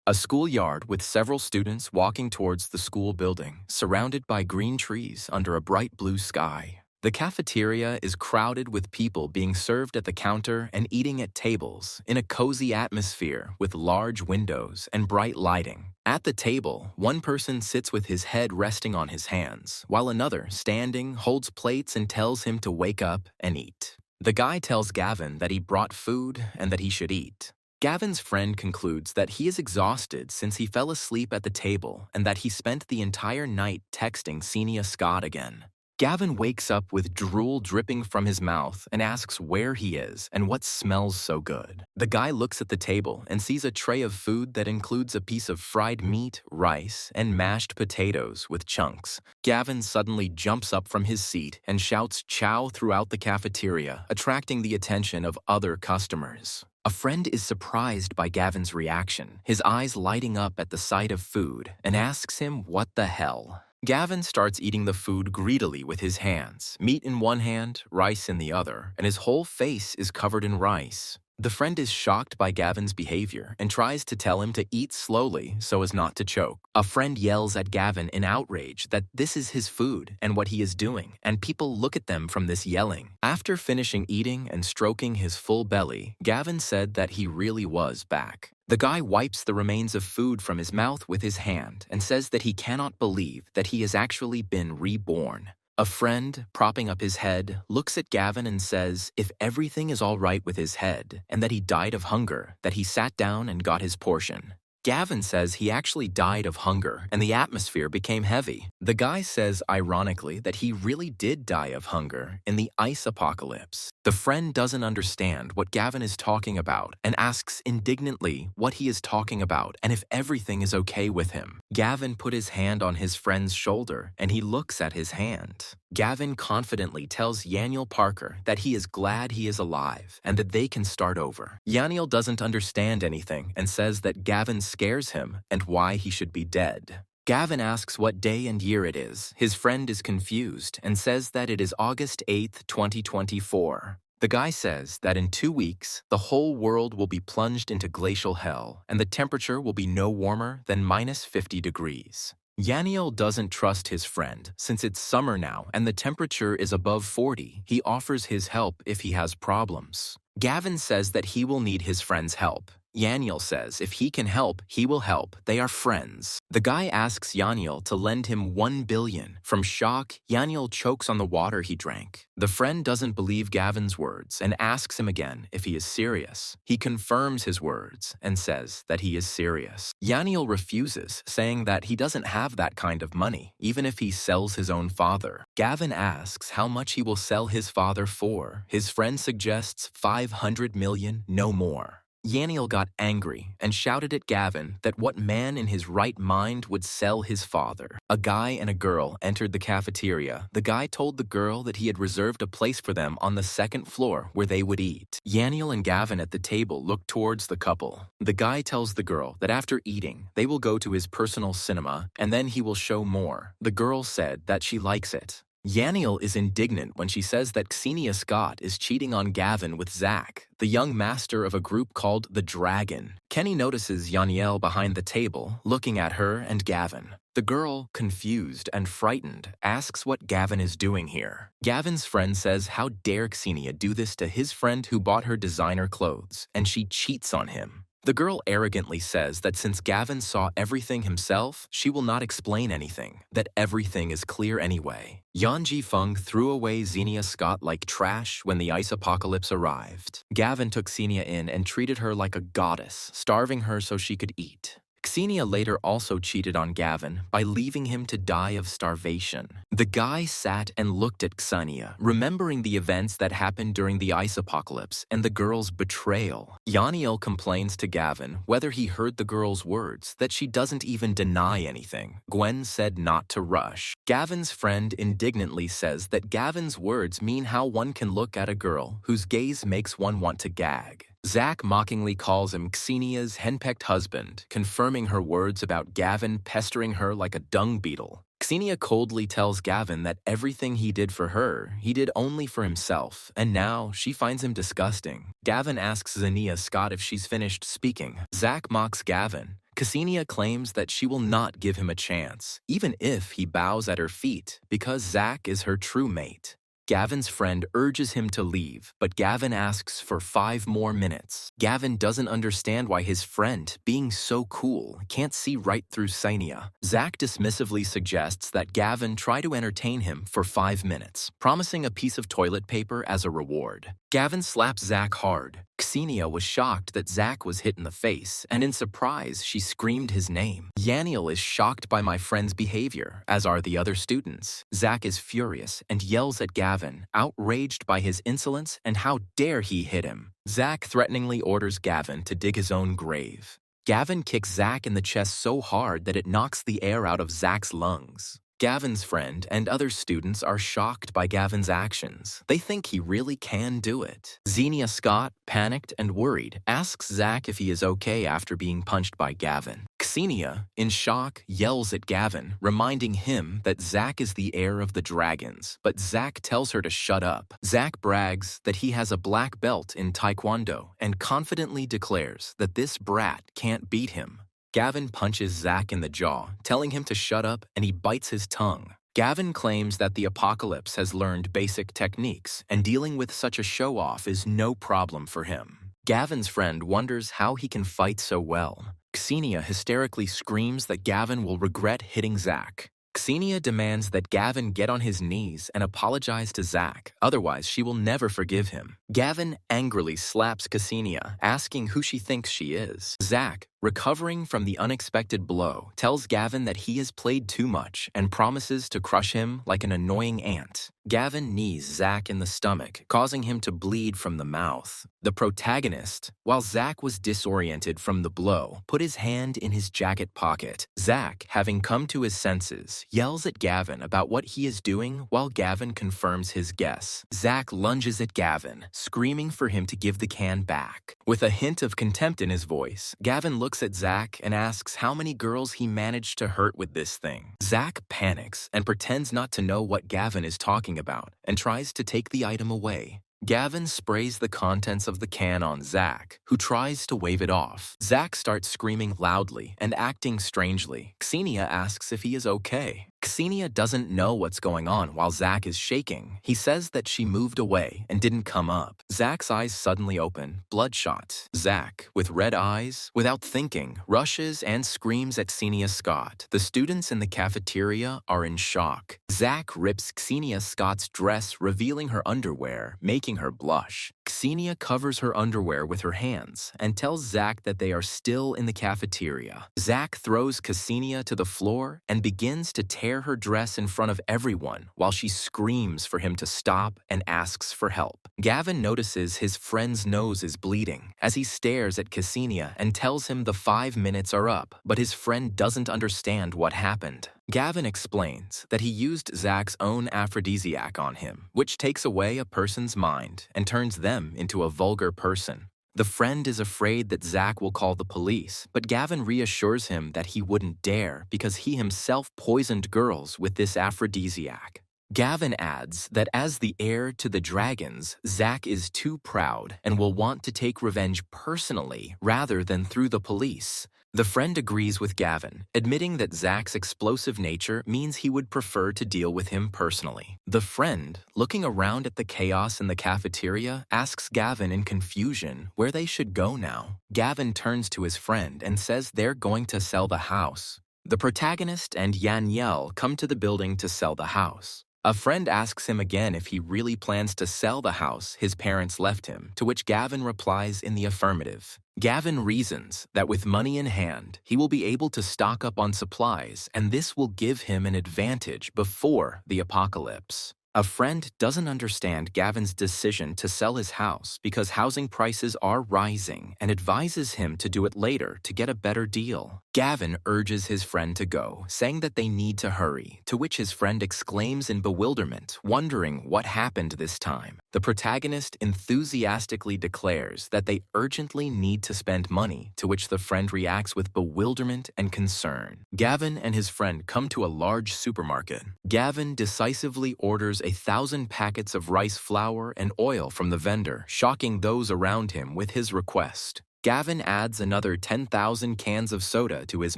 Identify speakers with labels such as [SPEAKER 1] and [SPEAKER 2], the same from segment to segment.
[SPEAKER 1] A schoolyard with several students walking towards the school building, surrounded by green trees under a bright blue sky. The cafeteria is crowded with people being served at the counter and eating at tables in a cozy atmosphere with large windows and bright lighting. At the table, one person sits with his head resting on his hands, while another, standing, holds plates and tells him to wake up and eat. The guy tells Gavin that he brought food and that he should eat. Gavin's friend concludes that he is exhausted since he fell asleep at the table and that he spent the entire night texting Senior Scott again. Gavin wakes up with drool dripping from his mouth and asks where he is and what smells so good. The guy looks at the table and sees a tray of food that includes a piece of fried meat, rice, and mashed potatoes with chunks. Gavin suddenly jumps up from his seat and shouts "Chow" throughout the cafeteria, attracting the attention of other customers. A friend is surprised by Gavin's reaction, his eyes lighting up at the sight of food, and asks him what the hell. Gavin starts eating the food greedily with his hands, meat in one hand, rice in the other, and his whole face is covered in rice. The friend is shocked by Gavin's behavior and tries to tell him to eat slowly so as not to choke. A friend yells at Gavin in outrage that this is his food and what he is doing, and people look at them from this yelling. After finishing eating and stroking his full belly, Gavin said that he really was back. The guy wipes the remains of food from his mouth with his hand and says that he cannot believe that he has actually been reborn. A friend, propping up his head, looks at Gavin and says if everything is all right with his head and that he died of hunger, that he sat down and got his portion. Gavin says he actually died of hunger and the atmosphere became heavy. The guy says, ironically, that he really did die of hunger in the ice apocalypse. The friend doesn't understand what Gavin is talking about and asks indignantly what he is talking about and if everything is okay with him. Gavin put his hand on his friend's shoulder and he looks at his hand. Gavin confidently tells Yaniel Parker that he is glad he is alive and that they can start over. Yaniel doesn't understand anything and says that Gavin scares him and why he should be dead. Gavin asks what day and year it is. His friend is confused and says that it is August 8th, 2024. The guy says that in 2 weeks, the whole world will be plunged into glacial hell and the temperature will be no warmer than -50 degrees. Yaniel doesn't trust his friend. Since it's summer now and the temperature is above 40, he offers his help if he has problems. Gavin says that he will need his friend's help. Yaniel says if he can help, he will help. They are friends. The guy asks Yaniel to lend him $1 billion. From shock, Yaniel chokes on the water he drank. The friend doesn't believe Gavin's words and asks him again if he is serious. He confirms his words and says that he is serious. Yaniel refuses, saying that he doesn't have that kind of money, even if he sells his own father. Gavin asks how much he will sell his father for. His friend suggests $500 million, no more. Yaniel got angry and shouted at Gavin that what man in his right mind would sell his father. A guy and a girl entered the cafeteria. The guy told the girl that he had reserved a place for them on the second floor where they would eat. Yaniel and Gavin at the table look towards the couple. The guy tells the girl that after eating, they will go to his personal cinema and then he will show more. The girl said that she likes it. Yaniel is indignant when she says that Senior Scott is cheating on Gavin with Zach, the young master of a group called the Dragon. Kenny notices Yaniel behind the table, looking at her and Gavin. The girl, confused and frightened, asks what Gavin is doing here. Gavin's friend says how dare Xenia do this to his friend who bought her designer clothes, and she cheats on him. The girl arrogantly says that since Gavin saw everything himself, she will not explain anything, that everything is clear anyway. Yan Ji-feng threw away Xenia Scott like trash when the ice apocalypse arrived. Gavin took Xenia in and treated her like a goddess, starving her so she could eat. Xenia later also cheated on Gavin by leaving him to die of starvation. The guy sat and looked at Xenia, remembering the events that happened during the ice apocalypse and the girl's betrayal. Yaniel complains to Gavin whether he heard the girl's words, that she doesn't even deny anything. Gwen said not to rush. Gavin's friend indignantly says that Gavin's words mean how one can look at a girl whose gaze makes one want to gag. Zach mockingly calls him Xenia's henpecked husband, confirming her words about Gavin pestering her like a dung beetle. Xenia coldly tells Gavin that everything he did for her, he did only for himself, and now she finds him disgusting. Gavin asks Xenia Scott if she's finished speaking. Zach mocks Gavin, Ksenia claims that she will not give him a chance, even if he bows at her feet, because Zach is her true mate. Gavin's friend urges him to leave, but Gavin asks for 5 more minutes. Gavin doesn't understand why his friend, being so cool, can't see right through Ksenia. Zach dismissively suggests that Gavin try to entertain him for 5 minutes, promising a piece of toilet paper as a reward. Gavin slaps Zach hard. Ksenia was shocked that Zach was hit in the face, and in surprise, she screamed his name. Yaniel is shocked by my friend's behavior, as are the other students. Zach is furious and yells at Gavin, outraged by his insolence and how dare he hit him. Zach threateningly orders Gavin to dig his own grave. Gavin kicks Zach in the chest so hard that it knocks the air out of Zach's lungs. Gavin's friend and other students are shocked by Gavin's actions. They think he really can do it. Xenia Scott, panicked and worried, asks Zach if he is okay after being punched by Gavin. Ksenia, in shock, yells at Gavin, reminding him that Zach is the heir of the dragons, but Zach tells her to shut up. Zach brags that he has a black belt in Taekwondo and confidently declares that this brat can't beat him. Gavin punches Zach in the jaw, telling him to shut up, and he bites his tongue. Gavin claims that the apocalypse has learned basic techniques, and dealing with such a show-off is no problem for him. Gavin's friend wonders how he can fight so well. Ksenia hysterically screams that Gavin will regret hitting Zach. Ksenia demands that Gavin get on his knees and apologize to Zach, otherwise she will never forgive him. Gavin angrily slaps Ksenia, asking who she thinks she is. Zach, recovering from the unexpected blow, tells Gavin that he has played too much and promises to crush him like an annoying ant. Gavin knees Zach in the stomach, causing him to bleed from the mouth. The protagonist, while Zach was disoriented from the blow, put his hand in his jacket pocket. Zach, having come to his senses, yells at Gavin about what he is doing while Gavin confirms his guess. Zach lunges at Gavin, screaming for him to give the can back. With a hint of contempt in his voice, Gavin looks at Zach and asks how many girls he managed to hurt with this thing. Zach panics and pretends not to know what Gavin is talking about and tries to take the item away. Gavin sprays the contents of the can on Zach, who tries to wave it off. Zach starts screaming loudly and acting strangely. Ksenia asks if he is okay. Ksenia doesn't know what's going on while Zach is shaking. He says that she moved away and didn't come up. Zach's eyes suddenly open, bloodshot. Zach, with red eyes, without thinking, rushes and screams at Ksenia Scott. The students in the cafeteria are in shock. Zach rips Ksenia Scott's dress, revealing her underwear, making her blush. Ksenia covers her underwear with her hands and tells Zach that they are still in the cafeteria. Zach throws Ksenia to the floor and begins to tear her dress in front of everyone while she screams for him to stop and asks for help. Gavin notices his friend's nose is bleeding as he stares at Ksenia and tells him the 5 minutes are up, but his friend doesn't understand what happened. Gavin explains that he used Zach's own aphrodisiac on him, which takes away a person's mind and turns them into a vulgar person. The friend is afraid that Zach will call the police, but Gavin reassures him that he wouldn't dare because he himself poisoned girls with this aphrodisiac. Gavin adds that as the heir to the dragons, Zach is too proud and will want to take revenge personally rather than through the police. The friend agrees with Gavin, admitting that Zach's explosive nature means he would prefer to deal with him personally. The friend, looking around at the chaos in the cafeteria, asks Gavin in confusion where they should go now. Gavin turns to his friend and says they're going to sell the house. The protagonist and Yaniel come to the building to sell the house. A friend asks him again if he really plans to sell the house his parents left him, to which Gavin replies in the affirmative. Gavin reasons that with money in hand, he will be able to stock up on supplies, and this will give him an advantage before the apocalypse. A friend doesn't understand Gavin's decision to sell his house because housing prices are rising and advises him to do it later to get a better deal. Gavin urges his friend to go, saying that they need to hurry, to which his friend exclaims in bewilderment, wondering what happened this time. The protagonist enthusiastically declares that they urgently need to spend money, to which the friend reacts with bewilderment and concern. Gavin and his friend come to a large supermarket. Gavin decisively orders 1,000 packets of rice flour and oil from the vendor, shocking those around him with his request. Gavin adds another 10,000 cans of soda to his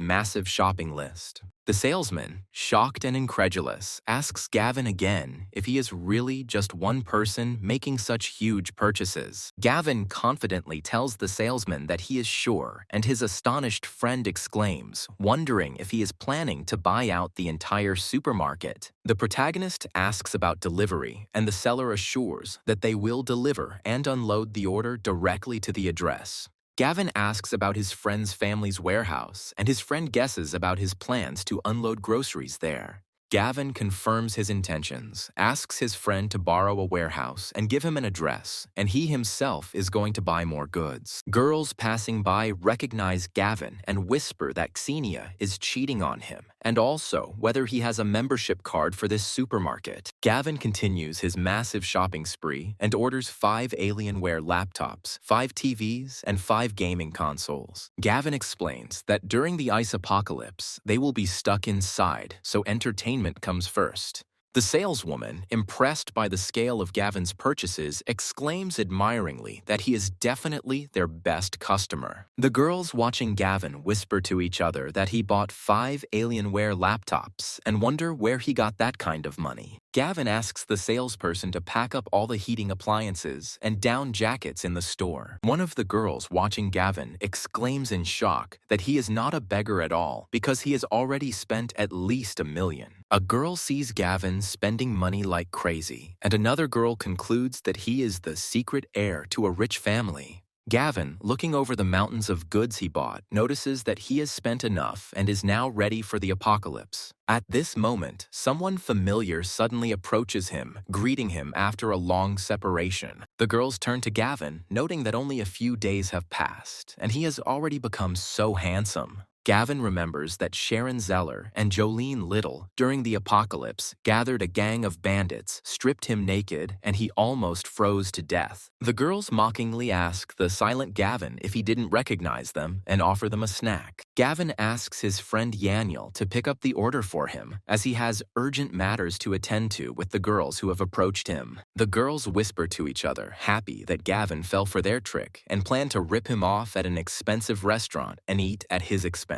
[SPEAKER 1] massive shopping list. The salesman, shocked and incredulous, asks Gavin again if he is really just one person making such huge purchases. Gavin confidently tells the salesman that he is sure, and his astonished friend exclaims, wondering if he is planning to buy out the entire supermarket. The protagonist asks about delivery, and the seller assures that they will deliver and unload the order directly to the address. Gavin asks about his friend's family's warehouse, and his friend guesses about his plans to unload groceries there. Gavin confirms his intentions, asks his friend to borrow a warehouse and give him an address, and he himself is going to buy more goods. Girls passing by recognize Gavin and whisper that Xenia is cheating on him, and also whether he has a membership card for this supermarket. Gavin continues his massive shopping spree and orders 5 Alienware laptops, 5 TVs, and 5 gaming consoles. Gavin explains that during the ice apocalypse, they will be stuck inside, so entertainment comes first. The saleswoman, impressed by the scale of Gavin's purchases, exclaims admiringly that he is definitely their best customer. The girls watching Gavin whisper to each other that he bought 5 Alienware laptops and wonder where he got that kind of money. Gavin asks the salesperson to pack up all the heating appliances and down jackets in the store. One of the girls watching Gavin exclaims in shock that he is not a beggar at all because he has already spent at least $1 million. A girl sees Gavin spending money like crazy, and another girl concludes that he is the secret heir to a rich family. Gavin, looking over the mountains of goods he bought, notices that he has spent enough and is now ready for the apocalypse. At this moment, someone familiar suddenly approaches him, greeting him after a long separation. The girls turn to Gavin, noting that only a few days have passed, and he has already become so handsome. Gavin remembers that Sharon Zeller and Jolene Little, during the apocalypse, gathered a gang of bandits, stripped him naked, and he almost froze to death. The girls mockingly ask the silent Gavin if he didn't recognize them and offer them a snack. Gavin asks his friend Yaniel to pick up the order for him, as he has urgent matters to attend to with the girls who have approached him. The girls whisper to each other, happy that Gavin fell for their trick, and plan to rip him off at an expensive restaurant and eat at his expense.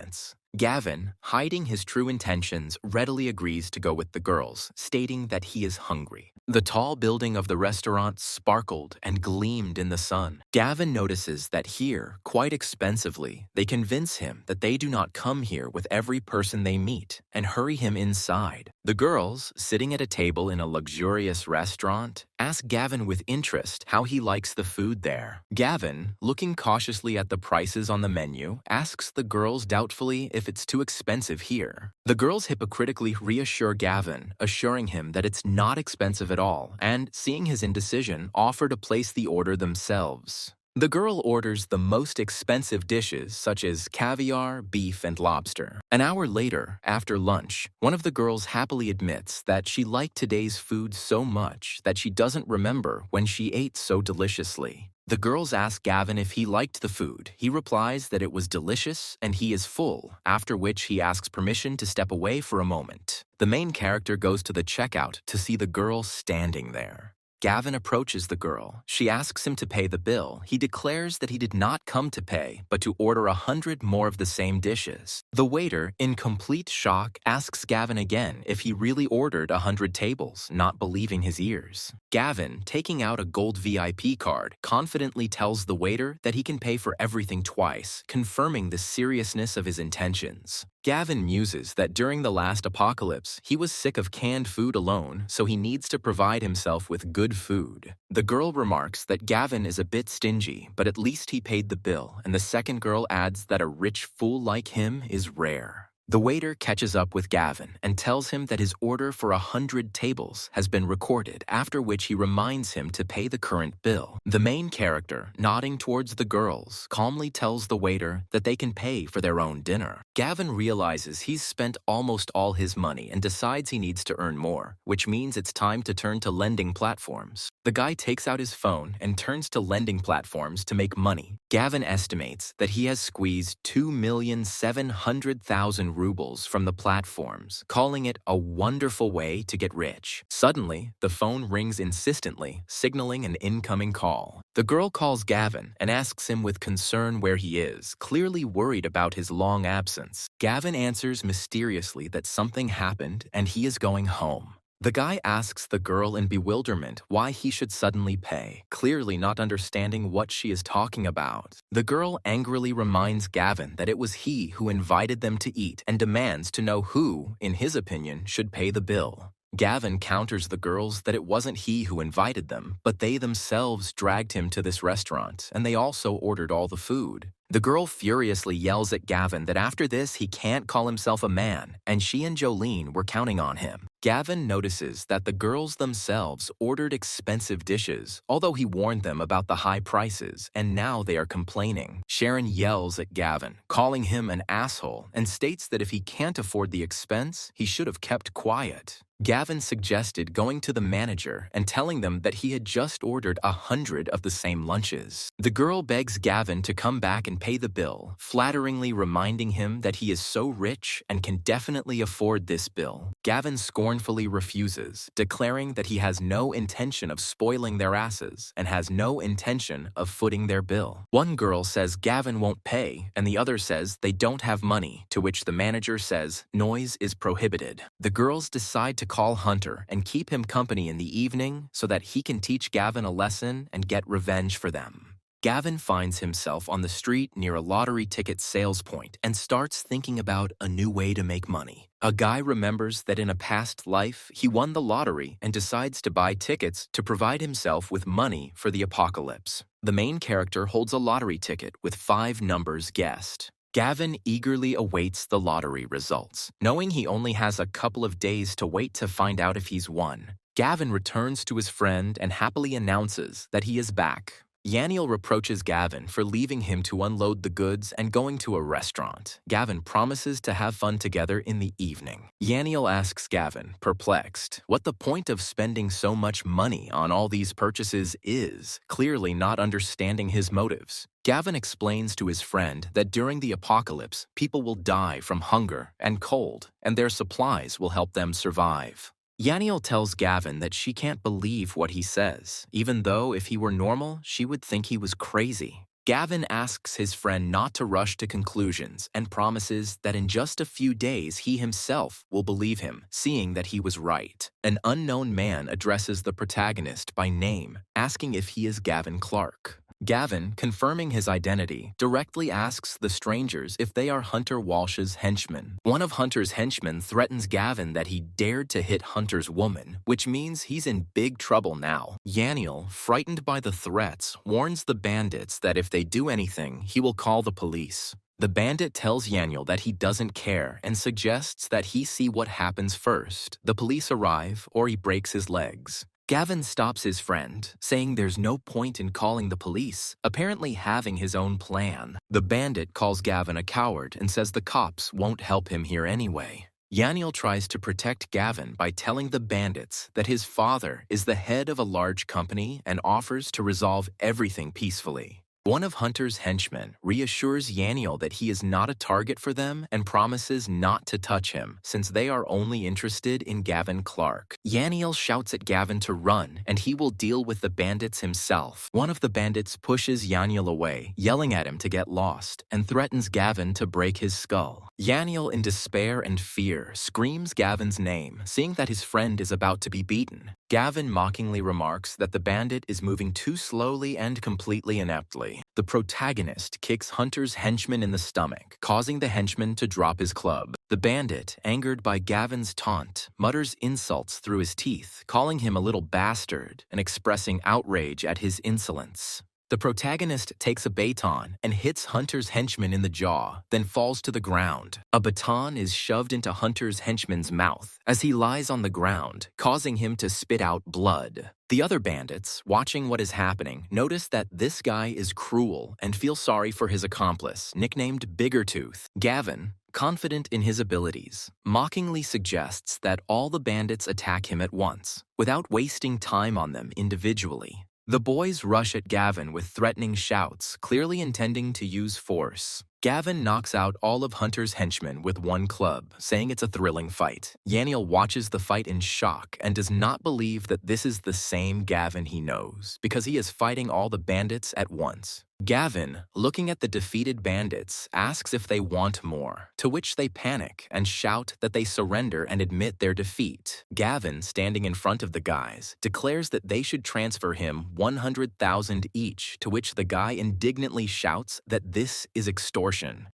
[SPEAKER 1] Gavin, hiding his true intentions, readily agrees to go with the girls, stating that he is hungry. The tall building of the restaurant sparkled and gleamed in the sun. Gavin notices that here, quite expensively, they convince him that they do not come here with every person they meet and hurry him inside. The girls, sitting at a table in a luxurious restaurant, ask Gavin with interest how he likes the food there. Gavin, looking cautiously at the prices on the menu, asks the girls doubtfully if it's too expensive here. The girls hypocritically reassure Gavin, assuring him that it's not expensive at all, and, seeing his indecision, offer to place the order themselves. The girl orders the most expensive dishes such as caviar, beef, and lobster. An hour later, after lunch, one of the girls happily admits that she liked today's food so much that she doesn't remember when she ate so deliciously. The girls ask Gavin if he liked the food. He replies that it was delicious and he is full, after which he asks permission to step away for a moment. The main character goes to the checkout to see the girl standing there. Gavin approaches the girl. She asks him to pay the bill. He declares that he did not come to pay, but to order 100 more of the same dishes. The waiter, in complete shock, asks Gavin again if he really ordered 100 tables, not believing his ears. Gavin, taking out a gold VIP card, confidently tells the waiter that he can pay for everything twice, confirming the seriousness of his intentions. Gavin muses that during the last apocalypse, he was sick of canned food alone, so he needs to provide himself with good food. The girl remarks that Gavin is a bit stingy, but at least he paid the bill, and the second girl adds that a rich fool like him is rare. The waiter catches up with Gavin and tells him that his order for 100 tables has been recorded, after which he reminds him to pay the current bill. The main character, nodding towards the girls, calmly tells the waiter that they can pay for their own dinner. Gavin realizes he's spent almost all his money and decides he needs to earn more, which means it's time to turn to lending platforms. The guy takes out his phone and turns to lending platforms to make money. Gavin estimates that he has squeezed 2,700,000 rubles from the platforms, calling it a wonderful way to get rich. Suddenly, the phone rings insistently, signaling an incoming call. The girl calls Gavin and asks him with concern where he is, clearly worried about his long absence. Gavin answers mysteriously that something happened and he is going home. The guy asks the girl in bewilderment why he should suddenly pay, clearly not understanding what she is talking about. The girl angrily reminds Gavin that it was he who invited them to eat and demands to know who, in his opinion, should pay the bill. Gavin counters the girls that it wasn't he who invited them, but they themselves dragged him to this restaurant, and they also ordered all the food. The girl furiously yells at Gavin that after this he can't call himself a man, and she and Jolene were counting on him. Gavin notices that the girls themselves ordered expensive dishes, although he warned them about the high prices, and now they are complaining. Sharon yells at Gavin, calling him an asshole, and states that if he can't afford the expense, he should have kept quiet. Gavin suggested going to the manager and telling them that he had just ordered 100 of the same lunches. The girl begs Gavin to come back and pay the bill, flatteringly reminding him that he is so rich and can definitely afford this bill. Gavin scornfully refuses, declaring that he has no intention of spoiling their asses and has no intention of footing their bill. One girl says Gavin won't pay, and the other says they don't have money, to which the manager says noise is prohibited. The girls decide to call Hunter and keep him company in the evening so that he can teach Gavin a lesson and get revenge for them. Gavin finds himself on the street near a lottery ticket sales point and starts thinking about a new way to make money. A guy remembers that in a past life, he won the lottery and decides to buy tickets to provide himself with money for the apocalypse. The main character holds a lottery ticket with 5 numbers guessed. Gavin eagerly awaits the lottery results, knowing he only has a couple of days to wait to find out if he's won. Gavin returns to his friend and happily announces that he is back. Yaniel reproaches Gavin for leaving him to unload the goods and going to a restaurant. Gavin promises to have fun together in the evening. Yaniel asks Gavin, perplexed, what the point of spending so much money on all these purchases is, clearly not understanding his motives. Gavin explains to his friend that during the apocalypse, people will die from hunger and cold, and their supplies will help them survive. Yaniel tells Gavin that she can't believe what he says, even though if he were normal, she would think he was crazy. Gavin asks his friend not to rush to conclusions and promises that in just a few days he himself will believe him, seeing that he was right. An unknown man addresses the protagonist by name, asking if he is Gavin Clark. Gavin, confirming his identity, directly asks the strangers if they are Hunter Walsh's henchmen. One of Hunter's henchmen threatens Gavin that he dared to hit Hunter's woman, which means he's in big trouble now. Yaniel, frightened by the threats, warns the bandits that if they do anything, he will call the police. The bandit tells Yaniel that he doesn't care and suggests that he see what happens first. The police arrive or he breaks his legs. Gavin stops his friend, saying there's no point in calling the police, apparently having his own plan. The bandit calls Gavin a coward and says the cops won't help him here anyway. Yaniel tries to protect Gavin by telling the bandits that his father is the head of a large company and offers to resolve everything peacefully. One of Hunter's henchmen reassures Yaniel that he is not a target for them and promises not to touch him, since they are only interested in Gavin Clark. Yaniel shouts at Gavin to run, and he will deal with the bandits himself. One of the bandits pushes Yaniel away, yelling at him to get lost, and threatens Gavin to break his skull. Yaniel, in despair and fear, screams Gavin's name, seeing that his friend is about to be beaten. Gavin mockingly remarks that the bandit is moving too slowly and completely ineptly. The protagonist kicks Hunter's henchman in the stomach, causing the henchman to drop his club. The bandit, angered by Gavin's taunt, mutters insults through his teeth, calling him a little bastard and expressing outrage at his insolence. The protagonist takes a baton and hits Hunter's henchman in the jaw, then falls to the ground. A baton is shoved into Hunter's henchman's mouth as he lies on the ground, causing him to spit out blood. The other bandits, watching what is happening, notice that this guy is cruel and feel sorry for his accomplice, nicknamed Biggertooth. Gavin, confident in his abilities, mockingly suggests that all the bandits attack him at once, without wasting time on them individually. The boys rush at Gavin with threatening shouts, clearly intending to use force. Gavin knocks out all of Hunter's henchmen with one club, saying it's a thrilling fight. Yaniel watches the fight in shock and does not believe that this is the same Gavin he knows, because he is fighting all the bandits at once. Gavin, looking at the defeated bandits, asks if they want more, to which they panic and shout that they surrender and admit their defeat. Gavin, standing in front of the guys, declares that they should transfer him 100,000 each, to which the guy indignantly shouts that this is extortion.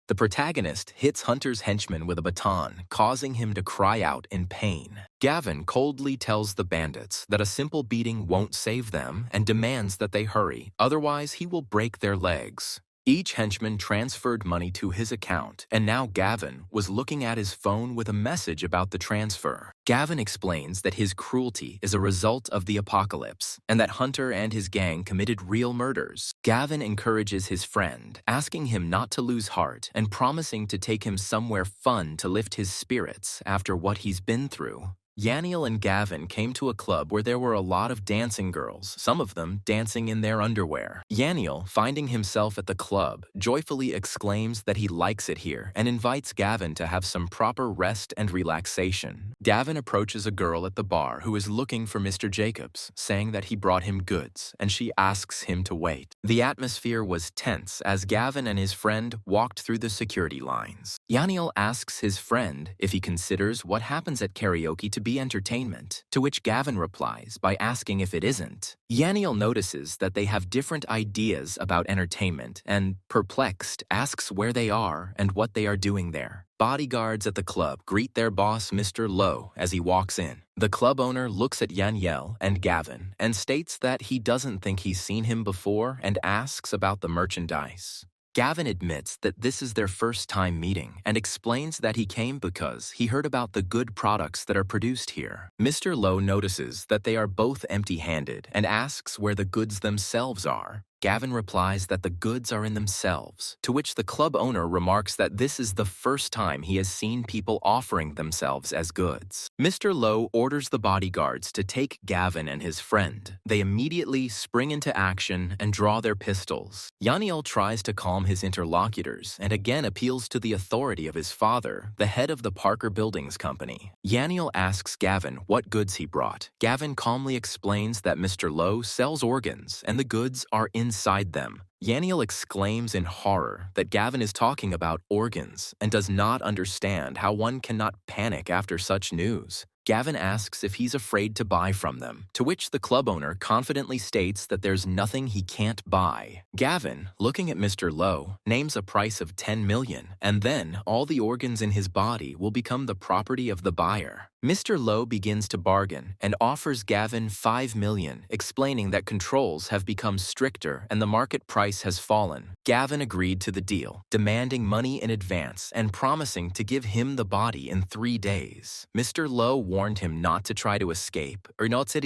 [SPEAKER 1] The protagonist hits Hunter's henchman with a baton, causing him to cry out in pain. Gavin coldly tells the bandits that a simple beating won't save them and demands that they hurry, otherwise he will break their legs. Each henchman transferred money to his account, and now Gavin was looking at his phone with a message about the transfer. Gavin explains that his cruelty is a result of the apocalypse, and that Hunter and his gang committed real murders. Gavin encourages his friend, asking him not to lose heart and promising to take him somewhere fun to lift his spirits after what he's been through. Yaniel and Gavin came to a club where there were a lot of dancing girls, some of them dancing in their underwear. Yaniel, finding himself at the club, joyfully exclaims that he likes it here and invites Gavin to have some proper rest and relaxation. Gavin approaches a girl at the bar who is looking for Mr. Jacobs, saying that he brought him goods, and she asks him to wait. The atmosphere was tense as Gavin and his friend walked through the security lines. Yaniel asks his friend if he considers what happens at karaoke to be entertainment, to which Gavin replies by asking if it isn't. Yaniel notices that they have different ideas about entertainment and, perplexed, asks where they are and what they are doing there. Bodyguards at the club greet their boss, Mr. Lowe, as he walks in. The club owner looks at Yaniel and Gavin and states that he doesn't think he's seen him before and asks about the merchandise. Gavin admits that this is their first time meeting and explains that he came because he heard about the good products that are produced here. Mr. Lowe notices that they are both empty-handed and asks where the goods themselves are. Gavin replies that the goods are in themselves, to which the club owner remarks that this is the first time he has seen people offering themselves as goods. Mr. Lowe orders the bodyguards to take Gavin and his friend. They immediately spring into action and draw their pistols. Yaniel tries to calm his interlocutors and again appeals to the authority of his father, the head of the Parker Buildings Company. Yaniel asks Gavin what goods he brought. Gavin calmly explains that Mr. Lowe sells organs and the goods are inside them. Yaniel exclaims in horror that Gavin is talking about organs and does not understand how one cannot panic after such news. Gavin asks if he's afraid to buy from them, to which the club owner confidently states that there's nothing he can't buy. Gavin, looking at Mr. Lowe, names a price of 10 million, and then all the organs in his body will become the property of the buyer. Mr. Lowe begins to bargain and offers Gavin 5 million, explaining that controls have become stricter and the market price has fallen. Gavin agreed to the deal, demanding money in advance and promising to give him the body in 3 days. Mr. Lowe warned him not to try to escape or not to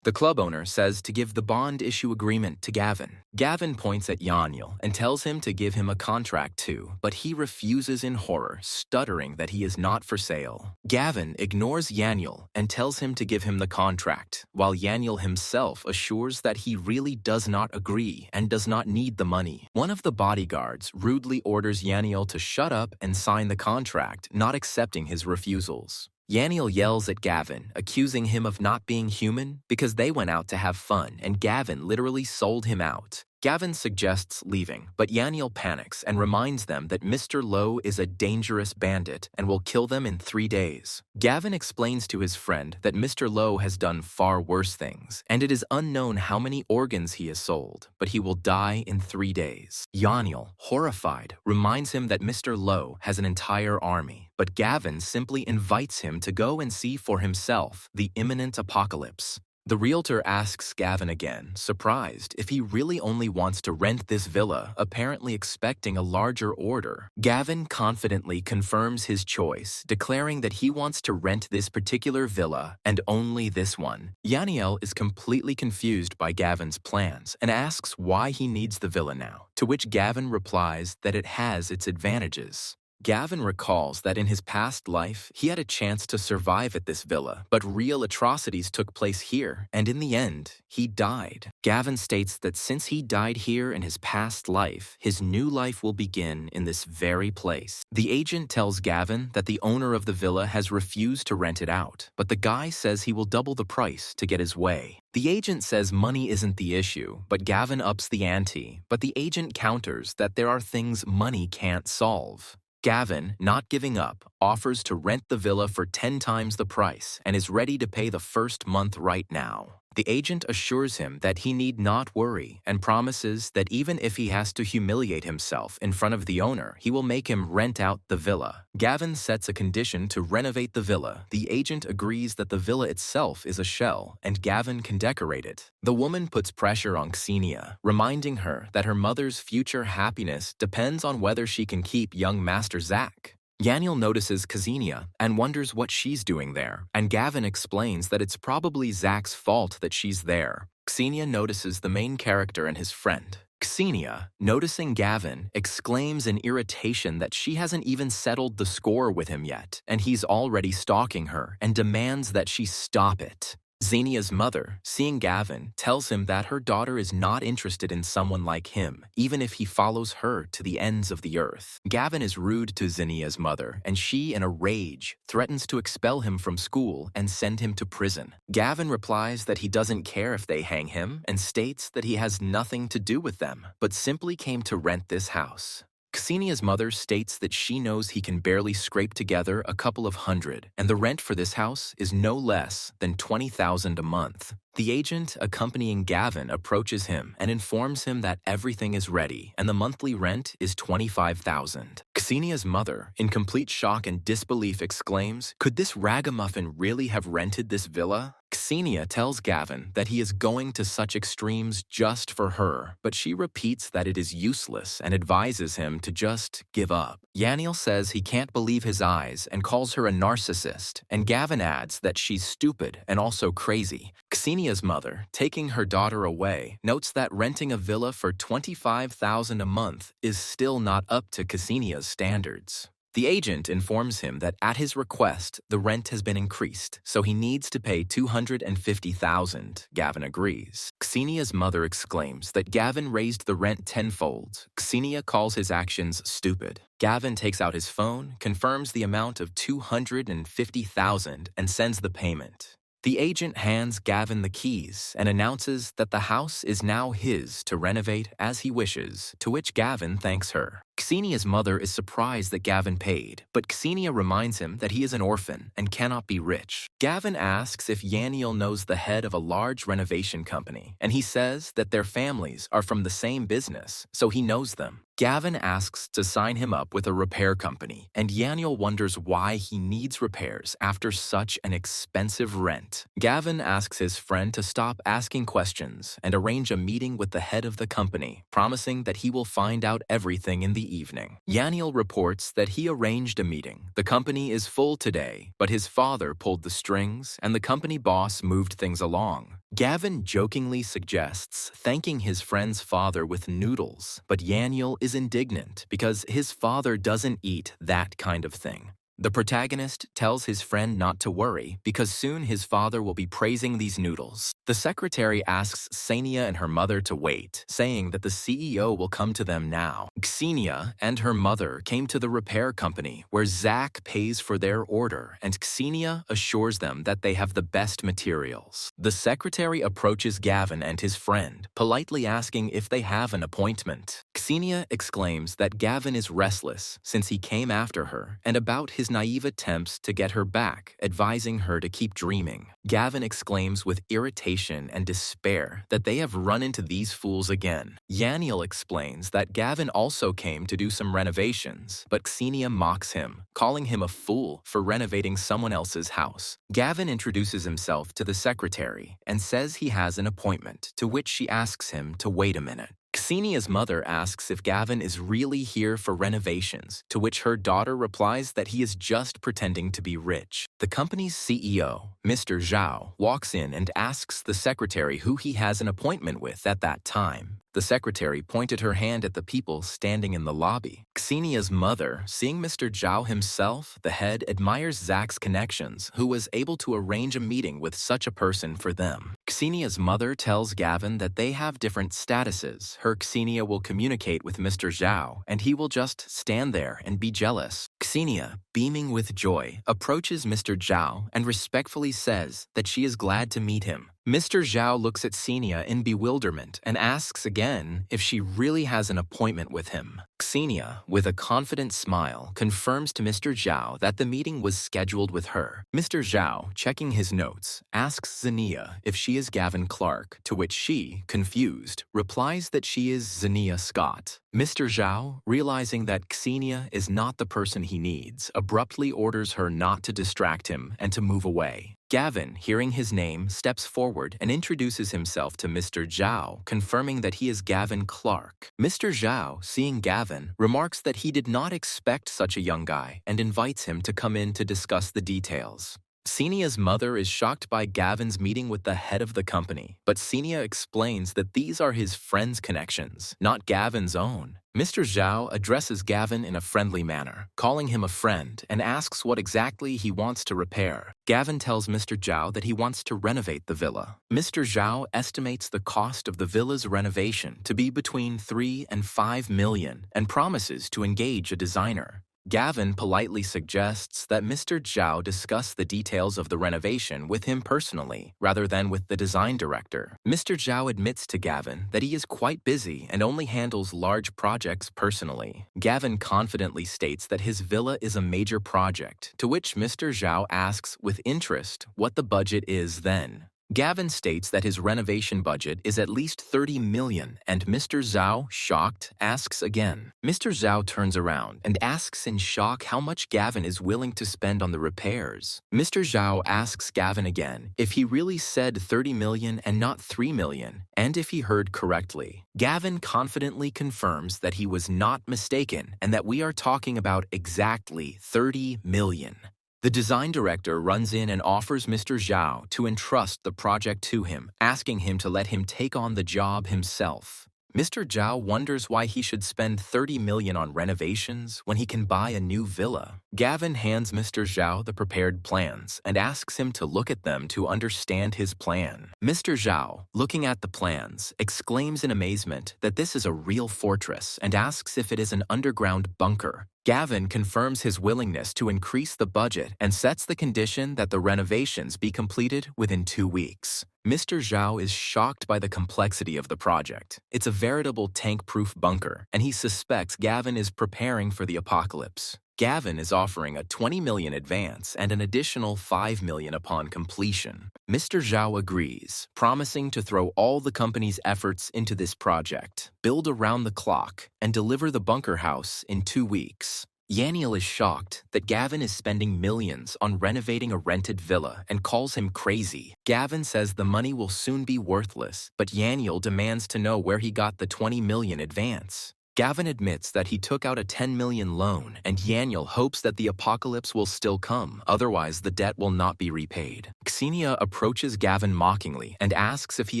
[SPEAKER 1] The club owner says to give the bond issue agreement to Gavin. Gavin points at Yaniel and tells him to give him a contract too, but he refuses in horror, stuttering that he is not for sale. Gavin ignores Yaniel and tells him to give him the contract, while Yaniel himself assures that he really does not agree and does not need the money. One of the bodyguards rudely orders Yaniel to shut up and sign the contract, not accepting his refusals. Yaniel yells at Gavin, accusing him of not being human because they went out to have fun and Gavin literally sold him out. Gavin suggests leaving, but Yaniel panics and reminds them that Mr. Lowe is a dangerous bandit and will kill them in 3 days. Gavin explains to his friend that Mr. Lowe has done far worse things, and it is unknown how many organs he has sold, but he will die in 3 days. Yaniel, horrified, reminds him that Mr. Lowe has an entire army, but Gavin simply invites him to go and see for himself the imminent apocalypse. The realtor asks Gavin again, surprised, if he really only wants to rent this villa, apparently expecting a larger order. Gavin confidently confirms his choice, declaring that he wants to rent this particular villa and only this one. Yaniel is completely confused by Gavin's plans and asks why he needs the villa now, to which Gavin replies that it has its advantages. Gavin recalls that in his past life, he had a chance to survive at this villa, but real atrocities took place here, and in the end, he died. Gavin states that since he died here in his past life, his new life will begin in this very place. The agent tells Gavin that the owner of the villa has refused to rent it out, but the guy says he will double the price to get his way. The agent says money isn't the issue, but Gavin ups the ante, but the agent counters that there are things money can't solve. Gavin, not giving up, offers to rent the villa for 10 times the price and is ready to pay the first month right now. The agent assures him that he need not worry and promises that even if he has to humiliate himself in front of the owner, he will make him rent out the villa. Gavin sets a condition to renovate the villa. The agent agrees that the villa itself is a shell and Gavin can decorate it. The woman puts pressure on Xenia, reminding her that her mother's future happiness depends on whether she can keep young Master Zach. Yaniel notices Xenia and wonders what she's doing there, and Gavin explains that it's probably Zach's fault that she's there. Xenia notices the main character and his friend. Xenia, noticing Gavin, exclaims in irritation that she hasn't even settled the score with him yet, and he's already stalking her and demands that she stop it. Xenia's mother, seeing Gavin, tells him that her daughter is not interested in someone like him, even if he follows her to the ends of the earth. Gavin is rude to Xenia's mother, and she, in a rage, threatens to expel him from school and send him to prison. Gavin replies that he doesn't care if they hang him and states that he has nothing to do with them, but simply came to rent this house. Xenia's mother states that she knows he can barely scrape together a couple of hundred, and the rent for this house is no less than $20,000 a month. The agent accompanying Gavin approaches him and informs him that everything is ready and the monthly rent is $25,000. Xenia's mother, in complete shock and disbelief, exclaims, "Could this ragamuffin really have rented this villa?" Xenia tells Gavin that he is going to such extremes just for her, but she repeats that it is useless and advises him to just give up. Yaniel says he can't believe his eyes and calls her a narcissist, and Gavin adds that she's stupid and also crazy. Xenia's mother, taking her daughter away, notes that renting a villa for $25,000 a month is still not up to Xenia's standards. The agent informs him that at his request, the rent has been increased, so he needs to pay $250,000. Gavin agrees. Xenia's mother exclaims that Gavin raised the rent tenfold. Xenia calls his actions stupid. Gavin takes out his phone, confirms the amount of $250,000, and sends the payment. The agent hands Gavin the keys and announces that the house is now his to renovate as he wishes, to which Gavin thanks her. Xenia's mother is surprised that Gavin paid, but Xenia reminds him that he is an orphan and cannot be rich. Gavin asks if Yaniel knows the head of a large renovation company, and he says that their families are from the same business, so he knows them. Gavin asks to sign him up with a repair company, and Yaniel wonders why he needs repairs after such an expensive rent. Gavin asks his friend to stop asking questions and arrange a meeting with the head of the company, promising that he will find out everything in the evening. Yaniel reports that he arranged a meeting. The company is full today, but his father pulled the strings and the company boss moved things along. Gavin jokingly suggests thanking his friend's father with noodles, but Yaniel is indignant because his father doesn't eat that kind of thing. The protagonist tells his friend not to worry because soon his father will be praising these noodles. The secretary asks Xenia and her mother to wait, saying that the CEO will come to them now. Xenia and her mother came to the repair company where Zach pays for their order, and Xenia assures them that they have the best materials. The secretary approaches Gavin and his friend, politely asking if they have an appointment. Xenia exclaims that Gavin is restless since he came after her and about his naive attempts to get her back, advising her to keep dreaming. Gavin exclaims with irritation and despair that they have run into these fools again. Yaniel explains that Gavin also came to do some renovations, but Xenia mocks him, calling him a fool for renovating someone else's house. Gavin introduces himself to the secretary and says he has an appointment, to which she asks him to wait a minute. Xenia's mother asks if Gavin is really here for renovations, to which her daughter replies that he is just pretending to be rich. The company's CEO, Mr. Zhao, walks in and asks the secretary who he has an appointment with at that time. The secretary pointed her hand at the people standing in the lobby. Xenia's mother, seeing Mr. Zhao himself, the head, admires Zach's connections, who was able to arrange a meeting with such a person for them. Xenia's mother tells Gavin that they have different statuses. Her Xenia will communicate with Mr. Zhao, and he will just stand there and be jealous. Xenia, beaming with joy, approaches Mr. Zhao and respectfully says that she is glad to meet him. Mr. Zhao looks at Xenia in bewilderment and asks again if she really has an appointment with him. Xenia, with a confident smile, confirms to Mr. Zhao that the meeting was scheduled with her. Mr. Zhao, checking his notes, asks Xenia if she is Gavin Clark, to which she, confused, replies that she is Xenia Scott. Mr. Zhao, realizing that Xenia is not the person he needs, abruptly orders her not to distract him and to move away. Gavin, hearing his name, steps forward and introduces himself to Mr. Zhao, confirming that he is Gavin Clark. Mr. Zhao, seeing Gavin, remarks that he did not expect such a young guy and invites him to come in to discuss the details. Xenia's mother is shocked by Gavin's meeting with the head of the company, but Xenia explains that these are his friend's connections, not Gavin's own. Mr. Zhao addresses Gavin in a friendly manner, calling him a friend, and asks what exactly he wants to repair. Gavin tells Mr. Zhao that he wants to renovate the villa. Mr. Zhao estimates the cost of the villa's renovation to be between 3 and 5 million and promises to engage a designer. Gavin politely suggests that Mr. Zhao discuss the details of the renovation with him personally, rather than with the design director. Mr. Zhao admits to Gavin that he is quite busy and only handles large projects personally. Gavin confidently states that his villa is a major project, to which Mr. Zhao asks with interest what the budget is then. Gavin states that his renovation budget is at least 30 million, and Mr. Zhao, shocked, asks again. Mr. Zhao turns around and asks in shock how much Gavin is willing to spend on the repairs. Mr. Zhao asks Gavin again if he really said 30 million and not 3 million, and if he heard correctly. Gavin confidently confirms that he was not mistaken and that we are talking about exactly 30 million. The design director runs in and offers Mr. Zhao to entrust the project to him, asking him to let him take on the job himself. Mr. Zhao wonders why he should spend 30 million on renovations when he can buy a new villa. Gavin hands Mr. Zhao the prepared plans and asks him to look at them to understand his plan. Mr. Zhao, looking at the plans, exclaims in amazement that this is a real fortress and asks if it is an underground bunker. Gavin confirms his willingness to increase the budget and sets the condition that the renovations be completed within 2 weeks. Mr. Zhao is shocked by the complexity of the project. It's a veritable tank-proof bunker, and he suspects Gavin is preparing for the apocalypse. Gavin is offering a 20 million advance and an additional 5 million upon completion. Mr. Zhao agrees, promising to throw all the company's efforts into this project, build around the clock, and deliver the bunker house in 2 weeks. Yaniel is shocked that Gavin is spending millions on renovating a rented villa and calls him crazy. Gavin says the money will soon be worthless, but Yaniel demands to know where he got the 20 million advance. Gavin admits that he took out a 10 million loan, and Yaniel hopes that the apocalypse will still come, otherwise the debt will not be repaid. Xenia approaches Gavin mockingly and asks if he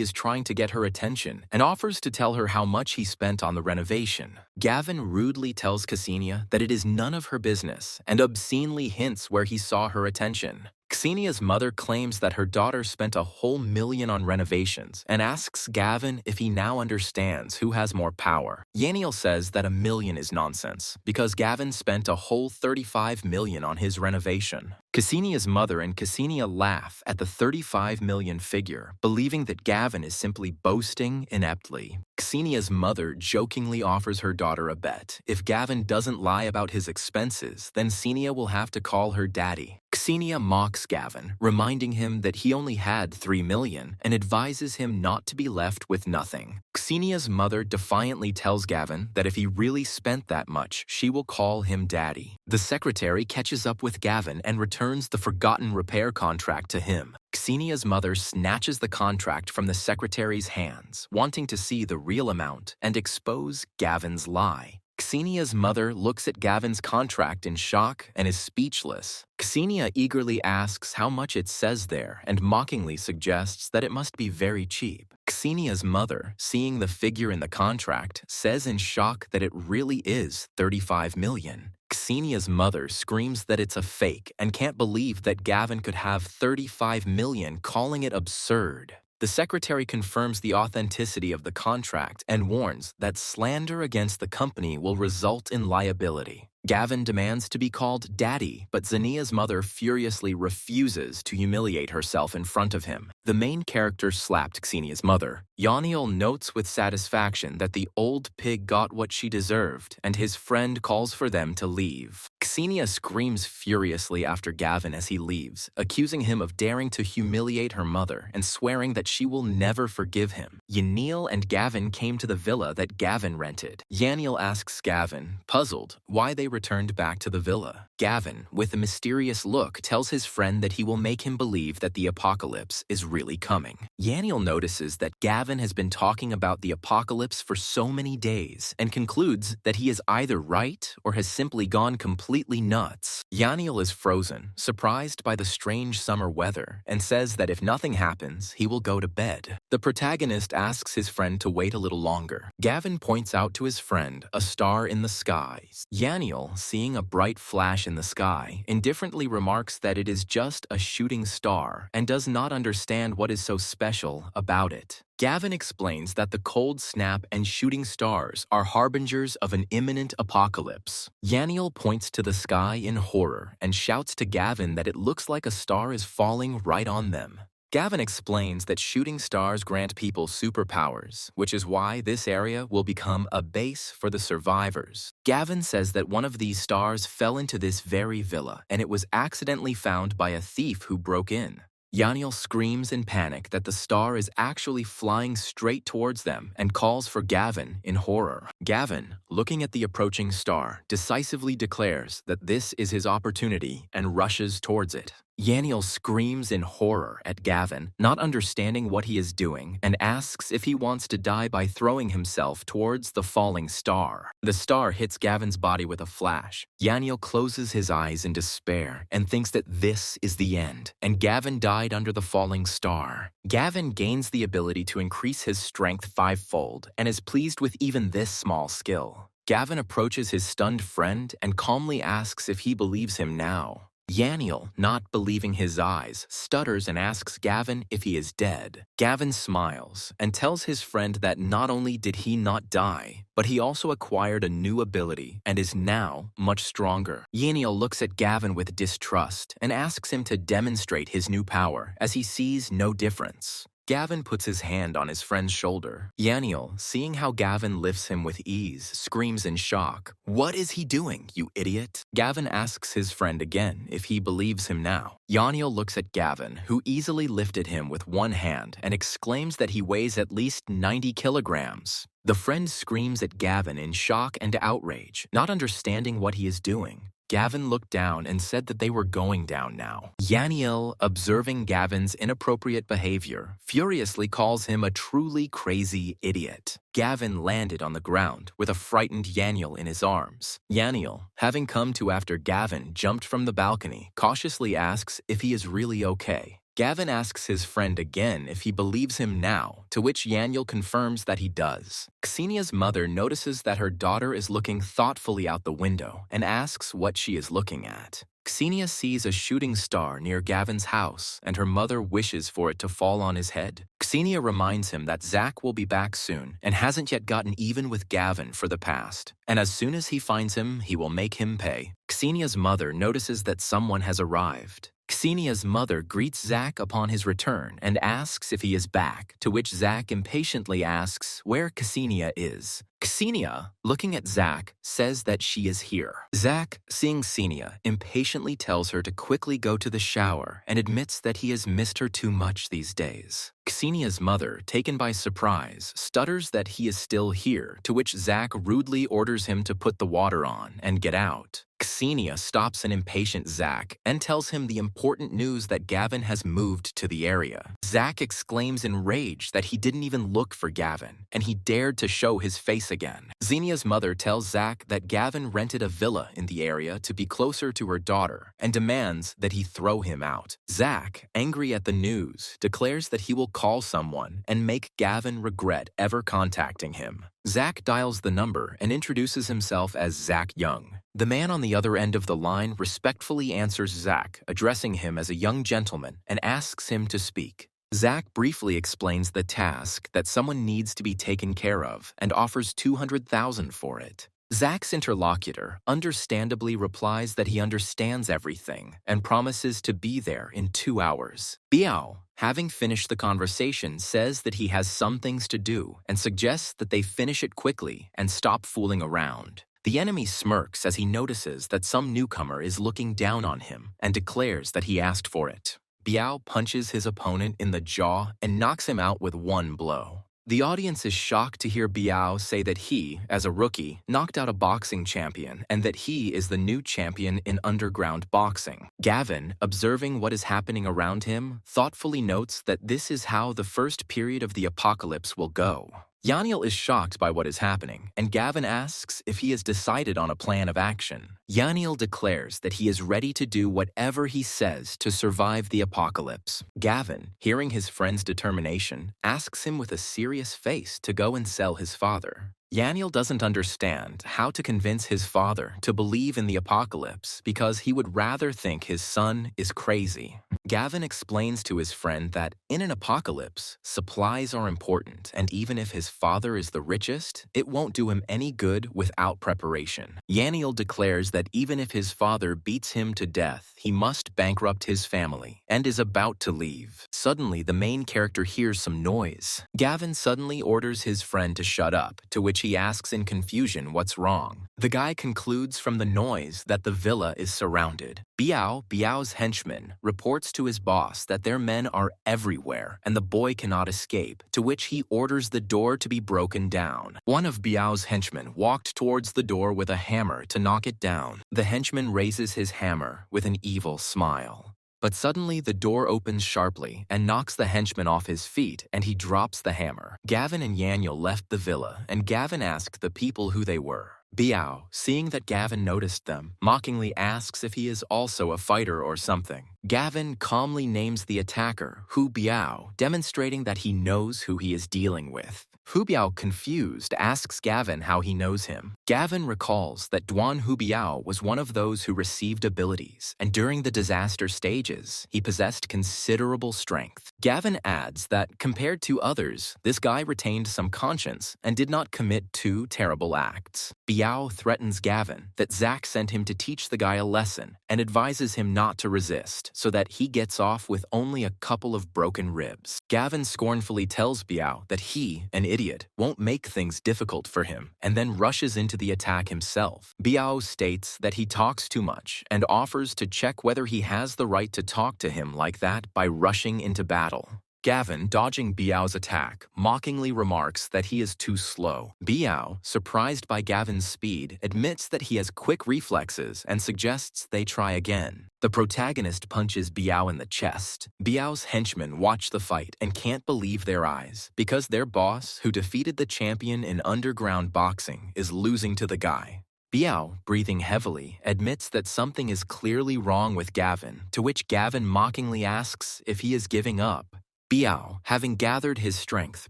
[SPEAKER 1] is trying to get her attention and offers to tell her how much he spent on the renovation. Gavin rudely tells Xenia that it is none of her business and obscenely hints where he saw her attention. Xenia's mother claims that her daughter spent a whole million on renovations and asks Gavin if he now understands who has more power. Yaniel says that $1 million is nonsense because Gavin spent a whole $35 million on his renovation. Xenia's mother and Xenia laugh at the $35 million figure, believing that Gavin is simply boasting ineptly. Xenia's mother jokingly offers her daughter a bet. If Gavin doesn't lie about his expenses, then Xenia will have to call her daddy. Xenia mocks Gavin, reminding him that he only had $3 million and advises him not to be left with nothing. Xenia's mother defiantly tells Gavin that if he really spent that much, she will call him daddy. The secretary catches up with Gavin and returns the forgotten repair contract to him. Xenia's mother snatches the contract from the secretary's hands, wanting to see the real amount and expose Gavin's lie. Xenia's mother looks at Gavin's contract in shock and is speechless. Xenia eagerly asks how much it says there and mockingly suggests that it must be very cheap. Xenia's mother, seeing the figure in the contract, says in shock that it really is $35 million. Xenia's mother screams that it's a fake and can't believe that Gavin could have $35 million, calling it absurd. The secretary confirms the authenticity of the contract and warns that slander against the company will result in liability. Gavin demands to be called daddy, but Xenia's mother furiously refuses to humiliate herself in front of him. The main character slapped Xenia's mother. Yaniel notes with satisfaction that the old pig got what she deserved, and his friend calls for them to leave. Xenia screams furiously after Gavin as he leaves, accusing him of daring to humiliate her mother and swearing that she will never forgive him. Yaniel and Gavin came to the villa that Gavin rented. Yaniel asks Gavin, puzzled, why they returned back to the villa. Gavin, with a mysterious look, tells his friend that he will make him believe that the apocalypse is really coming. Yaniel notices that Gavin has been talking about the apocalypse for so many days and concludes that he is either right or has simply gone completely nuts. Yaniel is frozen, surprised by the strange summer weather, and says that if nothing happens, he will go to bed. The protagonist asks his friend to wait a little longer. Gavin points out to his friend a star in the sky. Yaniel, seeing a bright flash in the sky, indifferently remarks that it is just a shooting star and does not understand what is so special about it. Gavin explains that the cold snap and shooting stars are harbingers of an imminent apocalypse. Yaniel points to the sky in horror and shouts to Gavin that it looks like a star is falling right on them. Gavin explains that shooting stars grant people superpowers, which is why this area will become a base for the survivors. Gavin says that one of these stars fell into this very villa, and it was accidentally found by a thief who broke in. Yaniel screams in panic that the star is actually flying straight towards them and calls for Gavin in horror. Gavin, looking at the approaching star, decisively declares that this is his opportunity and rushes towards it. Yaniel screams in horror at Gavin, not understanding what he is doing, and asks if he wants to die by throwing himself towards the falling star. The star hits Gavin's body with a flash. Yaniel closes his eyes in despair and thinks that this is the end, and Gavin died under the falling star. Gavin gains the ability to increase his strength fivefold and is pleased with even this small skill. Gavin approaches his stunned friend and calmly asks if he believes him now. Yaniel, not believing his eyes, stutters and asks Gavin if he is dead. Gavin smiles and tells his friend that not only did he not die, but he also acquired a new ability and is now much stronger. Yaniel looks at Gavin with distrust and asks him to demonstrate his new power as he sees no difference. Gavin puts his hand on his friend's shoulder. Yaniel, seeing how Gavin lifts him with ease, screams in shock. "What is he doing, you idiot?" Gavin asks his friend again if he believes him now. Yaniel looks at Gavin, who easily lifted him with one hand, and exclaims that he weighs at least 90 kilograms. The friend screams at Gavin in shock and outrage, not understanding what he is doing. Gavin looked down and said that they were going down now. Yaniel, observing Gavin's inappropriate behavior, furiously calls him a truly crazy idiot. Gavin landed on the ground with a frightened Yaniel in his arms. Yaniel, having come to after Gavin jumped from the balcony, cautiously asks if he is really okay. Gavin asks his friend again if he believes him now, to which Yaniel confirms that he does. Xenia's mother notices that her daughter is looking thoughtfully out the window and asks what she is looking at. Xenia sees a shooting star near Gavin's house, and her mother wishes for it to fall on his head. Xenia reminds him that Zach will be back soon and hasn't yet gotten even with Gavin for the past, and as soon as he finds him, he will make him pay. Xenia's mother notices that someone has arrived. Xenia's mother greets Zach upon his return and asks if he is back, to which Zach impatiently asks where Xenia is. Xenia, looking at Zach, says that she is here. Zach, seeing Xenia, impatiently tells her to quickly go to the shower and admits that he has missed her too much these days. Xenia's mother, taken by surprise, stutters that he is still here, to which Zach rudely orders him to put the water on and get out. Xenia stops an impatient Zach and tells him the important news that Gavin has moved to the area. Zach exclaims in rage that he didn't even look for Gavin, and he dared to show his face again. Xenia's mother tells Zach that Gavin rented a villa in the area to be closer to her daughter and demands that he throw him out. Zach, angry at the news, declares that he will call someone and make Gavin regret ever contacting him. Zach dials the number and introduces himself as Zach Young. The man on the other end of the line respectfully answers Zach, addressing him as a young gentleman, and asks him to speak. Zach briefly explains the task that someone needs to be taken care of and offers $200,000 for it. Zach's interlocutor understandably replies that he understands everything and promises to be there in 2 hours. Biao, having finished the conversation, says that he has some things to do and suggests that they finish it quickly and stop fooling around. The enemy smirks as he notices that some newcomer is looking down on him and declares that he asked for it. Biao punches his opponent in the jaw and knocks him out with one blow. The audience is shocked to hear Biao say that he, as a rookie, knocked out a boxing champion and that he is the new champion in underground boxing. Gavin, observing what is happening around him, thoughtfully notes that this is how the first period of the apocalypse will go. Yaniel is shocked by what is happening, and Gavin asks if he has decided on a plan of action. Yaniel declares that he is ready to do whatever he says to survive the apocalypse. Gavin, hearing his friend's determination, asks him with a serious face to go and sell his father. Yaniel doesn't understand how to convince his father to believe in the apocalypse because he would rather think his son is crazy. Gavin explains to his friend that in an apocalypse, supplies are important, and even if his father is the richest, it won't do him any good without preparation. Yaniel declares that even if his father beats him to death, he must bankrupt his family and is about to leave. Suddenly, the main character hears some noise. Gavin suddenly orders his friend to shut up, to which he asks in confusion what's wrong. The guy concludes from the noise that the villa is surrounded. Biao's henchman, reports to his boss that their men are everywhere and the boy cannot escape, to which he orders the door to be broken down. One of Biao's henchmen walked towards the door with a hammer to knock it down. The henchman raises his hammer with an evil smile. But suddenly the door opens sharply and knocks the henchman off his feet, and he drops the hammer. Gavin and Yaniel left the villa, and Gavin asked the people who they were. Biao, seeing that Gavin noticed them, mockingly asks if he is also a fighter or something. Gavin calmly names the attacker, Hu Biao, demonstrating that he knows who he is dealing with. Hu Biao, confused, asks Gavin how he knows him. Gavin recalls that Duan Hu Biao was one of those who received abilities, and during the disaster stages, he possessed considerable strength. Gavin adds that, compared to others, this guy retained some conscience and did not commit 2 terrible acts. Biao threatens Gavin that Zach sent him to teach the guy a lesson and advises him not to resist, so that he gets off with only a couple of broken ribs. Gavin scornfully tells Biao that he, an idiot, won't make things difficult for him, and then rushes into the attack himself. Biao states that he talks too much and offers to check whether he has the right to talk to him like that by rushing into battle. Gavin, dodging Biao's attack, mockingly remarks that he is too slow. Biao, surprised by Gavin's speed, admits that he has quick reflexes and suggests they try again. The protagonist punches Biao in the chest. Biao's henchmen watch the fight and can't believe their eyes, because their boss, who defeated the champion in underground boxing, is losing to the guy. Biao, breathing heavily, admits that something is clearly wrong with Gavin, to which Gavin mockingly asks if he is giving up. Biao, having gathered his strength,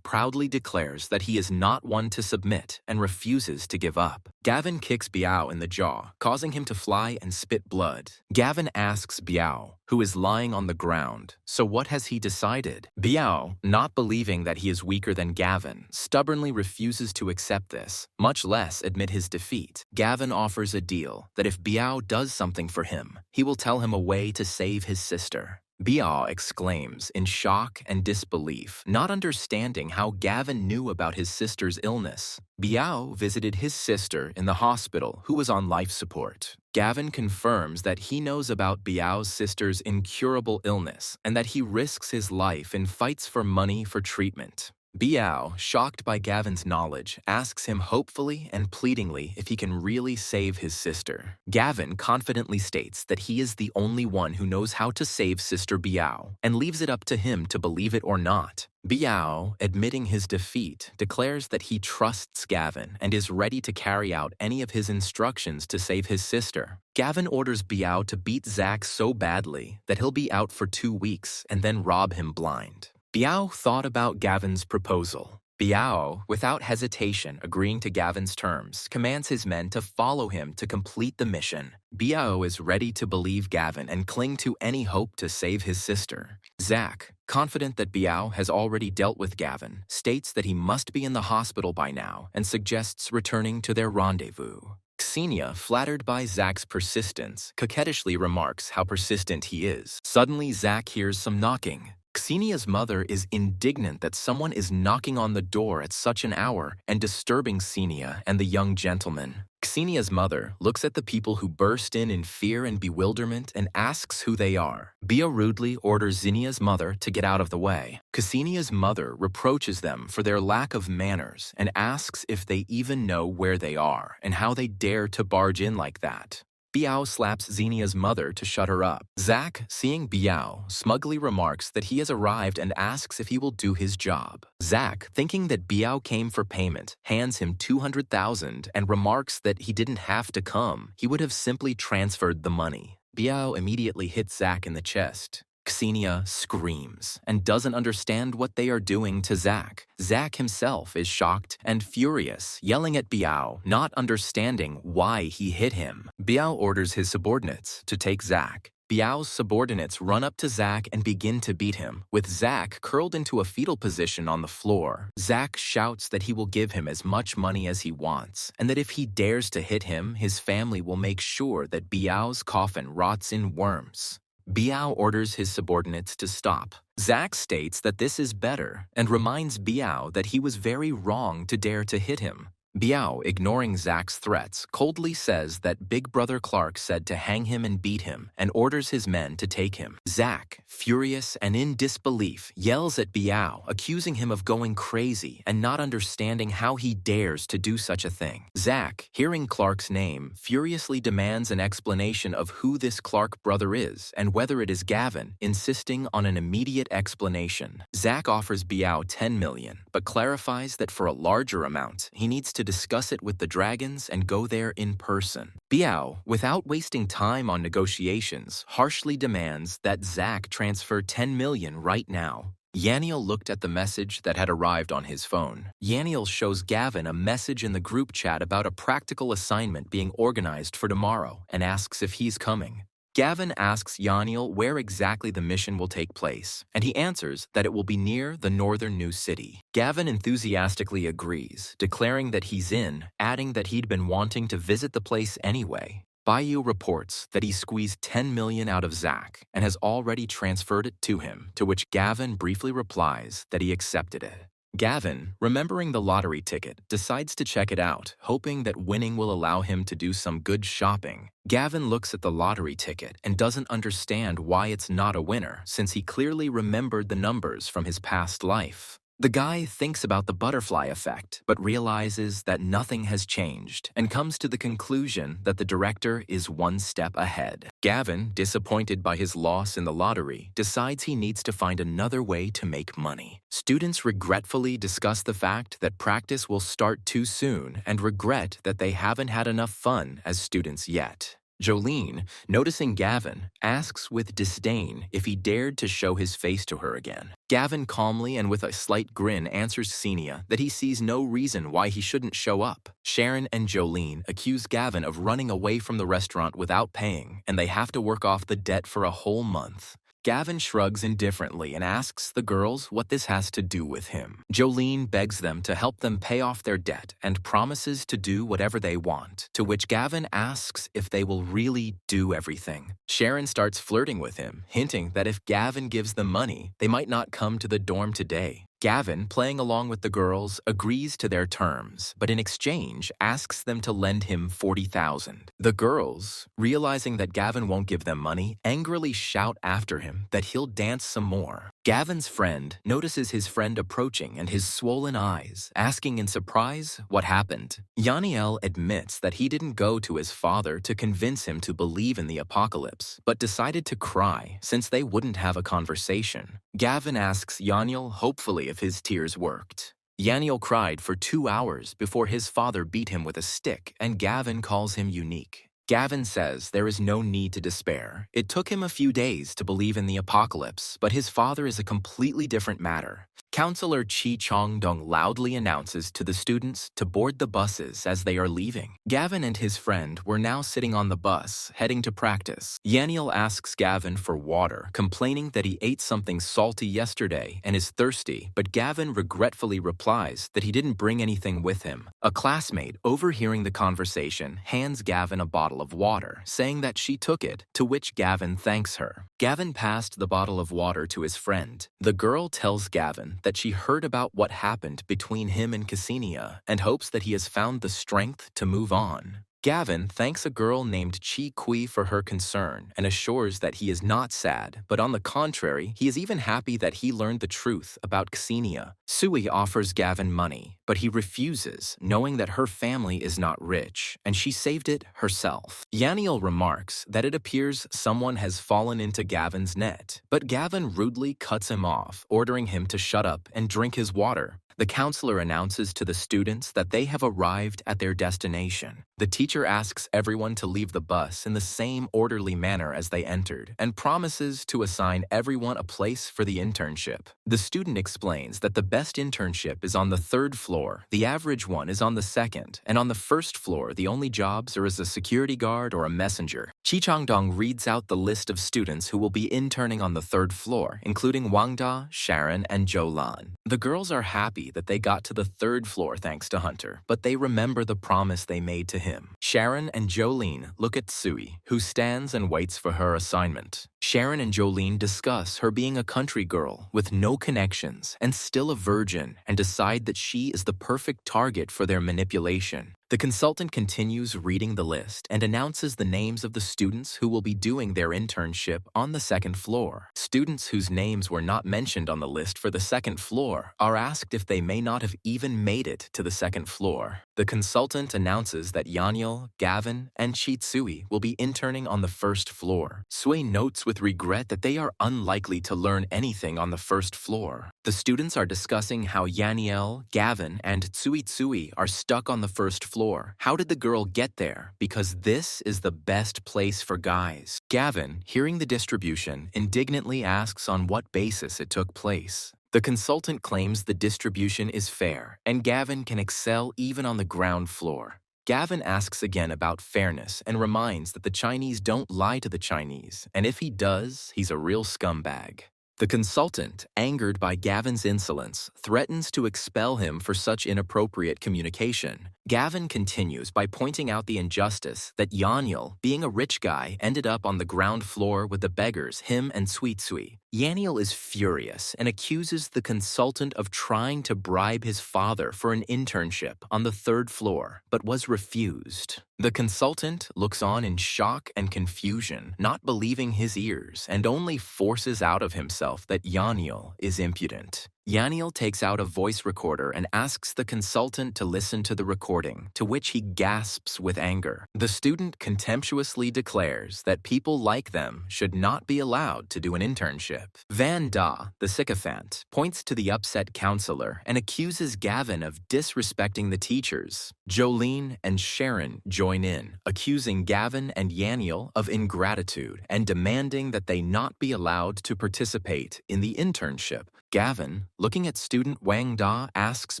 [SPEAKER 1] proudly declares that he is not one to submit and refuses to give up. Gavin kicks Biao in the jaw, causing him to fly and spit blood. Gavin asks Biao, who is lying on the ground, so what has he decided? Biao, not believing that he is weaker than Gavin, stubbornly refuses to accept this, much less admit his defeat. Gavin offers a deal that if Biao does something for him, he will tell him a way to save his sister. Biao exclaims in shock and disbelief, not understanding how Gavin knew about his sister's illness. Biao visited his sister in the hospital, who was on life support. Gavin confirms that he knows about Biao's sister's incurable illness and that he risks his life in fights for money for treatment. Biao, shocked by Gavin's knowledge, asks him hopefully and pleadingly if he can really save his sister. Gavin confidently states that he is the only one who knows how to save Sister Biao, and leaves it up to him to believe it or not. Biao, admitting his defeat, declares that he trusts Gavin and is ready to carry out any of his instructions to save his sister. Gavin orders Biao to beat Zach so badly that he'll be out for 2 weeks and then rob him blind. Biao thought about Gavin's proposal. Biao, without hesitation agreeing to Gavin's terms, commands his men to follow him to complete the mission. Biao is ready to believe Gavin and cling to any hope to save his sister. Zach, confident that Biao has already dealt with Gavin, states that he must be in the hospital by now and suggests returning to their rendezvous. Xenia, flattered by Zach's persistence, coquettishly remarks how persistent he is. Suddenly, Zach hears some knocking. Xenia's mother is indignant that someone is knocking on the door at such an hour and disturbing Xenia and the young gentleman. Xenia's mother looks at the people who burst in fear and bewilderment and asks who they are. Bia rudely orders Xenia's mother to get out of the way. Xenia's mother reproaches them for their lack of manners and asks if they even know where they are and how they dare to barge in like that. Biao slaps Xenia's mother to shut her up. Zach, seeing Biao, smugly remarks that he has arrived and asks if he will do his job. Zach, thinking that Biao came for payment, hands him 200,000 and remarks that he didn't have to come. He would have simply transferred the money. Biao immediately hits Zach in the chest. Xenia screams and doesn't understand what they are doing to Zach. Zach himself is shocked and furious, yelling at Biao, not understanding why he hit him. Biao orders his subordinates to take Zach. Biao's subordinates run up to Zach and begin to beat him, with Zach curled into a fetal position on the floor. Zach shouts that he will give him as much money as he wants, and that if he dares to hit him, his family will make sure that Biao's coffin rots in worms. Biao orders his subordinates to stop. Zach states that this is better and reminds Biao that he was very wrong to dare to hit him. Biao, ignoring Zach's threats, coldly says that Big Brother Clark said to hang him and beat him and orders his men to take him. Zach, furious and in disbelief, yells at Biao, accusing him of going crazy and not understanding how he dares to do such a thing. Zach, hearing Clark's name, furiously demands an explanation of who this Clark brother is and whether it is Gavin, insisting on an immediate explanation. Zach offers Biao 10 million, but clarifies that for a larger amount, he needs to discuss it with the dragons and go there in person. Biao, without wasting time on negotiations, harshly demands that Zach transfer 10 million right now. Yaniel looked at the message that had arrived on his phone. Yaniel shows Gavin a message in the group chat about a practical assignment being organized for tomorrow and asks if he's coming. Gavin asks Yaniel where exactly the mission will take place, and he answers that it will be near the northern new city. Gavin enthusiastically agrees, declaring that he's in, adding that he'd been wanting to visit the place anyway. Bayou reports that he squeezed 10 million out of Zach and has already transferred it to him, to which Gavin briefly replies that he accepted it. Gavin, remembering the lottery ticket, decides to check it out, hoping that winning will allow him to do some good shopping. Gavin looks at the lottery ticket and doesn't understand why it's not a winner, since he clearly remembered the numbers from his past life. The guy thinks about the butterfly effect, but realizes that nothing has changed and comes to the conclusion that the director is one step ahead. Gavin, disappointed by his loss in the lottery, decides he needs to find another way to make money. Students regretfully discuss the fact that practice will start too soon and regret that they haven't had enough fun as students yet. Jolene, noticing Gavin, asks with disdain if he dared to show his face to her again. Gavin calmly and with a slight grin answers Xenia that he sees no reason why he shouldn't show up. Sharon and Jolene accuse Gavin of running away from the restaurant without paying, and they have to work off the debt for a whole month. Gavin shrugs indifferently and asks the girls what this has to do with him. Jolene begs them to help them pay off their debt and promises to do whatever they want, to which Gavin asks if they will really do everything. Sharon starts flirting with him, hinting that if Gavin gives them money, they might not come to the dorm today. Gavin, playing along with the girls, agrees to their terms, but in exchange asks them to lend him $40,000. The girls, realizing that Gavin won't give them money, angrily shout after him that he'll dance some more. Gavin's friend notices his friend approaching and his swollen eyes, asking in surprise what happened. Yaniel admits that he didn't go to his father to convince him to believe in the apocalypse, but decided to cry since they wouldn't have a conversation. Gavin asks Yaniel hopefully if his tears worked. Yaniel cried for 2 hours before his father beat him with a stick, and Gavin calls him unique. Gavin says there is no need to despair. It took him a few days to believe in the apocalypse, but his father is a completely different matter. Counselor Chi Chong-dong loudly announces to the students to board the buses as they are leaving. Gavin and his friend were now sitting on the bus, heading to practice. Yaniel asks Gavin for water, complaining that he ate something salty yesterday and is thirsty, but Gavin regretfully replies that he didn't bring anything with him. A classmate, overhearing the conversation, hands Gavin a bottle of water, saying that she took it, to which Gavin thanks her. Gavin passed the bottle of water to his friend. The girl tells Gavin that she heard about what happened between him and Ksenia and hopes that he has found the strength to move on. Gavin thanks a girl named Chi Kui for her concern and assures that he is not sad, but on the contrary, he is even happy that he learned the truth about Ksenia. Sui offers Gavin money, but he refuses, knowing that her family is not rich, and she saved it herself. Yaniel remarks that it appears someone has fallen into Gavin's net, but Gavin rudely cuts him off, ordering him to shut up and drink his water. The counselor announces to the students that they have arrived at their destination. The teacher asks everyone to leave the bus in the same orderly manner as they entered and promises to assign everyone a place for the internship. The student explains that the best internship is on the 3rd floor, the average one is on the 2nd, and on the 1st floor the only jobs are as a security guard or a messenger. Chi Chang-dong reads out the list of students who will be interning on the 3rd floor, including Wang Da, Sharon, and Zhou Lan. The girls are happy that they got to the 3rd floor thanks to Hunter, but they remember the promise they made to him. Sharon and Jolene look at Sui, who stands and waits for her assignment. Sharon and Jolene discuss her being a country girl with no connections and still a virgin and decide that she is the perfect target for their manipulation. The consultant continues reading the list and announces the names of the students who will be doing their internship on the 2nd floor. Students whose names were not mentioned on the list for the 2nd floor are asked if they may not have even made it to the 2nd floor. The consultant announces that Yaniel, Gavin, and Chitsui will be interning on the 1st floor. Sui notes with regret that they are unlikely to learn anything on the 1st floor. The students are discussing how Yaniel, Gavin, and Tsui are stuck on the 1st floor. How did the girl get there? Because this is the best place for guys. Gavin, hearing the distribution, indignantly asks on what basis it took place. The consultant claims the distribution is fair, and Gavin can excel even on the ground floor. Gavin asks again about fairness and reminds that the Chinese don't lie to the Chinese, and if he does, he's a real scumbag. The consultant, angered by Gavin's insolence, threatens to expel him for such inappropriate communication. Gavin continues by pointing out the injustice that Yaniel, being a rich guy, ended up on the ground floor with the beggars, him and Sui. Yaniel is furious and accuses the consultant of trying to bribe his father for an internship on the 3rd floor, but was refused. The consultant looks on in shock and confusion, not believing his ears, and only forces out of himself that Yaniel is impudent. Yaniel takes out a voice recorder and asks the consultant to listen to the recording, to which he gasps with anger. The student contemptuously declares that people like them should not be allowed to do an internship. Van Da, the sycophant, points to the upset counselor and accuses Gavin of disrespecting the teachers. Jolene and Sharon join in, accusing Gavin and Yaniel of ingratitude and demanding that they not be allowed to participate in the internship. Gavin, looking at student Wang Da, asks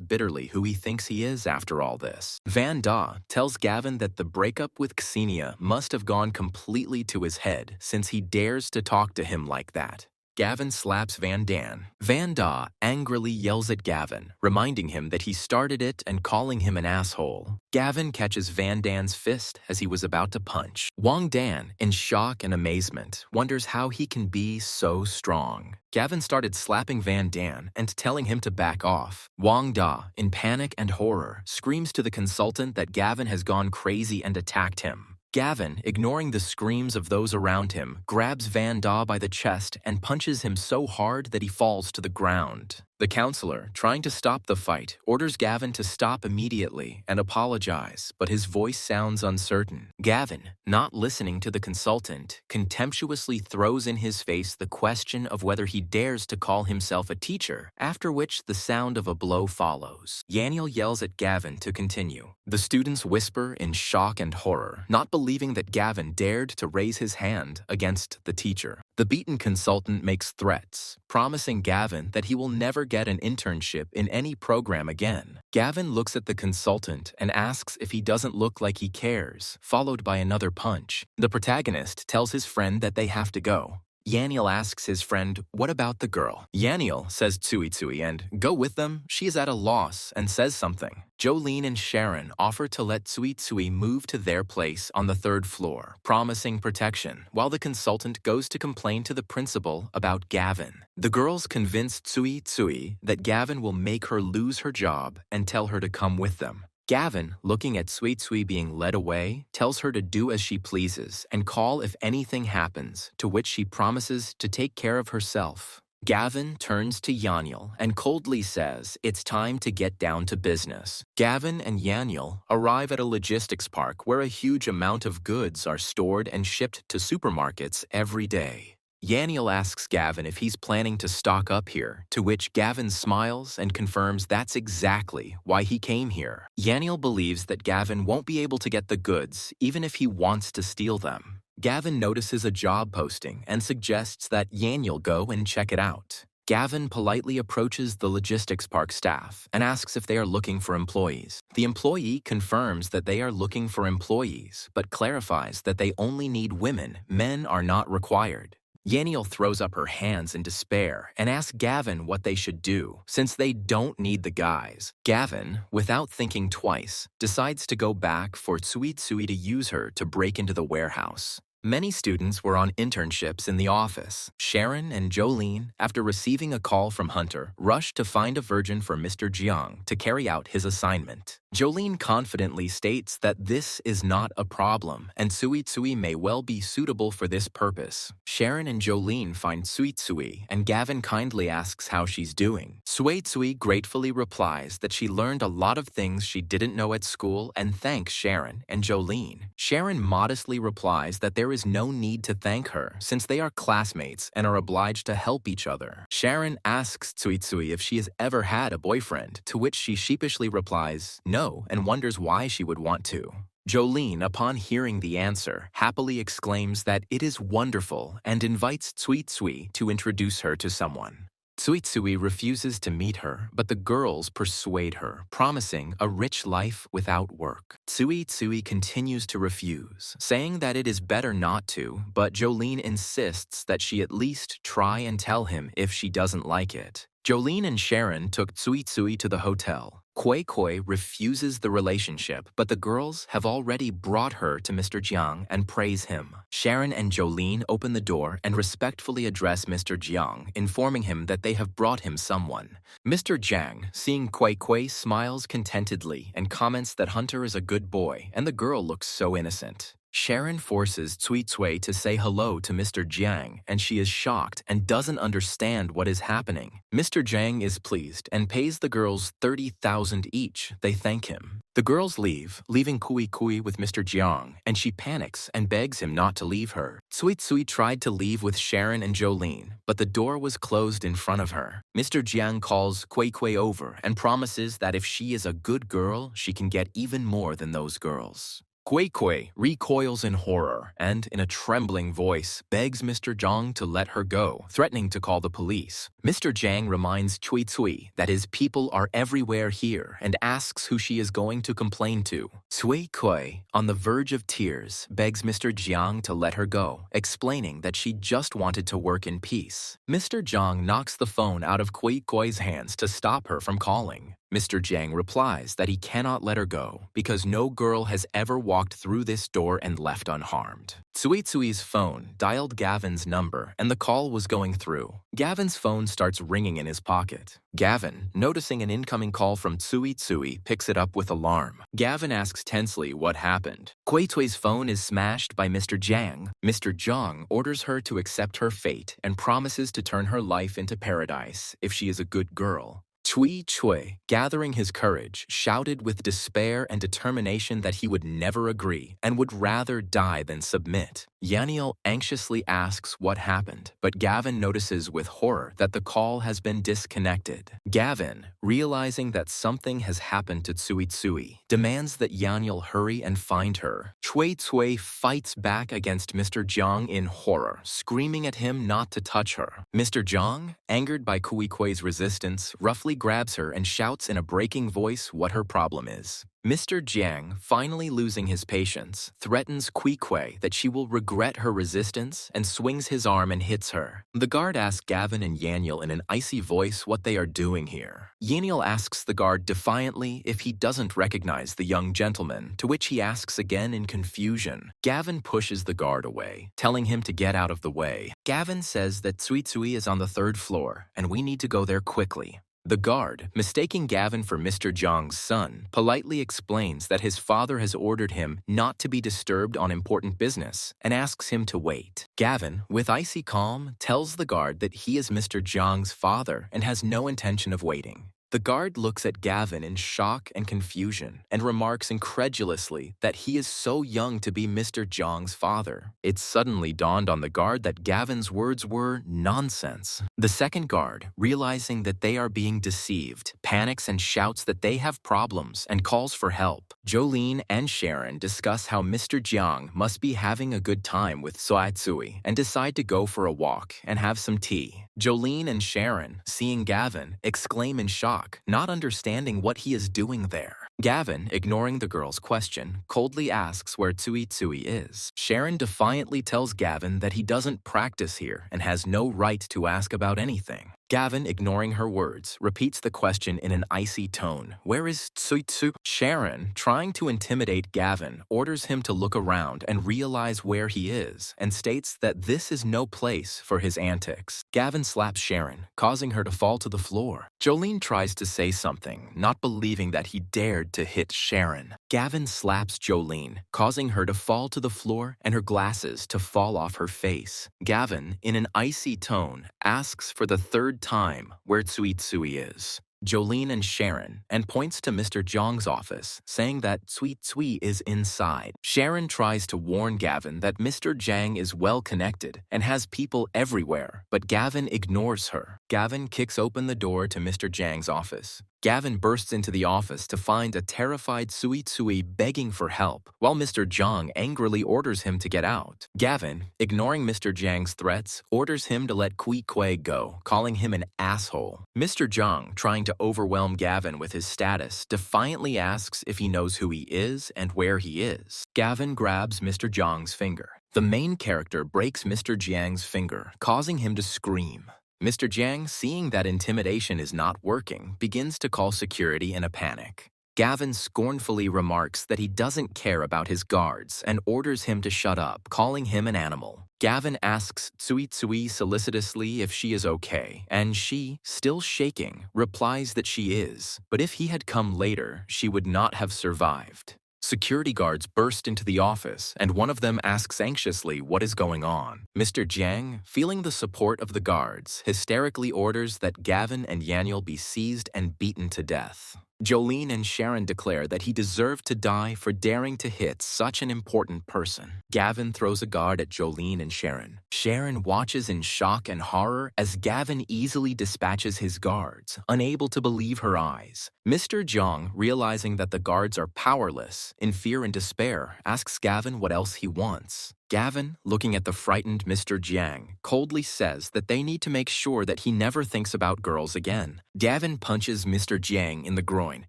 [SPEAKER 1] bitterly who he thinks he is after all this. Van Da tells Gavin that the breakup with Xenia must have gone completely to his head since he dares to talk to him like that. Gavin slaps Van Dan. Van Da angrily yells at Gavin, reminding him that he started it and calling him an asshole. Gavin catches Van Dan's fist as he was about to punch. Wang Dan, in shock and amazement, wonders how he can be so strong. Gavin started slapping Van Dan and telling him to back off. Wang Da, in panic and horror, screams to the consultant that Gavin has gone crazy and attacked him. Gavin, ignoring the screams of those around him, grabs Van Da by the chest and punches him so hard that he falls to the ground. The counselor, trying to stop the fight, orders Gavin to stop immediately and apologize, but his voice sounds uncertain. Gavin, not listening to the consultant, contemptuously throws in his face the question of whether he dares to call himself a teacher, after which the sound of a blow follows. Yaniel yells at Gavin to continue. The students whisper in shock and horror, not believing that Gavin dared to raise his hand against the teacher. The beaten consultant makes threats, promising Gavin that he will never get an internship in any program again. Gavin looks at the consultant and asks if he doesn't look like he cares, followed by another punch. The protagonist tells his friend that they have to go. Yaniel asks his friend, "What about the girl?" Yaniel says Tsui and "Go with them, she is at a loss," and says something. Jolene and Sharon offer to let Tsui move to their place on the 3rd floor, promising protection, while the consultant goes to complain to the principal about Gavin. The girls convince Tsui that Gavin will make her lose her job and tell her to come with them. Gavin, looking at Tsui being led away, tells her to do as she pleases and call if anything happens, to which she promises to take care of herself. Gavin turns to Yaniel and coldly says it's time to get down to business. Gavin and Yaniel arrive at a logistics park where a huge amount of goods are stored and shipped to supermarkets every day. Yaniel asks Gavin if he's planning to stock up here, to which Gavin smiles and confirms that's exactly why he came here. Yaniel believes that Gavin won't be able to get the goods even if he wants to steal them. Gavin notices a job posting and suggests that Yaniel go and check it out. Gavin politely approaches the logistics park staff and asks if they are looking for employees. The employee confirms that they are looking for employees, but clarifies that they only need women. Men are not required. Yaniel throws up her hands in despair and asks Gavin what they should do, since they don't need the guys. Gavin, without thinking twice, decides to go back for Tsui to use her to break into the warehouse. Many students were on internships in the office. Sharon and Jolene, after receiving a call from Hunter, rushed to find a virgin for Mr. Jiang to carry out his assignment. Jolene confidently states that this is not a problem, and Tsui may well be suitable for this purpose. Sharon and Jolene find Tsui, and Gavin kindly asks how she's doing. Tsui gratefully replies that she learned a lot of things she didn't know at school and thanks Sharon and Jolene. Sharon modestly replies that there is no need to thank her, since they are classmates and are obliged to help each other. Sharon asks Tsui if she has ever had a boyfriend, to which she sheepishly replies no, and wonders why she would want to. Jolene, upon hearing the answer, happily exclaims that it is wonderful and invites Tsui to introduce her to someone. Tsui refuses to meet her, but the girls persuade her, promising a rich life without work. Tsui continues to refuse, saying that it is better not to, but Jolene insists that she at least try and tell him if she doesn't like it. Jolene and Sharon took Tsui to the hotel. Koi refuses the relationship, but the girls have already brought her to Mr. Jiang and praise him. Sharon and Jolene open the door and respectfully address Mr. Jiang, informing him that they have brought him someone. Mr. Jiang, seeing Koi, smiles contentedly and comments that Hunter is a good boy and the girl looks so innocent. Sharon forces Cui Cui to say hello to Mr. Jiang, and she is shocked and doesn't understand what is happening. Mr. Jiang is pleased and pays the girls 30,000 each. They thank him. The girls leave, leaving Cui Cui with Mr. Jiang, and she panics and begs him not to leave her. Cui Cui tried to leave with Sharon and Jolene, but the door was closed in front of her. Mr. Jiang calls Cui Cui over and promises that if she is a good girl, she can get even more than those girls. Cui Cui recoils in horror and, in a trembling voice, begs Mr. Jiang to let her go, threatening to call the police. Mr. Jiang reminds Cui Cui that his people are everywhere here and asks who she is going to complain to. Cui Cui, on the verge of tears, begs Mr. Jiang to let her go, explaining that she just wanted to work in peace. Mr. Jiang knocks the phone out of Cui Cui's hands to stop her from calling. Mr. Jiang replies that he cannot let her go because no girl has ever walked through this door and left unharmed. Cui Cui's phone dialed Gavin's number and the call was going through. Gavin's phone starts ringing in his pocket. Gavin, noticing an incoming call from Cui Cui, picks it up with alarm. Gavin asks tensely what happened. Cui Cui's phone is smashed by Mr. Jiang. Mr. Jiang orders her to accept her fate and promises to turn her life into paradise if she is a good girl. Cui Cui, gathering his courage, shouted with despair and determination that he would never agree and would rather die than submit. Yaniel anxiously asks what happened, but Gavin notices with horror that the call has been disconnected. Gavin, realizing that something has happened to Cui Cui, demands that Yaniel hurry and find her. Cui Cui fights back against Mr. Jiang in horror, screaming at him not to touch her. Mr. Jiang, angered by Cui Cui's resistance, roughly grabs her and shouts in a breaking voice what her problem is. Mr. Jiang, finally losing his patience, threatens Cui Cui that she will regret her resistance and swings his arm and hits her. The guard asks Gavin and Yaniel in an icy voice what they are doing here. Yaniel asks the guard defiantly if he doesn't recognize the young gentleman, to which he asks again in confusion. Gavin pushes the guard away, telling him to get out of the way. Gavin says that Cui Cui is on the 3rd floor and we need to go there quickly. The guard, mistaking Gavin for Mr. Jiang's son, politely explains that his father has ordered him not to be disturbed on important business and asks him to wait. Gavin, with icy calm, tells the guard that he is Mr. Jiang's father and has no intention of waiting. The guard looks at Gavin in shock and confusion and remarks incredulously that he is so young to be Mr. Jiang's father. It suddenly dawned on the guard that Gavin's words were nonsense. The second guard, realizing that they are being deceived, panics and shouts that they have problems and calls for help. Jolene and Sharon discuss how Mr. Jiang must be having a good time with Cui Cui and decide to go for a walk and have some tea. Jolene and Sharon, seeing Gavin, exclaim in shock, not understanding what he is doing there. Gavin, ignoring the girl's question, coldly asks where Cui Cui is. Sharon defiantly tells Gavin that he doesn't practice here and has no right to ask about anything. Gavin, ignoring her words, repeats the question in an icy tone. Where is Cui Cui? Sharon, trying to intimidate Gavin, orders him to look around and realize where he is, and states that this is no place for his antics. Gavin slaps Sharon, causing her to fall to the floor. Jolene tries to say something, not believing that he dared to hit Sharon. Gavin slaps Jolene, causing her to fall to the floor and her glasses to fall off her face. Gavin, in an icy tone, asks for the 3rd time where Cui Cui is. Jolene and Sharon, and points to Mr. Jiang's office, saying that Cui Cui is inside. Sharon tries to warn Gavin that Mr. Jiang is well connected and has people everywhere, but Gavin ignores her. Gavin kicks open the door to Mr. Jiang's office. Gavin bursts into the office to find a terrified Cui Cui begging for help, while Mr. Jiang angrily orders him to get out. Gavin, ignoring Mr. Jiang's threats, orders him to let Cui Cui go, calling him an asshole. Mr. Jiang, trying to overwhelm Gavin with his status, defiantly asks if he knows who he is and where he is. Gavin grabs Mr. Jiang's finger. The main character breaks Mr. Jiang's finger, causing him to scream. Mr. Jiang, seeing that intimidation is not working, begins to call security in a panic. Gavin scornfully remarks that he doesn't care about his guards and orders him to shut up, calling him an animal. Gavin asks Cui Cui solicitously if she is okay, and she, still shaking, replies that she is, but if he had come later, she would not have survived. Security guards burst into the office, and one of them asks anxiously what is going on. Mr. Jiang, feeling the support of the guards, hysterically orders that Gavin and Yaniel be seized and beaten to death. Jolene and Sharon declare that he deserved to die for daring to hit such an important person. Gavin throws a guard at Jolene and Sharon. Sharon watches in shock and horror as Gavin easily dispatches his guards, unable to believe her eyes. Mr. Jiang, realizing that the guards are powerless, in fear and despair, asks Gavin what else he wants. Gavin, looking at the frightened Mr. Jiang, coldly says that they need to make sure that he never thinks about girls again. Gavin punches Mr. Jiang in the groin,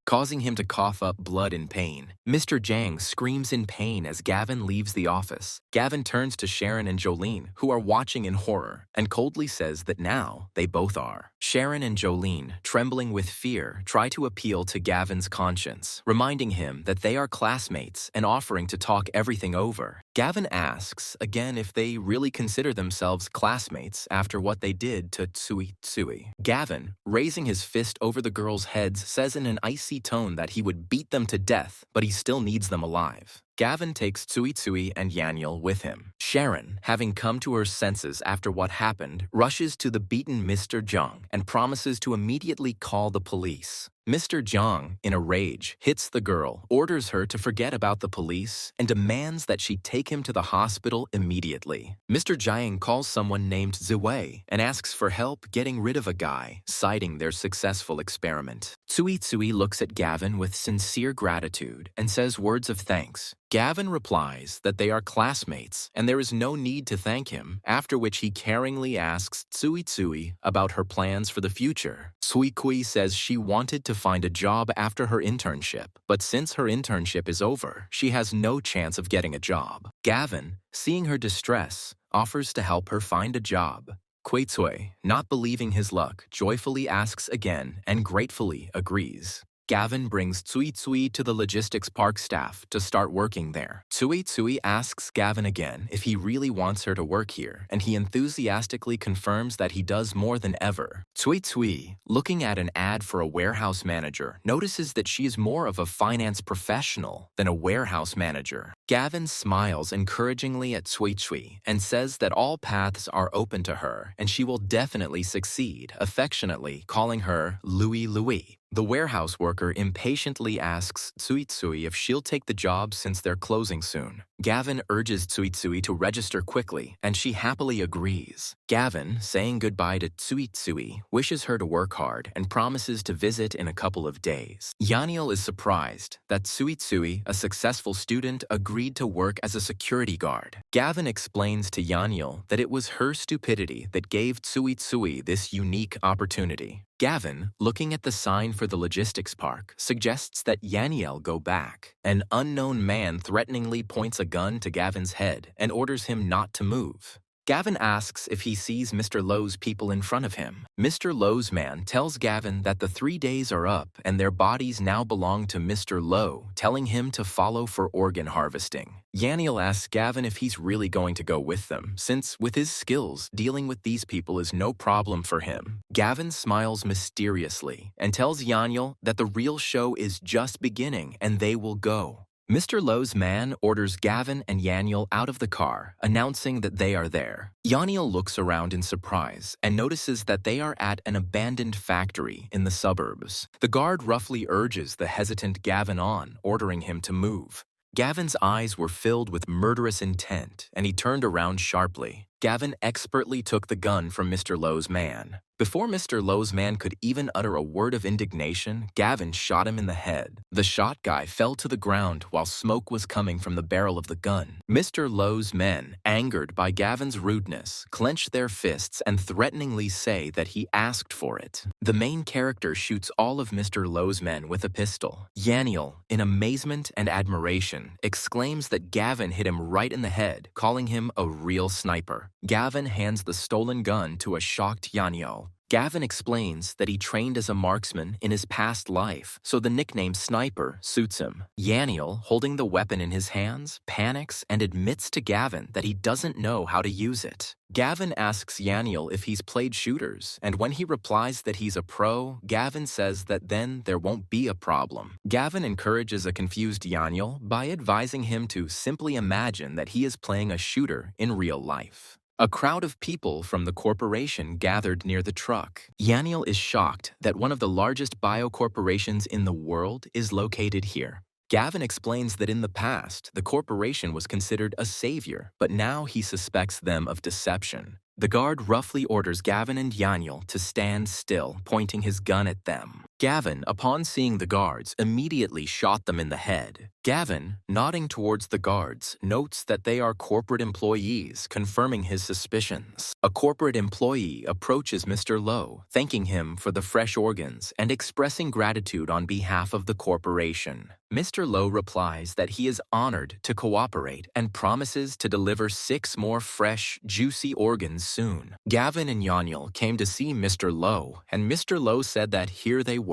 [SPEAKER 1] causing him to cough up blood in pain. Mr. Jiang screams in pain as Gavin leaves the office. Gavin turns to Sharon and Jolene, who are watching in horror, and coldly says that now they both are. Sharon and Jolene, trembling with fear, try to appeal to Gavin's conscience, reminding him that they are classmates and offering to talk everything over. Gavin asks again if they really consider themselves classmates after what they did to Tsui. Gavin, raising his fist over the girls' heads, says in an icy tone that he would beat them to death, but he still needs them alive. Gavin takes Tsui and Yaniel with him. Sharon, having come to her senses after what happened, rushes to the beaten Mr. Jiang and promises to immediately call the police. Mr. Jiang, in a rage, hits the girl, orders her to forget about the police, and demands that she take him to the hospital immediately. Mr. Jiang calls someone named Ziwei and asks for help getting rid of a guy, citing their successful experiment. Tsui looks at Gavin with sincere gratitude and says words of thanks. Gavin replies that they are classmates and there is no need to thank him, after which he caringly asks Tsui about her plans for the future. Tsui says she wanted to find a job after her internship, but since her internship is over, she has no chance of getting a job. Gavin, seeing her distress, offers to help her find a job. Tsui, not believing his luck, joyfully asks again and gratefully agrees. Gavin brings Tsui to the logistics park staff to start working there. Tsui asks Gavin again if he really wants her to work here, and he enthusiastically confirms that he does more than ever. Tsui, looking at an ad for a warehouse manager, notices that she is more of a finance professional than a warehouse manager. Gavin smiles encouragingly at Tsui and says that all paths are open to her and she will definitely succeed, affectionately calling her Louie. The warehouse worker impatiently asks Tsui if she'll take the job since they're closing soon. Gavin urges Tsui to register quickly, and she happily agrees. Gavin, saying goodbye to Tsui, wishes her to work hard and promises to visit in a couple of days. Yaniel is surprised that Tsui, a successful student, agreed to work as a security guard. Gavin explains to Yaniel that it was her stupidity that gave Tsui this unique opportunity. Gavin, looking at the sign for the logistics park, suggests that Yaniel go back. An unknown man threateningly points a gun to Gavin's head and orders him not to move. Gavin asks if he sees Mr. Lowe's people in front of him. Mr. Lowe's man tells Gavin that the 3 days are up and their bodies now belong to Mr. Lowe, telling him to follow for organ harvesting. Yaniel asks Gavin if he's really going to go with them, since with his skills, dealing with these people is no problem for him. Gavin smiles mysteriously and tells Yaniel that the real show is just beginning and they will go. Mr. Lowe's man orders Gavin and Yaniel out of the car, announcing that they are there. Yaniel looks around in surprise and notices that they are at an abandoned factory in the suburbs. The guard roughly urges the hesitant Gavin on, ordering him to move. Gavin's eyes were filled with murderous intent, and he turned around sharply. Gavin expertly took the gun from Mr. Lowe's man. Before Mr. Lowe's man could even utter a word of indignation, Gavin shot him in the head. The shot guy fell to the ground while smoke was coming from the barrel of the gun. Mr. Lowe's men, angered by Gavin's rudeness, clench their fists and threateningly say that he asked for it. The main character shoots all of Mr. Lowe's men with a pistol. Yaniel, in amazement and admiration, exclaims that Gavin hit him right in the head, calling him a real sniper. Gavin hands the stolen gun to a shocked Yaniel. Gavin explains that he trained as a marksman in his past life, so the nickname Sniper suits him. Yaniel, holding the weapon in his hands, panics and admits to Gavin that he doesn't know how to use it. Gavin asks Yaniel if he's played shooters, and when he replies that he's a pro, Gavin says that then there won't be a problem. Gavin encourages a confused Yaniel by advising him to simply imagine that he is playing a shooter in real life. A crowd of people from the corporation gathered near the truck. Yaniel is shocked that one of the largest biocorporations in the world is located here. Gavin explains that in the past, the corporation was considered a savior, but now he suspects them of deception. The guard roughly orders Gavin and Yaniel to stand still, pointing his gun at them. Gavin, upon seeing the guards, immediately shot them in the head. Gavin, nodding towards the guards, notes that they are corporate employees, confirming his suspicions. A corporate employee approaches Mr. Lowe, thanking him for the fresh organs and expressing gratitude on behalf of the corporation. Mr. Lowe replies that he is honored to cooperate and promises to deliver 6 more fresh, juicy organs soon. Gavin and Yaniel came to see Mr. Lowe, and Mr. Lowe said that here they were.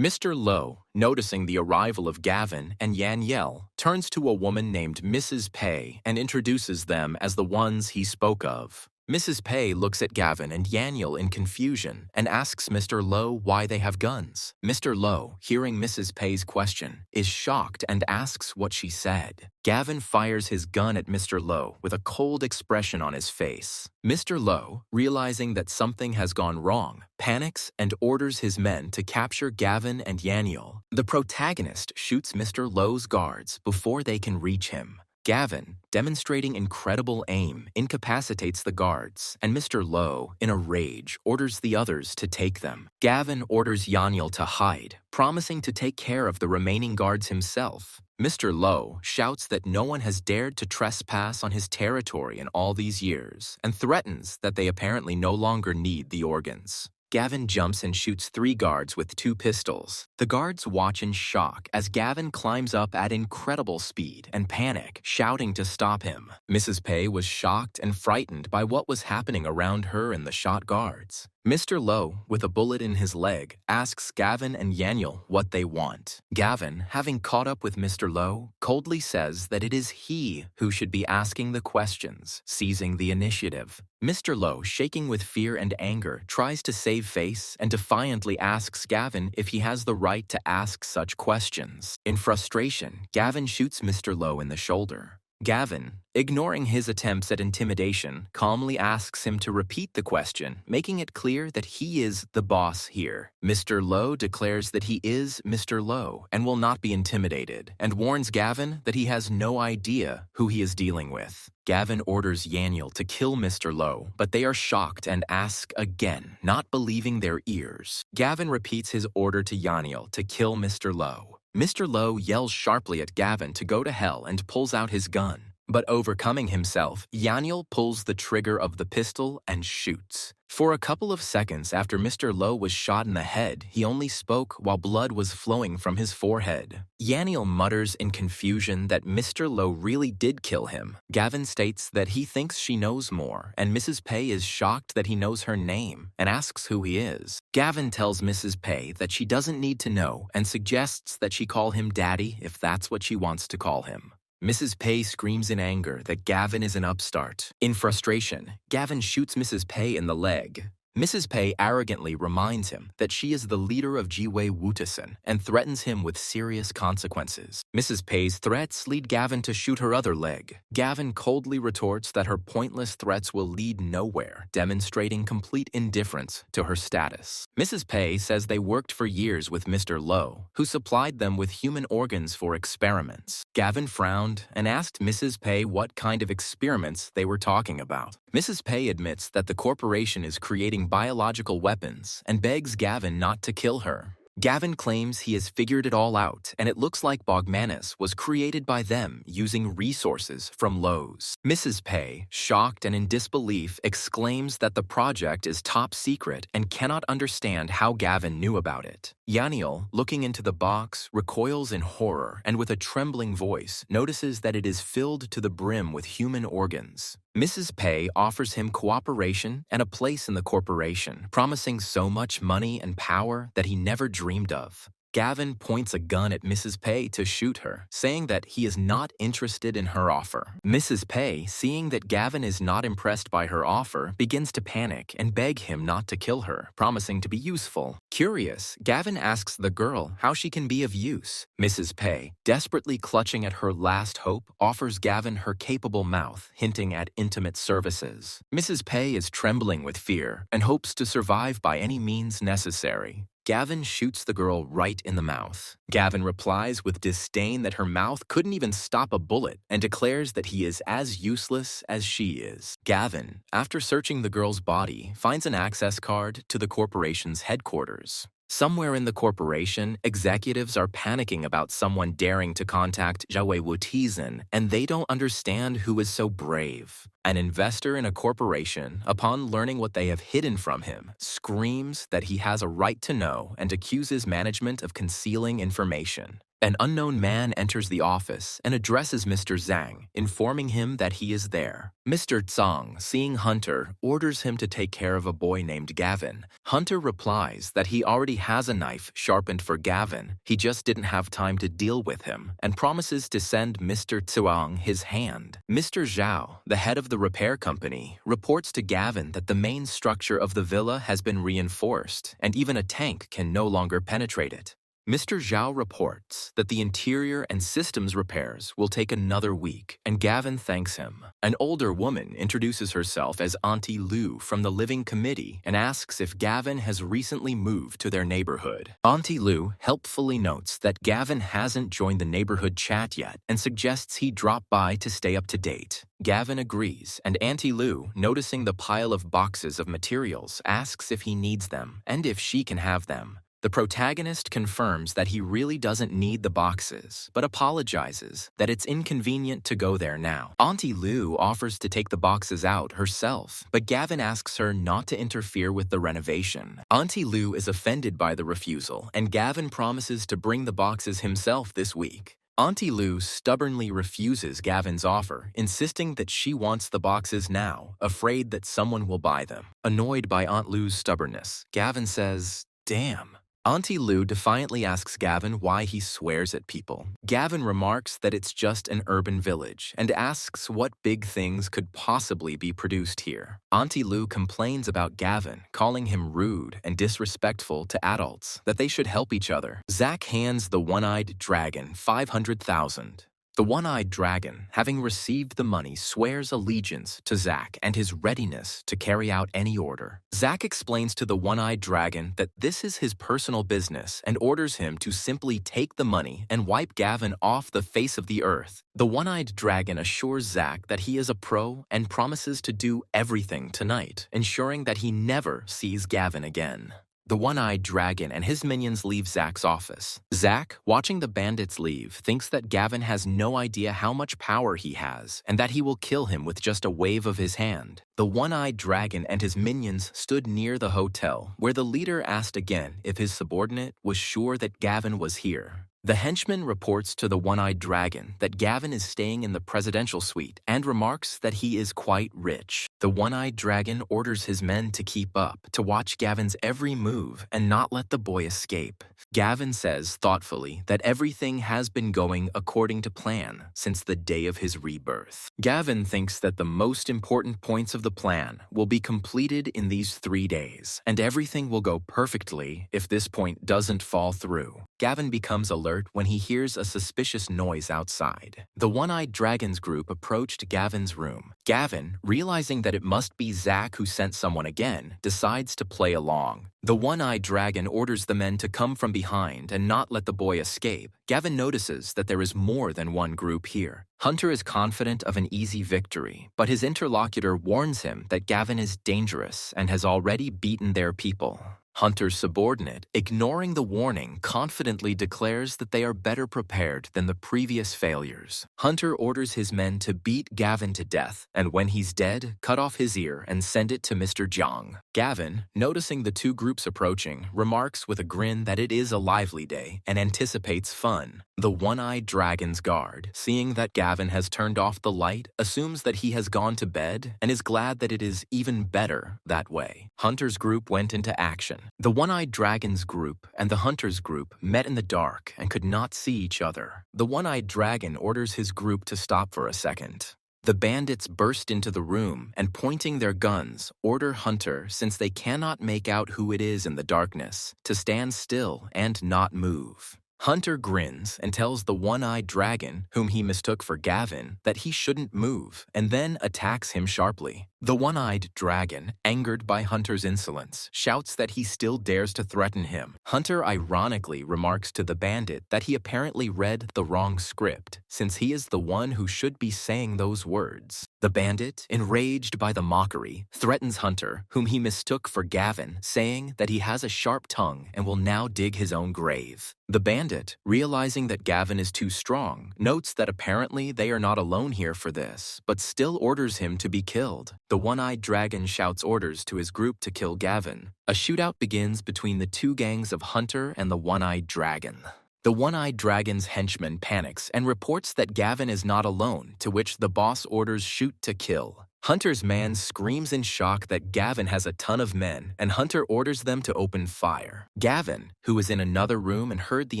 [SPEAKER 1] Mr. Lowe, noticing the arrival of Gavin and Yaniel, turns to a woman named Mrs. Pei and introduces them as the ones he spoke of. Mrs. Pei looks at Gavin and Yaniel in confusion and asks Mr. Lowe why they have guns. Mr. Lowe, hearing Mrs. Pei's question, is shocked and asks what she said. Gavin fires his gun at Mr. Lowe with a cold expression on his face. Mr. Lowe, realizing that something has gone wrong, panics and orders his men to capture Gavin and Yaniel. The protagonist shoots Mr. Lowe's guards before they can reach him. Gavin, demonstrating incredible aim, incapacitates the guards, and Mr. Lowe, in a rage, orders the others to take them. Gavin orders Yaniel to hide, promising to take care of the remaining guards himself. Mr. Lowe shouts that no one has dared to trespass on his territory in all these years, and threatens that they apparently no longer need the organs. Gavin jumps and shoots 3 guards with 2 pistols. The guards watch in shock as Gavin climbs up at incredible speed and panic, shouting to stop him. Mrs. Pei was shocked and frightened by what was happening around her and the shot guards. Mr. Lowe, with a bullet in his leg, asks Gavin and Yaniel what they want. Gavin, having caught up with Mr. Lowe, coldly says that it is he who should be asking the questions, seizing the initiative. Mr. Lowe, shaking with fear and anger, tries to save face and defiantly asks Gavin if he has the right to ask such questions. In frustration, Gavin shoots Mr. Lowe in the shoulder. Gavin, ignoring his attempts at intimidation, calmly asks him to repeat the question, making it clear that he is the boss here. Mr. Lowe declares that he is Mr. Lowe and will not be intimidated, and warns Gavin that he has no idea who he is dealing with. Gavin orders Yaniel to kill Mr. Lowe, but they are shocked and ask again, not believing their ears. Gavin repeats his order to Yaniel to kill Mr. Lowe. Mr. Lowe yells sharply at Gavin to go to hell and pulls out his gun. But overcoming himself, Yaniel pulls the trigger of the pistol and shoots. For a couple of seconds after Mr. Lowe was shot in the head, he only spoke while blood was flowing from his forehead. Yaniel mutters in confusion that Mr. Lowe really did kill him. Gavin states that he thinks she knows more, and Mrs. Pei is shocked that he knows her name and asks who he is. Gavin tells Mrs. Pei that she doesn't need to know and suggests that she call him Daddy if that's what she wants to call him. Mrs. Pei screams in anger that Gavin is an upstart. In frustration, Gavin shoots Mrs. Pei in the leg. Mrs. Pei arrogantly reminds him that she is the leader of Jiwei Wutasen and threatens him with serious consequences. Mrs. Pei's threats lead Gavin to shoot her other leg. Gavin coldly retorts that her pointless threats will lead nowhere, demonstrating complete indifference to her status. Mrs. Pei says they worked for years with Mr. Lowe, who supplied them with human organs for experiments. Gavin frowned and asked Mrs. Pei what kind of experiments they were talking about. Mrs. Pei admits that the corporation is creating biological weapons and begs Gavin not to kill her. Gavin claims he has figured it all out, and it looks like Bogmanus was created by them using resources from Lowe's. Mrs. Pei, shocked and in disbelief, exclaims that the project is top secret and cannot understand how Gavin knew about it. Yaniel, looking into the box, recoils in horror and with a trembling voice notices that it is filled to the brim with human organs. Mrs. Pei offers him cooperation and a place in the corporation, promising so much money and power that he never dreamed of. Gavin points a gun at Mrs. Pei to shoot her, saying that he is not interested in her offer. Mrs. Pei, seeing that Gavin is not impressed by her offer, begins to panic and beg him not to kill her, promising to be useful. Curious, Gavin asks the girl how she can be of use. Mrs. Pei, desperately clutching at her last hope, offers Gavin her capable mouth, hinting at intimate services. Mrs. Pei is trembling with fear and hopes to survive by any means necessary. Gavin shoots the girl right in the mouth. Gavin replies with disdain that her mouth couldn't even stop a bullet and declares that he is as useless as she is. Gavin, after searching the girl's body, finds an access card to the corporation's headquarters. Somewhere in the corporation, executives are panicking about someone daring to contact Zhao Wutizhen, and they don't understand who is so brave. An investor in a corporation, upon learning what they have hidden from him, screams that he has a right to know and accuses management of concealing information. An unknown man enters the office and addresses Mr. Zhang, informing him that he is there. Mr. Zhang, seeing Hunter, orders him to take care of a boy named Gavin. Hunter replies that he already has a knife sharpened for Gavin, he just didn't have time to deal with him, and promises to send Mr. Zhang his hand. Mr. Zhao, the head of the repair company, reports to Gavin that the main structure of the villa has been reinforced, and even a tank can no longer penetrate it. Mr. Zhao reports that the interior and systems repairs will take another week, and Gavin thanks him. An older woman introduces herself as Auntie Lou from the Living Committee and asks if Gavin has recently moved to their neighborhood. Auntie Lou helpfully notes that Gavin hasn't joined the neighborhood chat yet and suggests he drop by to stay up to date. Gavin agrees, and Auntie Lou, noticing the pile of boxes of materials, asks if he needs them and if she can have them. The protagonist confirms that he really doesn't need the boxes, but apologizes that it's inconvenient to go there now. Auntie Lou offers to take the boxes out herself, but Gavin asks her not to interfere with the renovation. Auntie Lou is offended by the refusal, and Gavin promises to bring the boxes himself this week. Auntie Lou stubbornly refuses Gavin's offer, insisting that she wants the boxes now, afraid that someone will buy them. Annoyed by Aunt Lou's stubbornness, Gavin says, "Damn." Auntie Lou defiantly asks Gavin why he swears at people. Gavin remarks that it's just an urban village and asks what big things could possibly be produced here. Auntie Lou complains about Gavin, calling him rude and disrespectful to adults, that they should help each other. Zach hands the one-eyed dragon 500,000. The one-eyed dragon, having received the money, swears allegiance to Zach and his readiness to carry out any order. Zach explains to the one-eyed dragon that this is his personal business and orders him to simply take the money and wipe Gavin off the face of the earth. The one-eyed dragon assures Zach that he is a pro and promises to do everything tonight, ensuring that he never sees Gavin again. The one-eyed dragon and his minions leave Zach's office. Zach, watching the bandits leave, thinks that Gavin has no idea how much power he has and that he will kill him with just a wave of his hand. The one-eyed dragon and his minions stood near the hotel, where the leader asked again if his subordinate was sure that Gavin was here. The henchman reports to the one-eyed dragon that Gavin is staying in the presidential suite and remarks that he is quite rich. The one-eyed dragon orders his men to keep up, to watch Gavin's every move and not let the boy escape. Gavin says thoughtfully that everything has been going according to plan since the day of his rebirth. Gavin thinks that the most important points of the plan will be completed in these 3 days, and everything will go perfectly if this point doesn't fall through. Gavin becomes alert when he hears a suspicious noise outside. The one-eyed dragon's group approached Gavin's room. Gavin, realizing that it must be Zach who sent someone again, decides to play along. The one-eyed dragon orders the men to come from behind and not let the boy escape. Gavin notices that there is more than one group here. Hunter is confident of an easy victory, but his interlocutor warns him that Gavin is dangerous and has already beaten their people. Hunter's subordinate, ignoring the warning, confidently declares that they are better prepared than the previous failures. Hunter orders his men to beat Gavin to death, and when he's dead, cut off his ear and send it to Mr. Jiang. Gavin, noticing the two groups approaching, remarks with a grin that it is a lively day and anticipates fun. The one-eyed dragon's guard, seeing that Gavin has turned off the light, assumes that he has gone to bed and is glad that it is even better that way. Hunter's group went into action. The one-eyed dragon's group and the hunter's group met in the dark and could not see each other. The one-eyed dragon orders his group to stop for a second. The bandits burst into the room and, pointing their guns, order Hunter, since they cannot make out who it is in the darkness, to stand still and not move. Hunter grins and tells the one-eyed dragon, whom he mistook for Gavin, that he shouldn't move, and then attacks him sharply. The one-eyed dragon, angered by Hunter's insolence, shouts that he still dares to threaten him. Hunter ironically remarks to the bandit that he apparently read the wrong script, since he is the one who should be saying those words. The bandit, enraged by the mockery, threatens Hunter, whom he mistook for Gavin, saying that he has a sharp tongue and will now dig his own grave. The bandit, realizing that Gavin is too strong, notes that apparently they are not alone here for this, but still orders him to be killed. The one-eyed dragon shouts orders to his group to kill Gavin. A shootout begins between the two gangs of Hunter and the one-eyed dragon. The one-eyed dragon's henchman panics and reports that Gavin is not alone, to which the boss orders shoot to kill. Hunter's man screams in shock that Gavin has a ton of men, and Hunter orders them to open fire. Gavin, who was in another room and heard the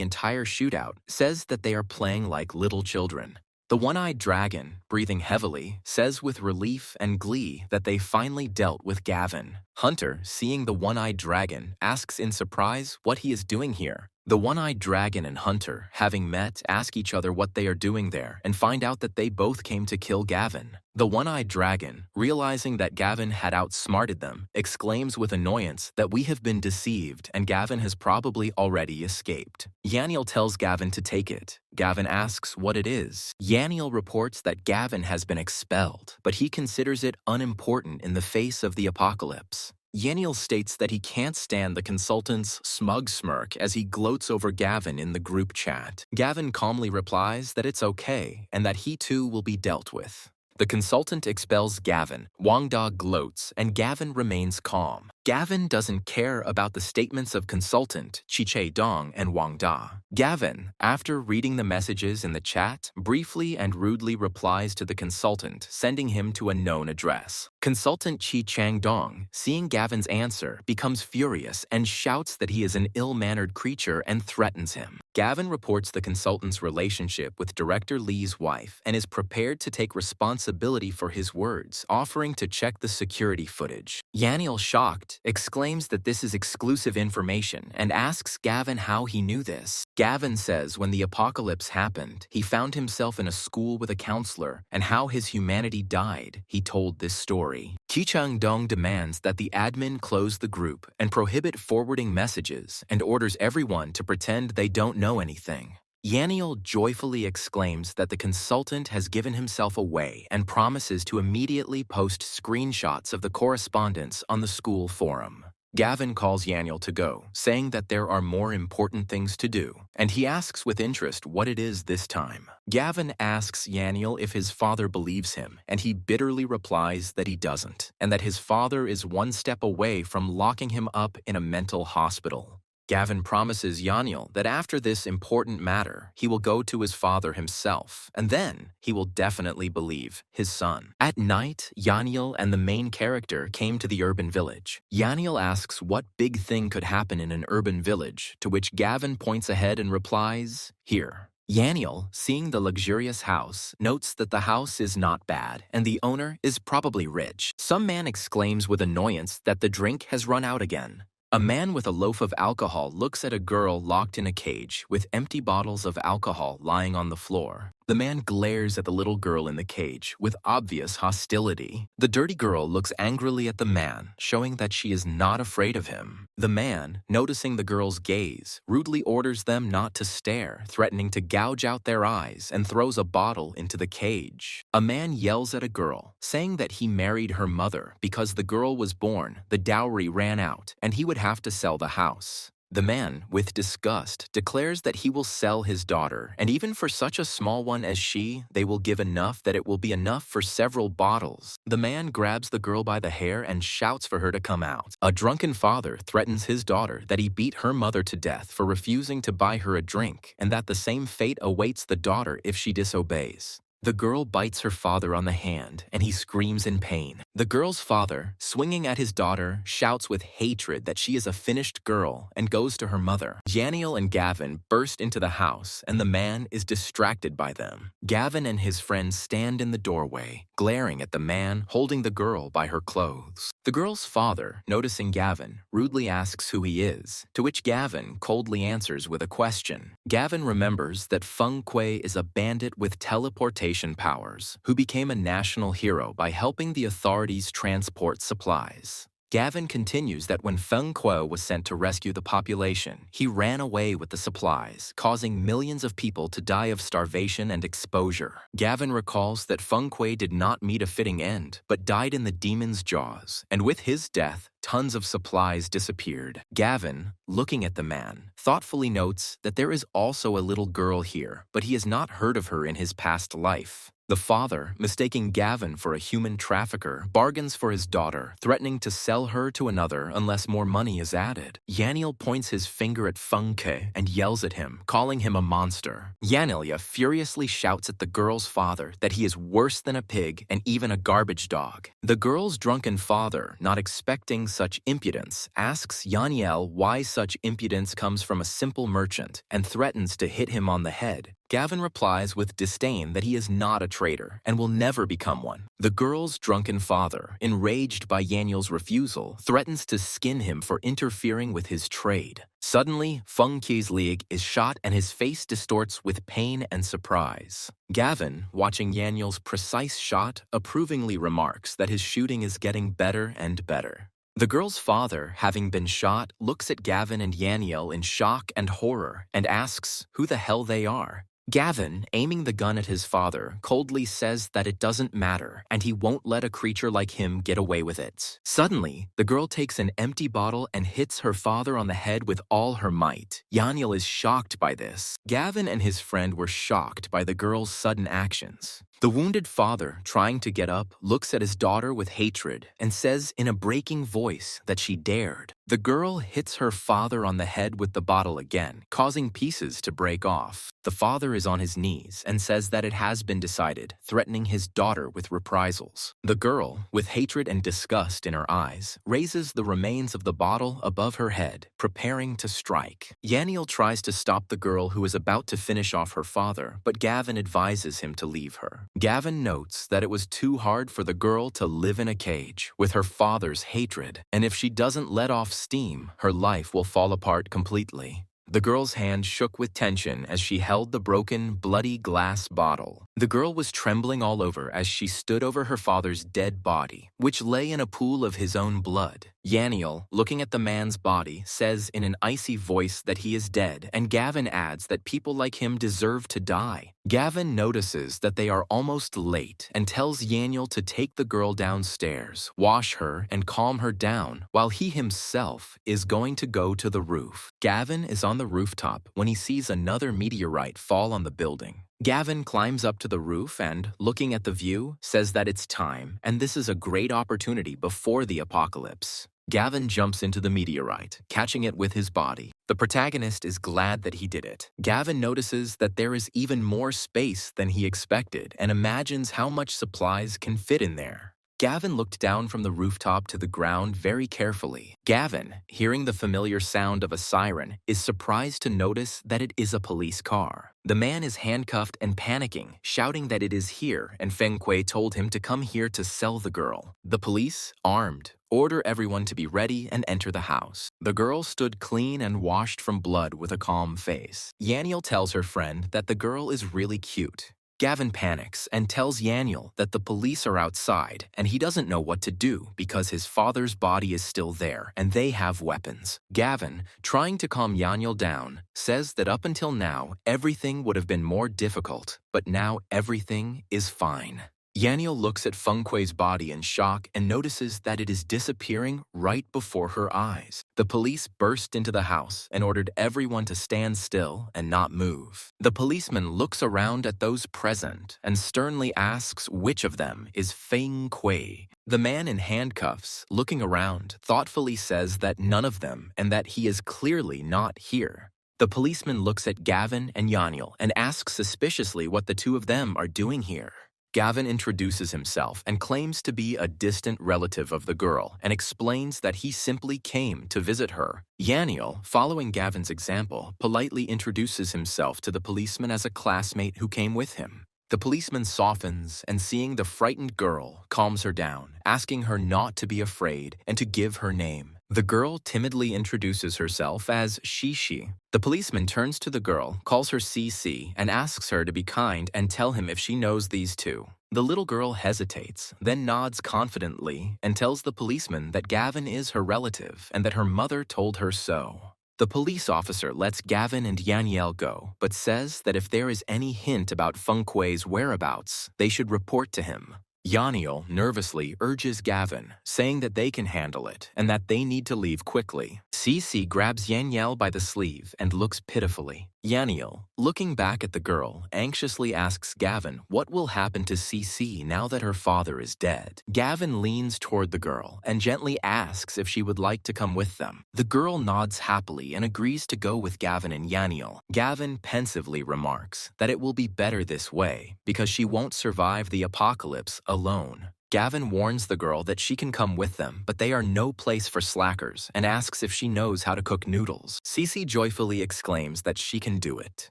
[SPEAKER 1] entire shootout, says that they are playing like little children. The one-eyed dragon, breathing heavily, says with relief and glee that they finally dealt with Gavin. Hunter, seeing the one-eyed dragon, asks in surprise what he is doing here. The one-eyed dragon and Hunter, having met, ask each other what they are doing there and find out that they both came to kill Gavin. The one-eyed dragon, realizing that Gavin had outsmarted them, exclaims with annoyance that we have been deceived and Gavin has probably already escaped. Yaniel tells Gavin to take it. Gavin asks what it is. Yaniel reports that Gavin has been expelled, but he considers it unimportant in the face of the apocalypse. Yaniel states that he can't stand the consultant's smug smirk as he gloats over Gavin in the group chat. Gavin calmly replies that it's okay and that he too will be dealt with. The consultant expels Gavin, Wang Da gloats, and Gavin remains calm. Gavin doesn't care about the statements of consultant Chi Dong and Wang Da. Gavin, after reading the messages in the chat, briefly and rudely replies to the consultant, sending him to a known address. Consultant Chi Chang Dong, seeing Gavin's answer, becomes furious and shouts that he is an ill-mannered creature and threatens him. Gavin reports the consultant's relationship with Director Lee's wife and is prepared to take responsibility for his words, offering to check the security footage. Yaniel, shocked, exclaims that this is exclusive information and asks Gavin how he knew this. Gavin says when the apocalypse happened, he found himself in a school with a counselor, and how his humanity died. He told this story. Qichang Dong demands that the admin close the group and prohibit forwarding messages, and orders everyone to pretend they don't know anything. Yaniel joyfully exclaims that the consultant has given himself away and promises to immediately post screenshots of the correspondence on the school forum. Gavin calls Yaniel to go, saying that there are more important things to do, and he asks with interest what it is this time. Gavin asks Yaniel if his father believes him, and he bitterly replies that he doesn't, and that his father is one step away from locking him up in a mental hospital. Gavin promises Yaniel that after this important matter, he will go to his father himself, and then he will definitely believe his son. At night, Yaniel and the main character came to the urban village. Yaniel asks what big thing could happen in an urban village, to which Gavin points ahead and replies, "Here." Yaniel, seeing the luxurious house, notes that the house is not bad and the owner is probably rich. Some man exclaims with annoyance that the drink has run out again. A man with a loaf of alcohol looks at a girl locked in a cage with empty bottles of alcohol lying on the floor. The man glares at the little girl in the cage with obvious hostility. The dirty girl looks angrily at the man, showing that she is not afraid of him. The man, noticing the girl's gaze, rudely orders them not to stare, threatening to gouge out their eyes, and throws a bottle into the cage. A man yells at a girl, saying that he married her mother because the girl was born, the dowry ran out, and he would have to sell the house. The man, with disgust, declares that he will sell his daughter, and even for such a small one as she, they will give enough that it will be enough for several bottles. The man grabs the girl by the hair and shouts for her to come out. A drunken father threatens his daughter that he beat her mother to death for refusing to buy her a drink, and that the same fate awaits the daughter if she disobeys. The girl bites her father on the hand, and he screams in pain. The girl's father, swinging at his daughter, shouts with hatred that she is a finished girl and goes to her mother. Janiel and Gavin burst into the house, and the man is distracted by them. Gavin and his friend stand in the doorway, glaring at the man holding the girl by her clothes. The girl's father, noticing Gavin, rudely asks who he is, to which Gavin coldly answers with a question. Gavin remembers that Feng Kui is a bandit with teleportation powers, who became a national hero by helping the authorities transport supplies. Gavin continues that when Feng Kui was sent to rescue the population, he ran away with the supplies, causing millions of people to die of starvation and exposure. Gavin recalls that Feng Kui did not meet a fitting end, but died in the demon's jaws, and with his death, tons of supplies disappeared. Gavin, looking at the man, thoughtfully notes that there is also a little girl here, but he has not heard of her in his past life. The father, mistaking Gavin for a human trafficker, bargains for his daughter, threatening to sell her to another unless more money is added. Yaniel points his finger at Feng Kui and yells at him, calling him a monster. Yanilia furiously shouts at the girl's father that he is worse than a pig and even a garbage dog. The girl's drunken father, not expecting such impudence, asks Yaniel why such impudence comes from a simple merchant and threatens to hit him on the head. Gavin replies with disdain that he is not a traitor and will never become one. The girl's drunken father, enraged by Yaniel's refusal, threatens to skin him for interfering with his trade. Suddenly, Feng Kui's leg is shot and his face distorts with pain and surprise. Gavin, watching Yaniel's precise shot, approvingly remarks that his shooting is getting better and better. The girl's father, having been shot, looks at Gavin and Yaniel in shock and horror and asks who the hell they are. Gavin, aiming the gun at his father, coldly says that it doesn't matter and he won't let a creature like him get away with it. Suddenly, the girl takes an empty bottle and hits her father on the head with all her might. Yaniel is shocked by this. Gavin and his friend were shocked by the girl's sudden actions. The wounded father, trying to get up, looks at his daughter with hatred and says in a breaking voice that she dared. The girl hits her father on the head with the bottle again, causing pieces to break off. The father is on his knees and says that it has been decided, threatening his daughter with reprisals. The girl, with hatred and disgust in her eyes, raises the remains of the bottle above her head, preparing to strike. Yaniel tries to stop the girl who is about to finish off her father, but Gavin advises him to leave her. Gavin notes that it was too hard for the girl to live in a cage with her father's hatred, and if she doesn't let off steam, her life will fall apart completely. The girl's hand shook with tension as she held the broken, bloody glass bottle. The girl was trembling all over as she stood over her father's dead body, which lay in a pool of his own blood. Yaniel, looking at the man's body, says in an icy voice that he is dead, and Gavin adds that people like him deserve to die. Gavin notices that they are almost late and tells Yaniel to take the girl downstairs, wash her, and calm her down, while he himself is going to go to the roof. Gavin is on the rooftop when he sees another meteorite fall on the building. Gavin climbs up to the roof and, looking at the view, says that it's time, and this is a great opportunity before the apocalypse. Gavin jumps into the meteorite, catching it with his body. The protagonist is glad that he did it. Gavin notices that there is even more space than he expected and imagines how much supplies can fit in there. Gavin looked down from the rooftop to the ground very carefully. Gavin, hearing the familiar sound of a siren, is surprised to notice that it is a police car. The man is handcuffed and panicking, shouting that it is here, and Feng Kui told him to come here to sell the girl. The police, armed, order everyone to be ready and enter the house. The girl stood clean and washed from blood with a calm face. Yaniel tells her friend that the girl is really cute. Gavin panics and tells Yaniel that the police are outside and he doesn't know what to do because his father's body is still there and they have weapons. Gavin, trying to calm Yaniel down, says that up until now everything would have been more difficult, but now everything is fine. Yaniel looks at Feng Kui's body in shock and notices that it is disappearing right before her eyes. The police burst into the house and ordered everyone to stand still and not move. The policeman looks around at those present and sternly asks which of them is Feng Kui. The man in handcuffs, looking around, thoughtfully says that none of them and that he is clearly not here. The policeman looks at Gavin and Yaniel and asks suspiciously what the two of them are doing here. Gavin introduces himself and claims to be a distant relative of the girl and explains that he simply came to visit her. Yaniel, following Gavin's example, politely introduces himself to the policeman as a classmate who came with him. The policeman softens and, seeing the frightened girl, calms her down, asking her not to be afraid and to give her name. The girl timidly introduces herself as Shishi. The policeman turns to the girl, calls her CC, and asks her to be kind and tell him if she knows these two. The little girl hesitates, then nods confidently and tells the policeman that Gavin is her relative and that her mother told her so. The police officer lets Gavin and Yaniel go, but says that if there is any hint about Feng Kui's whereabouts, they should report to him. Yaniel nervously urges Gavin, saying that they can handle it and that they need to leave quickly. Cece grabs Yaniel by the sleeve and looks pitifully. Yaniel, looking back at the girl, anxiously asks Gavin what will happen to Cece now that her father is dead. Gavin leans toward the girl and gently asks if she would like to come with them. The girl nods happily and agrees to go with Gavin and Yaniel. Gavin pensively remarks that it will be better this way because she won't survive the apocalypse alone. Gavin warns the girl that she can come with them, but they are no place for slackers, and asks if she knows how to cook noodles. Cece joyfully exclaims that she can do it.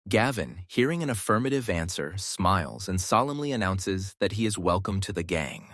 [SPEAKER 1] Gavin, hearing an affirmative answer, smiles and solemnly announces that he is welcome to the gang.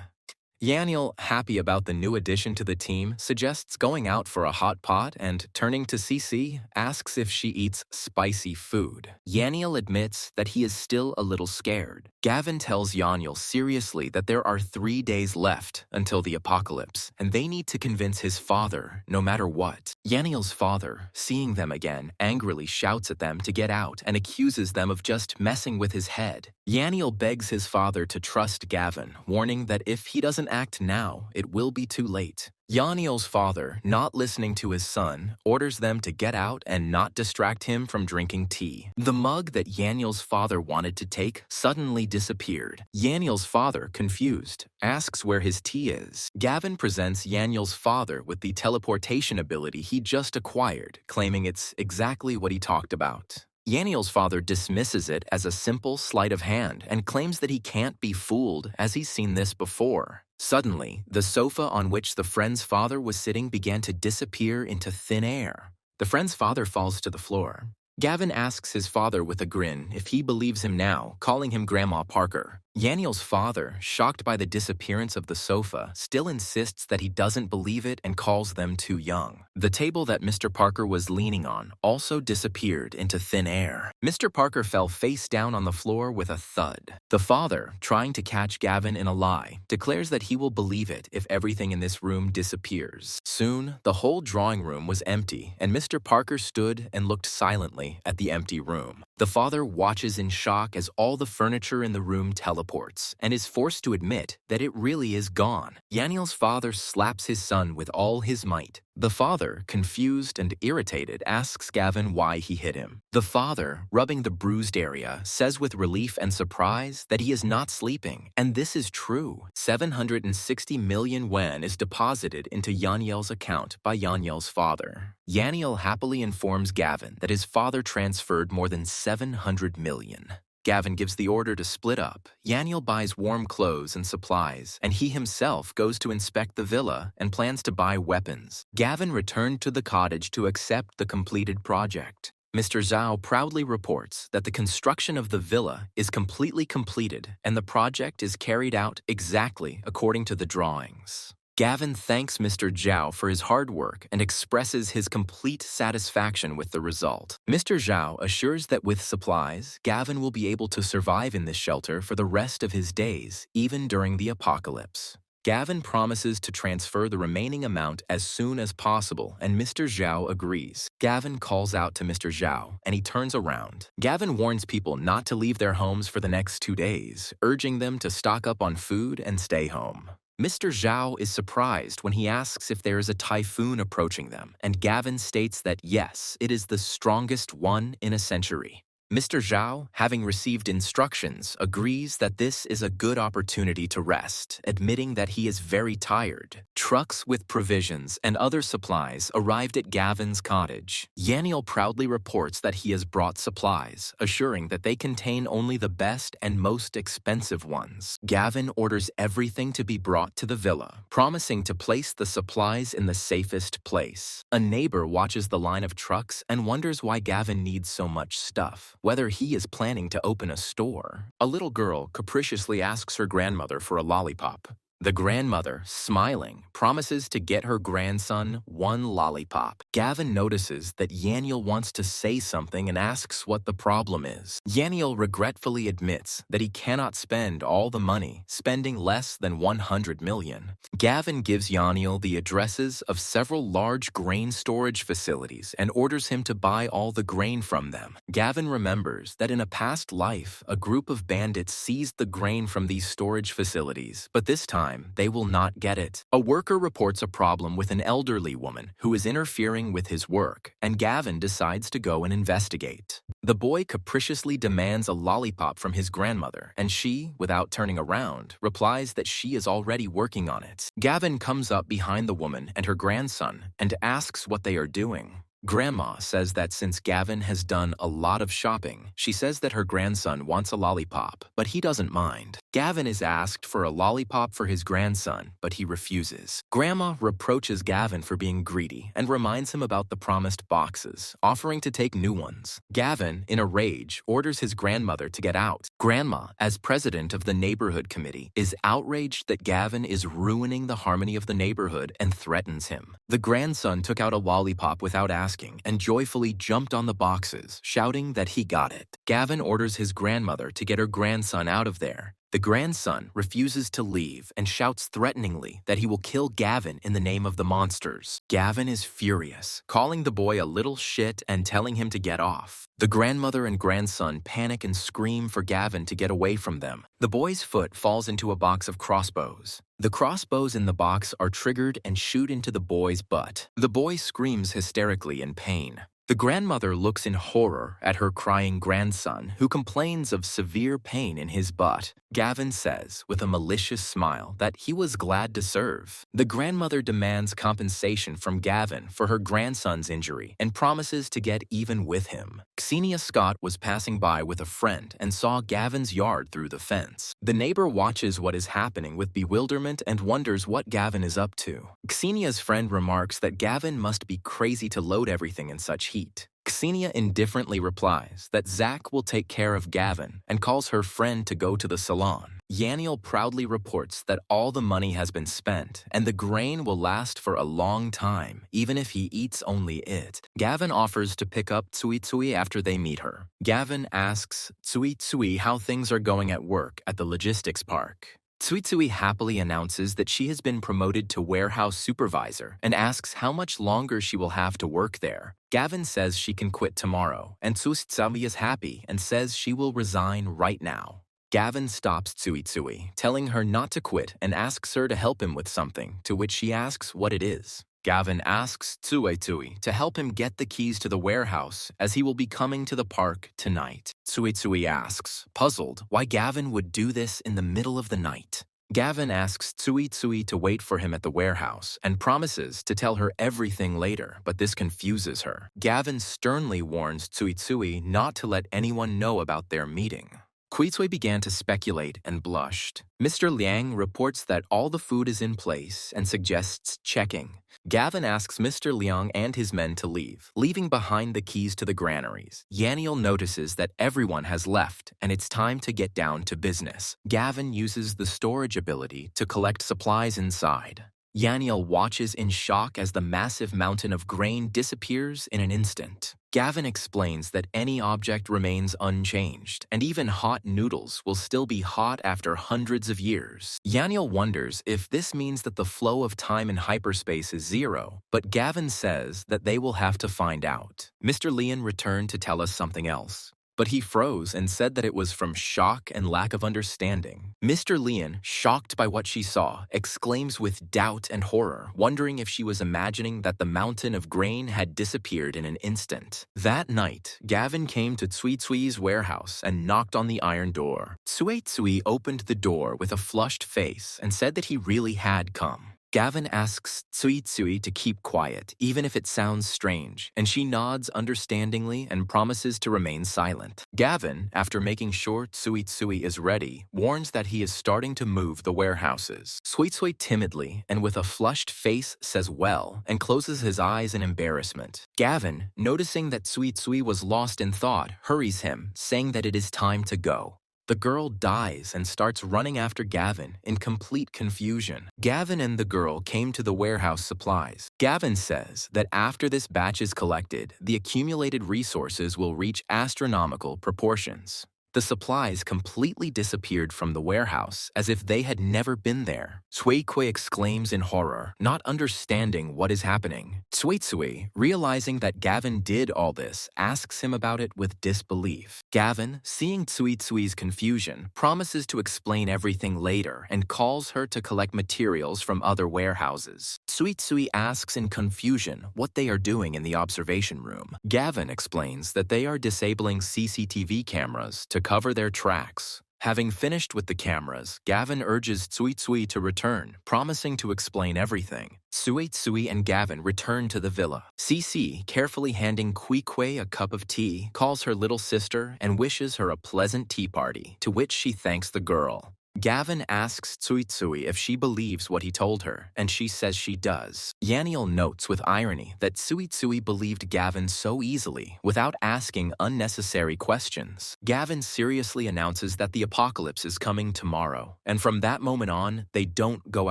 [SPEAKER 1] Yaniel, happy about the new addition to the team, suggests going out for a hot pot and, turning to Cece, asks if she eats spicy food. Yaniel admits that he is still a little scared. Gavin tells Yaniel seriously that there are 3 days left until the apocalypse, and they need to convince his father no matter what. Yaniel's father, seeing them again, angrily shouts at them to get out and accuses them of just messing with his head. Yaniel begs his father to trust Gavin, warning that if he doesn't act now, it will be too late. Yaniel's father, not listening to his son, orders them to get out and not distract him from drinking tea. The mug that Yaniel's father wanted to take suddenly disappeared. Yaniel's father, confused, asks where his tea is. Gavin presents Yaniel's father with the teleportation ability he just acquired, claiming it's exactly what he talked about. Yaniel's father dismisses it as a simple sleight of hand and claims that he can't be fooled as he's seen this before. Suddenly, the sofa on which the friend's father was sitting began to disappear into thin air. The friend's father falls to the floor. Gavin asks his father with a grin if he believes him now, calling him Grandma Parker. Yaniel's father, shocked by the disappearance of the sofa, still insists that he doesn't believe it and calls them too young. The table that Mr. Parker was leaning on also disappeared into thin air. Mr. Parker fell face down on the floor with a thud. The father, trying to catch Gavin in a lie, declares that he will believe it if everything in this room disappears. Soon, the whole drawing room was empty, and Mr. Parker stood and looked silently at the empty room. The father watches in shock as all the furniture in the room teleports and is forced to admit that it really is gone. Yaniel's father slaps his son with all his might. The father, confused and irritated, asks Gavin why he hit him. The father, rubbing the bruised area, says with relief and surprise that he is not sleeping, and this is true. 760 million yen is deposited into Yaniel's account by Yaniel's father. Yaniel happily informs Gavin that his father transferred more than 700 million. Gavin gives the order to split up. Yaniel buys warm clothes and supplies, and he himself goes to inspect the villa and plans to buy weapons. Gavin returned to the cottage to accept the completed project. Mr. Zhao proudly reports that the construction of the villa is completely completed and the project is carried out exactly according to the drawings. Gavin thanks Mr. Zhao for his hard work and expresses his complete satisfaction with the result. Mr. Zhao assures that with supplies, Gavin will be able to survive in this shelter for the rest of his days, even during the apocalypse. Gavin promises to transfer the remaining amount as soon as possible, and Mr. Zhao agrees. Gavin calls out to Mr. Zhao, and he turns around. Gavin warns people not to leave their homes for the next 2 days, urging them to stock up on food and stay home. Mr. Zhao is surprised when he asks if there is a typhoon approaching them, and Gavin states that yes, it is the strongest one in a century. Mr. Zhao, having received instructions, agrees that this is a good opportunity to rest, admitting that he is very tired. Trucks with provisions and other supplies arrived at Gavin's cottage. Yaniel proudly reports that he has brought supplies, assuring that they contain only the best and most expensive ones. Gavin orders everything to be brought to the villa, promising to place the supplies in the safest place. A neighbor watches the line of trucks and wonders why Gavin needs so much stuff, whether he is planning to open a store. A little girl capriciously asks her grandmother for a lollipop. The grandmother, smiling, promises to get her grandson 1 lollipop. Gavin notices that Yaniel wants to say something and asks what the problem is. Yaniel regretfully admits that he cannot spend all the money, spending less than 100 million. Gavin gives Yaniel the addresses of several large grain storage facilities and orders him to buy all the grain from them. Gavin remembers that in a past life, a group of bandits seized the grain from these storage facilities, but this time, they will not get it. A worker reports a problem with an elderly woman who is interfering with his work, and Gavin decides to go and investigate. The boy capriciously demands a lollipop from his grandmother, and she, without turning around, replies that she is already working on it. Gavin comes up behind the woman and her grandson and asks what they are doing. Grandma says that since Gavin has done a lot of shopping, she says that her grandson wants a lollipop, but he doesn't mind. Gavin is asked for a lollipop for his grandson, but he refuses. Grandma reproaches Gavin for being greedy and reminds him about the promised boxes, offering to take new ones. Gavin, in a rage, orders his grandmother to get out. Grandma, as president of the neighborhood committee, is outraged that Gavin is ruining the harmony of the neighborhood and threatens him. The grandson took out a lollipop without asking and joyfully jumped on the boxes, shouting that he got it. Gavin orders his grandmother to get her grandson out of there. The grandson refuses to leave and shouts threateningly that he will kill Gavin in the name of the monsters. Gavin is furious, calling the boy a little shit and telling him to get off. The grandmother and grandson panic and scream for Gavin to get away from them. The boy's foot falls into a box of crossbows. The crossbows in the box are triggered and shoot into the boy's butt. The boy screams hysterically in pain. The grandmother looks in horror at her crying grandson, who complains of severe pain in his butt. Gavin says, with a malicious smile, that he was glad to serve. The grandmother demands compensation from Gavin for her grandson's injury and promises to get even with him. Xenia Scott was passing by with a friend and saw Gavin's yard through the fence. The neighbor watches what is happening with bewilderment and wonders what Gavin is up to. Xenia's friend remarks that Gavin must be crazy to load everything in such heat. Xenia indifferently replies that Zach will take care of Gavin and calls her friend to go to the salon. Yaniel proudly reports that all the money has been spent and the grain will last for a long time, even if he eats only it. Gavin offers to pick up Tsui Tsui after they meet her. Gavin asks Tsui Tsui how things are going at work at the logistics park. Tsui Tsui happily announces that she has been promoted to warehouse supervisor and asks how much longer she will have to work there. Gavin says she can quit tomorrow, and Tsui Tsui is happy and says she will resign right now. Gavin stops Tsui Tsui, telling her not to quit and asks her to help him with something, to which she asks what it is. Gavin asks Tsui Tsui to help him get the keys to the warehouse as he will be coming to the park tonight. Tsui Tsui asks, puzzled, why Gavin would do this in the middle of the night. Gavin asks Tsui Tsui to wait for him at the warehouse and promises to tell her everything later, but this confuses her. Gavin sternly warns Tsui Tsui not to let anyone know about their meeting. Kuitsui began to speculate and blushed. Mr. Liang reports that all the food is in place and suggests checking. Gavin asks Mr. Liang and his men to leave, leaving behind the keys to the granaries. Yaniel notices that everyone has left and it's time to get down to business. Gavin uses the storage ability to collect supplies inside. Yaniel watches in shock as the massive mountain of grain disappears in an instant. Gavin explains that any object remains unchanged, and even hot noodles will still be hot after hundreds of years. Yaniel wonders if this means that the flow of time in hyperspace is zero, but Gavin says that they will have to find out. Mr. Leon returned to tell us something else, but he froze and said that it was from shock and lack of understanding. Mr. Leon, shocked by what she saw, exclaims with doubt and horror, wondering if she was imagining that the mountain of grain had disappeared in an instant. That night, Gavin came to Tsui Tsui's warehouse and knocked on the iron door. Tsui Tsui opened the door with a flushed face and said that he really had come. Gavin asks Tsui Tsui to keep quiet, even if it sounds strange, and she nods understandingly and promises to remain silent. Gavin, after making sure Tsui Tsui is ready, warns that he is starting to move the warehouses. Tsui Tsui timidly and with a flushed face says well and closes his eyes in embarrassment. Gavin, noticing that Tsui Tsui was lost in thought, hurries him, saying that it is time to go. The girl dies and starts running after Gavin in complete confusion. Gavin and the girl came to the warehouse supplies. Gavin says that after this batch is collected, the accumulated resources will reach astronomical proportions. The supplies completely disappeared from the warehouse as if they had never been there. Tsui Kui exclaims in horror, not understanding what is happening. Tsui Tsui, realizing that Gavin did all this, asks him about it with disbelief. Gavin, seeing Tsui Tsui's confusion, promises to explain everything later and calls her to collect materials from other warehouses. Tsui Tsui asks in confusion what they are doing in the observation room. Gavin explains that they are disabling CCTV cameras to cover their tracks. Having finished with the cameras, Gavin urges Tsui Tsui to return, promising to explain everything. Tsui Tsui and Gavin return to the villa. Cici, carefully handing Kui Kui a cup of tea, calls her little sister and wishes her a pleasant tea party, to which she thanks the girl. Gavin asks Tsui Tsui if she believes what he told her, and she says she does. Yaniel notes with irony that Tsui Tsui believed Gavin so easily without asking unnecessary questions. Gavin seriously announces that the apocalypse is coming tomorrow, and from that moment on, they don't go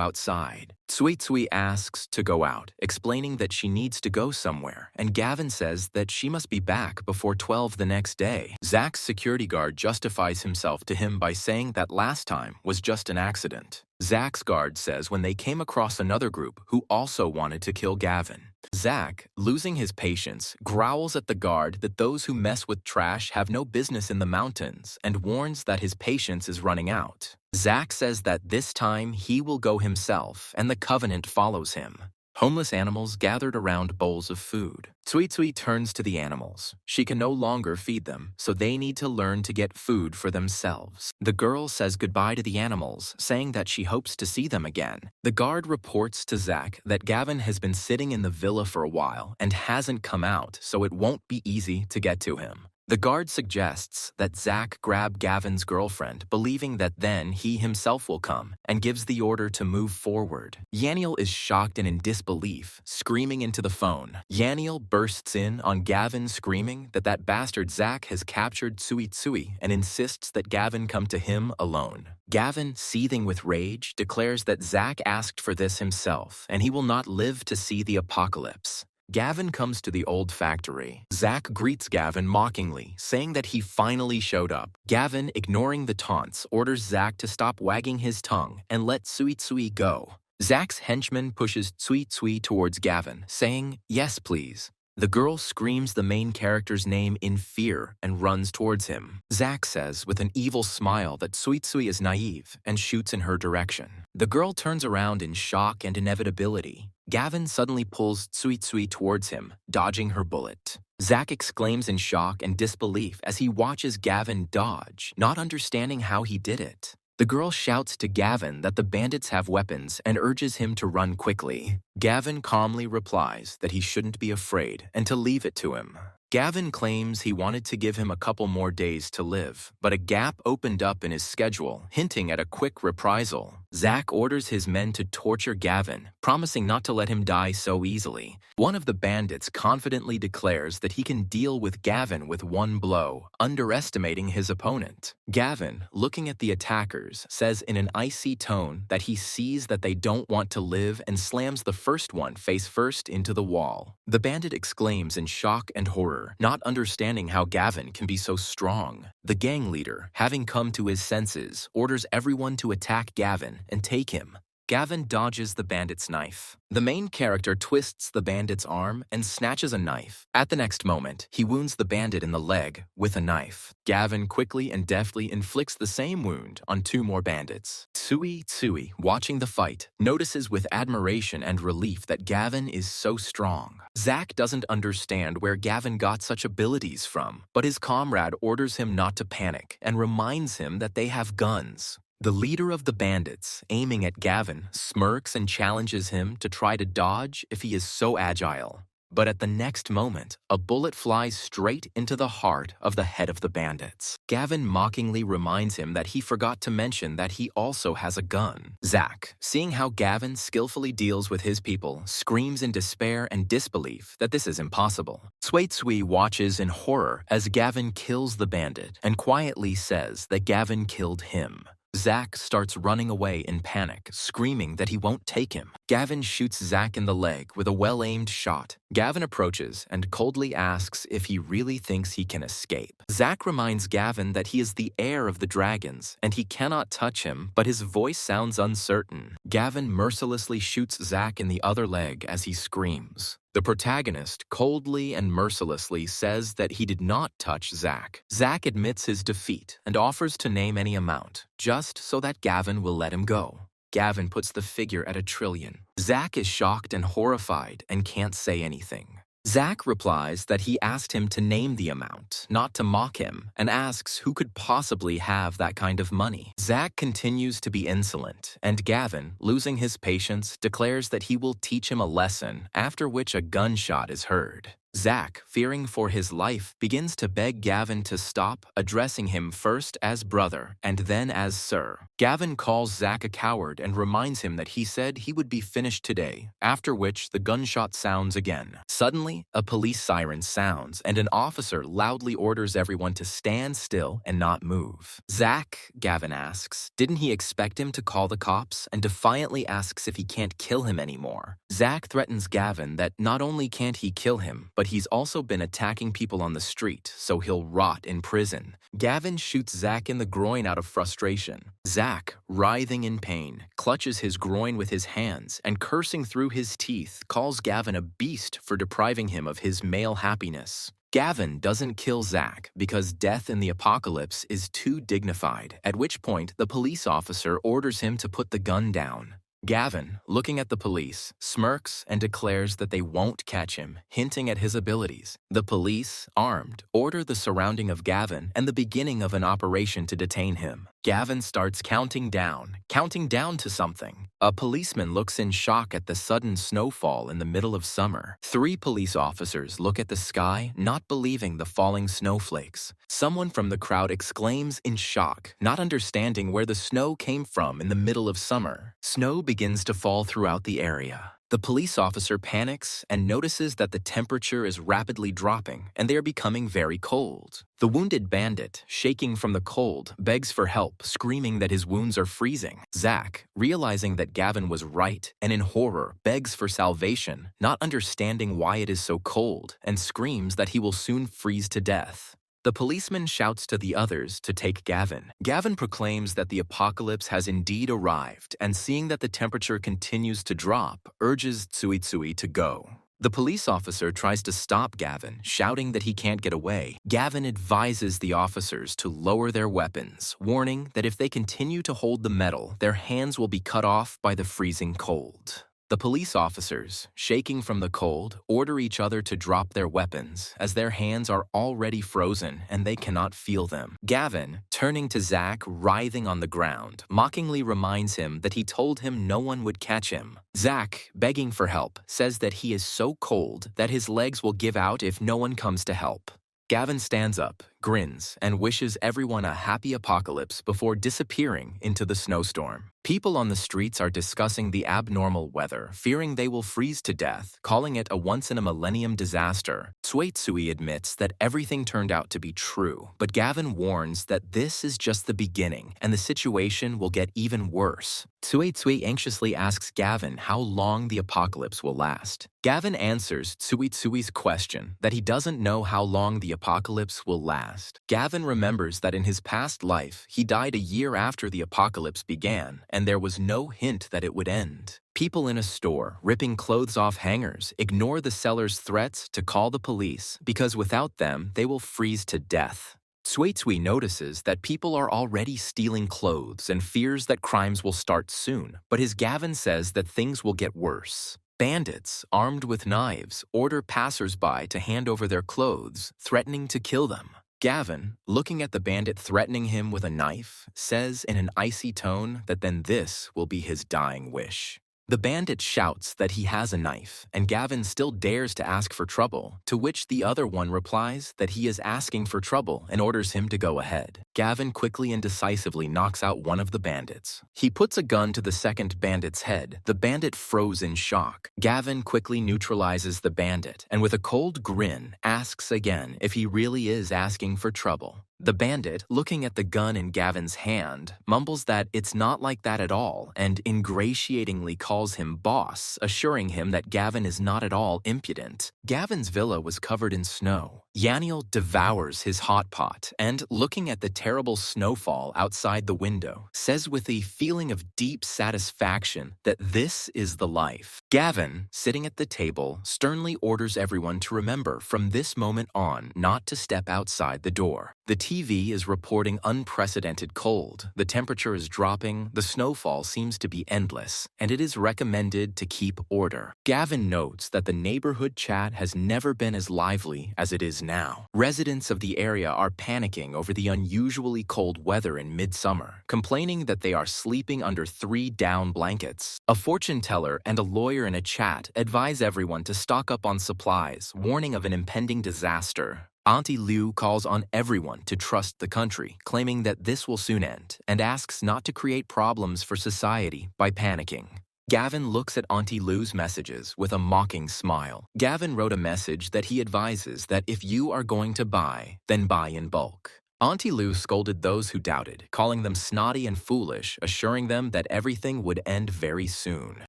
[SPEAKER 1] outside. Tsui Tsui asks to go out, explaining that she needs to go somewhere, and Gavin says that she must be back before 12 the next day. Zach's security guard justifies himself to him by saying that last time was just an accident. Zach's guard says when they came across another group who also wanted to kill Gavin. Zach, losing his patience, growls at the guard that those who mess with trash have no business in the mountains and warns that his patience is running out. Zach says that this time he will go himself and the Covenant follows him. Homeless animals gathered around bowls of food. Tsui Tsui turns to the animals. She can no longer feed them, so they need to learn to get food for themselves. The girl says goodbye to the animals, saying that she hopes to see them again. The guard reports to Zach that Gavin has been sitting in the villa for a while and hasn't come out, so it won't be easy to get to him. The guard suggests that Zach grab Gavin's girlfriend, believing that then he himself will come, and gives the order to move forward. Yaniel is shocked and in disbelief, screaming into the phone. Yaniel bursts in on Gavin screaming that bastard Zach has captured Tsui Tsui and insists that Gavin come to him alone. Gavin, seething with rage, declares that Zach asked for this himself, and he will not live to see the apocalypse. Gavin comes to the old factory. Zach greets Gavin mockingly, saying that he finally showed up. Gavin, ignoring the taunts, orders Zach to stop wagging his tongue and let Tsui Tsui go. Zach's henchman pushes Tsui Tsui towards Gavin, saying, "Yes, please." The girl screams the main character's name in fear and runs towards him. Zach says with an evil smile that Tsui Tsui is naive and shoots in her direction. The girl turns around in shock and inevitability. Gavin suddenly pulls Tsui Tsui towards him, dodging her bullet. Zach exclaims in shock and disbelief as he watches Gavin dodge, not understanding how he did it. The girl shouts to Gavin that the bandits have weapons and urges him to run quickly. Gavin calmly replies that he shouldn't be afraid and to leave it to him. Gavin claims he wanted to give him a couple more days to live, but a gap opened up in his schedule, hinting at a quick reprisal. Zach orders his men to torture Gavin, promising not to let him die so easily. One of the bandits confidently declares that he can deal with Gavin with one blow, underestimating his opponent. Gavin, looking at the attackers, says in an icy tone that he sees that they don't want to live and slams the first one face first into the wall. The bandit exclaims in shock and horror, not understanding how Gavin can be so strong. The gang leader, having come to his senses, orders everyone to attack Gavin and take him. Gavin dodges the bandit's knife. The main character twists the bandit's arm and snatches a knife. At the next moment, he wounds the bandit in the leg with a knife. Gavin quickly and deftly inflicts the same wound on 2 more bandits. Tsui, watching the fight, notices with admiration and relief that Gavin is so strong. Zach doesn't understand where Gavin got such abilities from, but his comrade orders him not to panic and reminds him that they have guns. The leader of the bandits, aiming at Gavin, smirks and challenges him to try to dodge if he is so agile. But at the next moment, a bullet flies straight into the heart of the head of the bandits. Gavin mockingly reminds him that he forgot to mention that he also has a gun. Zach, seeing how Gavin skillfully deals with his people, screams in despair and disbelief that this is impossible. Tsui watches in horror as Gavin kills the bandit and quietly says that Gavin killed him. Zach starts running away in panic, screaming that he won't take him. Gavin shoots Zach in the leg with a well-aimed shot. Gavin approaches and coldly asks if he really thinks he can escape. Zach reminds Gavin that he is the heir of the dragons and he cannot touch him, but his voice sounds uncertain. Gavin mercilessly shoots Zach in the other leg as he screams. The protagonist coldly and mercilessly says that he did not touch Zach. Zach admits his defeat and offers to name any amount, just so that Gavin will let him go. Gavin puts the figure at 1 trillion. Zach is shocked and horrified and can't say anything. Zach replies that he asked him to name the amount, not to mock him, and asks who could possibly have that kind of money. Zach continues to be insolent, and Gavin, losing his patience, declares that he will teach him a lesson, after which a gunshot is heard. Zach, fearing for his life, begins to beg Gavin to stop, addressing him first as brother and then as sir. Gavin calls Zach a coward and reminds him that he said he would be finished today, after which the gunshot sounds again. Suddenly, a police siren sounds and an officer loudly orders everyone to stand still and not move. Zach, Gavin asks, didn't he expect him to call the cops, and defiantly asks if he can't kill him anymore. Zach threatens Gavin that not only can't he kill him, but he's also been attacking people on the street, so he'll rot in prison. Gavin shoots Zach in the groin out of frustration. Zach, writhing in pain, clutches his groin with his hands and, cursing through his teeth, calls Gavin a beast for depriving him of his male happiness. Gavin doesn't kill Zach because death in the apocalypse is too dignified, at which point the police officer orders him to put the gun down. Gavin, looking at the police, smirks and declares that they won't catch him, hinting at his abilities. The police, armed, order the surrounding of Gavin and the beginning of an operation to detain him. Gavin starts counting down to something. A policeman looks in shock at the sudden snowfall in the middle of summer. 3 police officers look at the sky, not believing the falling snowflakes. Someone from the crowd exclaims in shock, not understanding where the snow came from in the middle of summer. Snow begins to fall throughout the area. The police officer panics and notices that the temperature is rapidly dropping and they are becoming very cold. The wounded bandit, shaking from the cold, begs for help, screaming that his wounds are freezing. Zach, realizing that Gavin was right and in horror, begs for salvation, not understanding why it is so cold, and screams that he will soon freeze to death. The policeman shouts to the others to take Gavin. Gavin proclaims that the apocalypse has indeed arrived, and seeing that the temperature continues to drop, urges Tsui to go. The police officer tries to stop Gavin, shouting that he can't get away. Gavin advises the officers to lower their weapons, warning that if they continue to hold the metal, their hands will be cut off by the freezing cold. The police officers, shaking from the cold, order each other to drop their weapons as their hands are already frozen and they cannot feel them. Gavin, turning to Zach writhing on the ground, mockingly reminds him that he told him no one would catch him. Zach, begging for help, says that he is so cold that his legs will give out if no one comes to help. Gavin stands up, grins, and wishes everyone a happy apocalypse before disappearing into the snowstorm. People on the streets are discussing the abnormal weather, fearing they will freeze to death, calling it a once-in-a-millennium disaster. Tsuetsui admits that everything turned out to be true, but Gavin warns that this is just the beginning and the situation will get even worse. Tsuetsui anxiously asks Gavin how long the apocalypse will last. Gavin answers Tsuetsui's question that he doesn't know how long the apocalypse will last. Gavin remembers that in his past life, he died a year after the apocalypse began, and there was no hint that it would end. People in a store, ripping clothes off hangers, ignore the seller's threats to call the police because without them, they will freeze to death. Tsuetsui notices that people are already stealing clothes and fears that crimes will start soon, but his Gavin says that things will get worse. Bandits, armed with knives, order passers-by to hand over their clothes, threatening to kill them. Gavin, looking at the bandit threatening him with a knife, says in an icy tone that then this will be his dying wish. The bandit shouts that he has a knife, and Gavin still dares to ask for trouble, to which the other one replies that he is asking for trouble and orders him to go ahead. Gavin quickly and decisively knocks out one of the bandits. He puts a gun to the second bandit's head. The bandit froze in shock. Gavin quickly neutralizes the bandit, and with a cold grin, asks again if he really is asking for trouble. The bandit, looking at the gun in Gavin's hand, mumbles that it's not like that at all and ingratiatingly calls him boss, assuring him that Gavin is not at all impudent. Gavin's villa was covered in snow. Yaniel devours his hot pot and, looking at the terrible snowfall outside the window, says with a feeling of deep satisfaction that this is the life. Gavin, sitting at the table, sternly orders everyone to remember from this moment on not to step outside the door. The TV is reporting unprecedented cold, the temperature is dropping, the snowfall seems to be endless, and it is recommended to keep order. Gavin notes that the neighborhood chat has never been as lively as it is now. Residents of the area are panicking over the unusually cold weather in midsummer, complaining that they are sleeping under 3 down blankets. A fortune teller and a lawyer in a chat advise everyone to stock up on supplies, warning of an impending disaster. Auntie Liu calls on everyone to trust the country, claiming that this will soon end, and asks not to create problems for society by panicking. Gavin looks at Auntie Liu's messages with a mocking smile. Gavin wrote a message that he advises that if you are going to buy, then buy in bulk. Auntie Liu scolded those who doubted, calling them snotty and foolish, assuring them that everything would end very soon.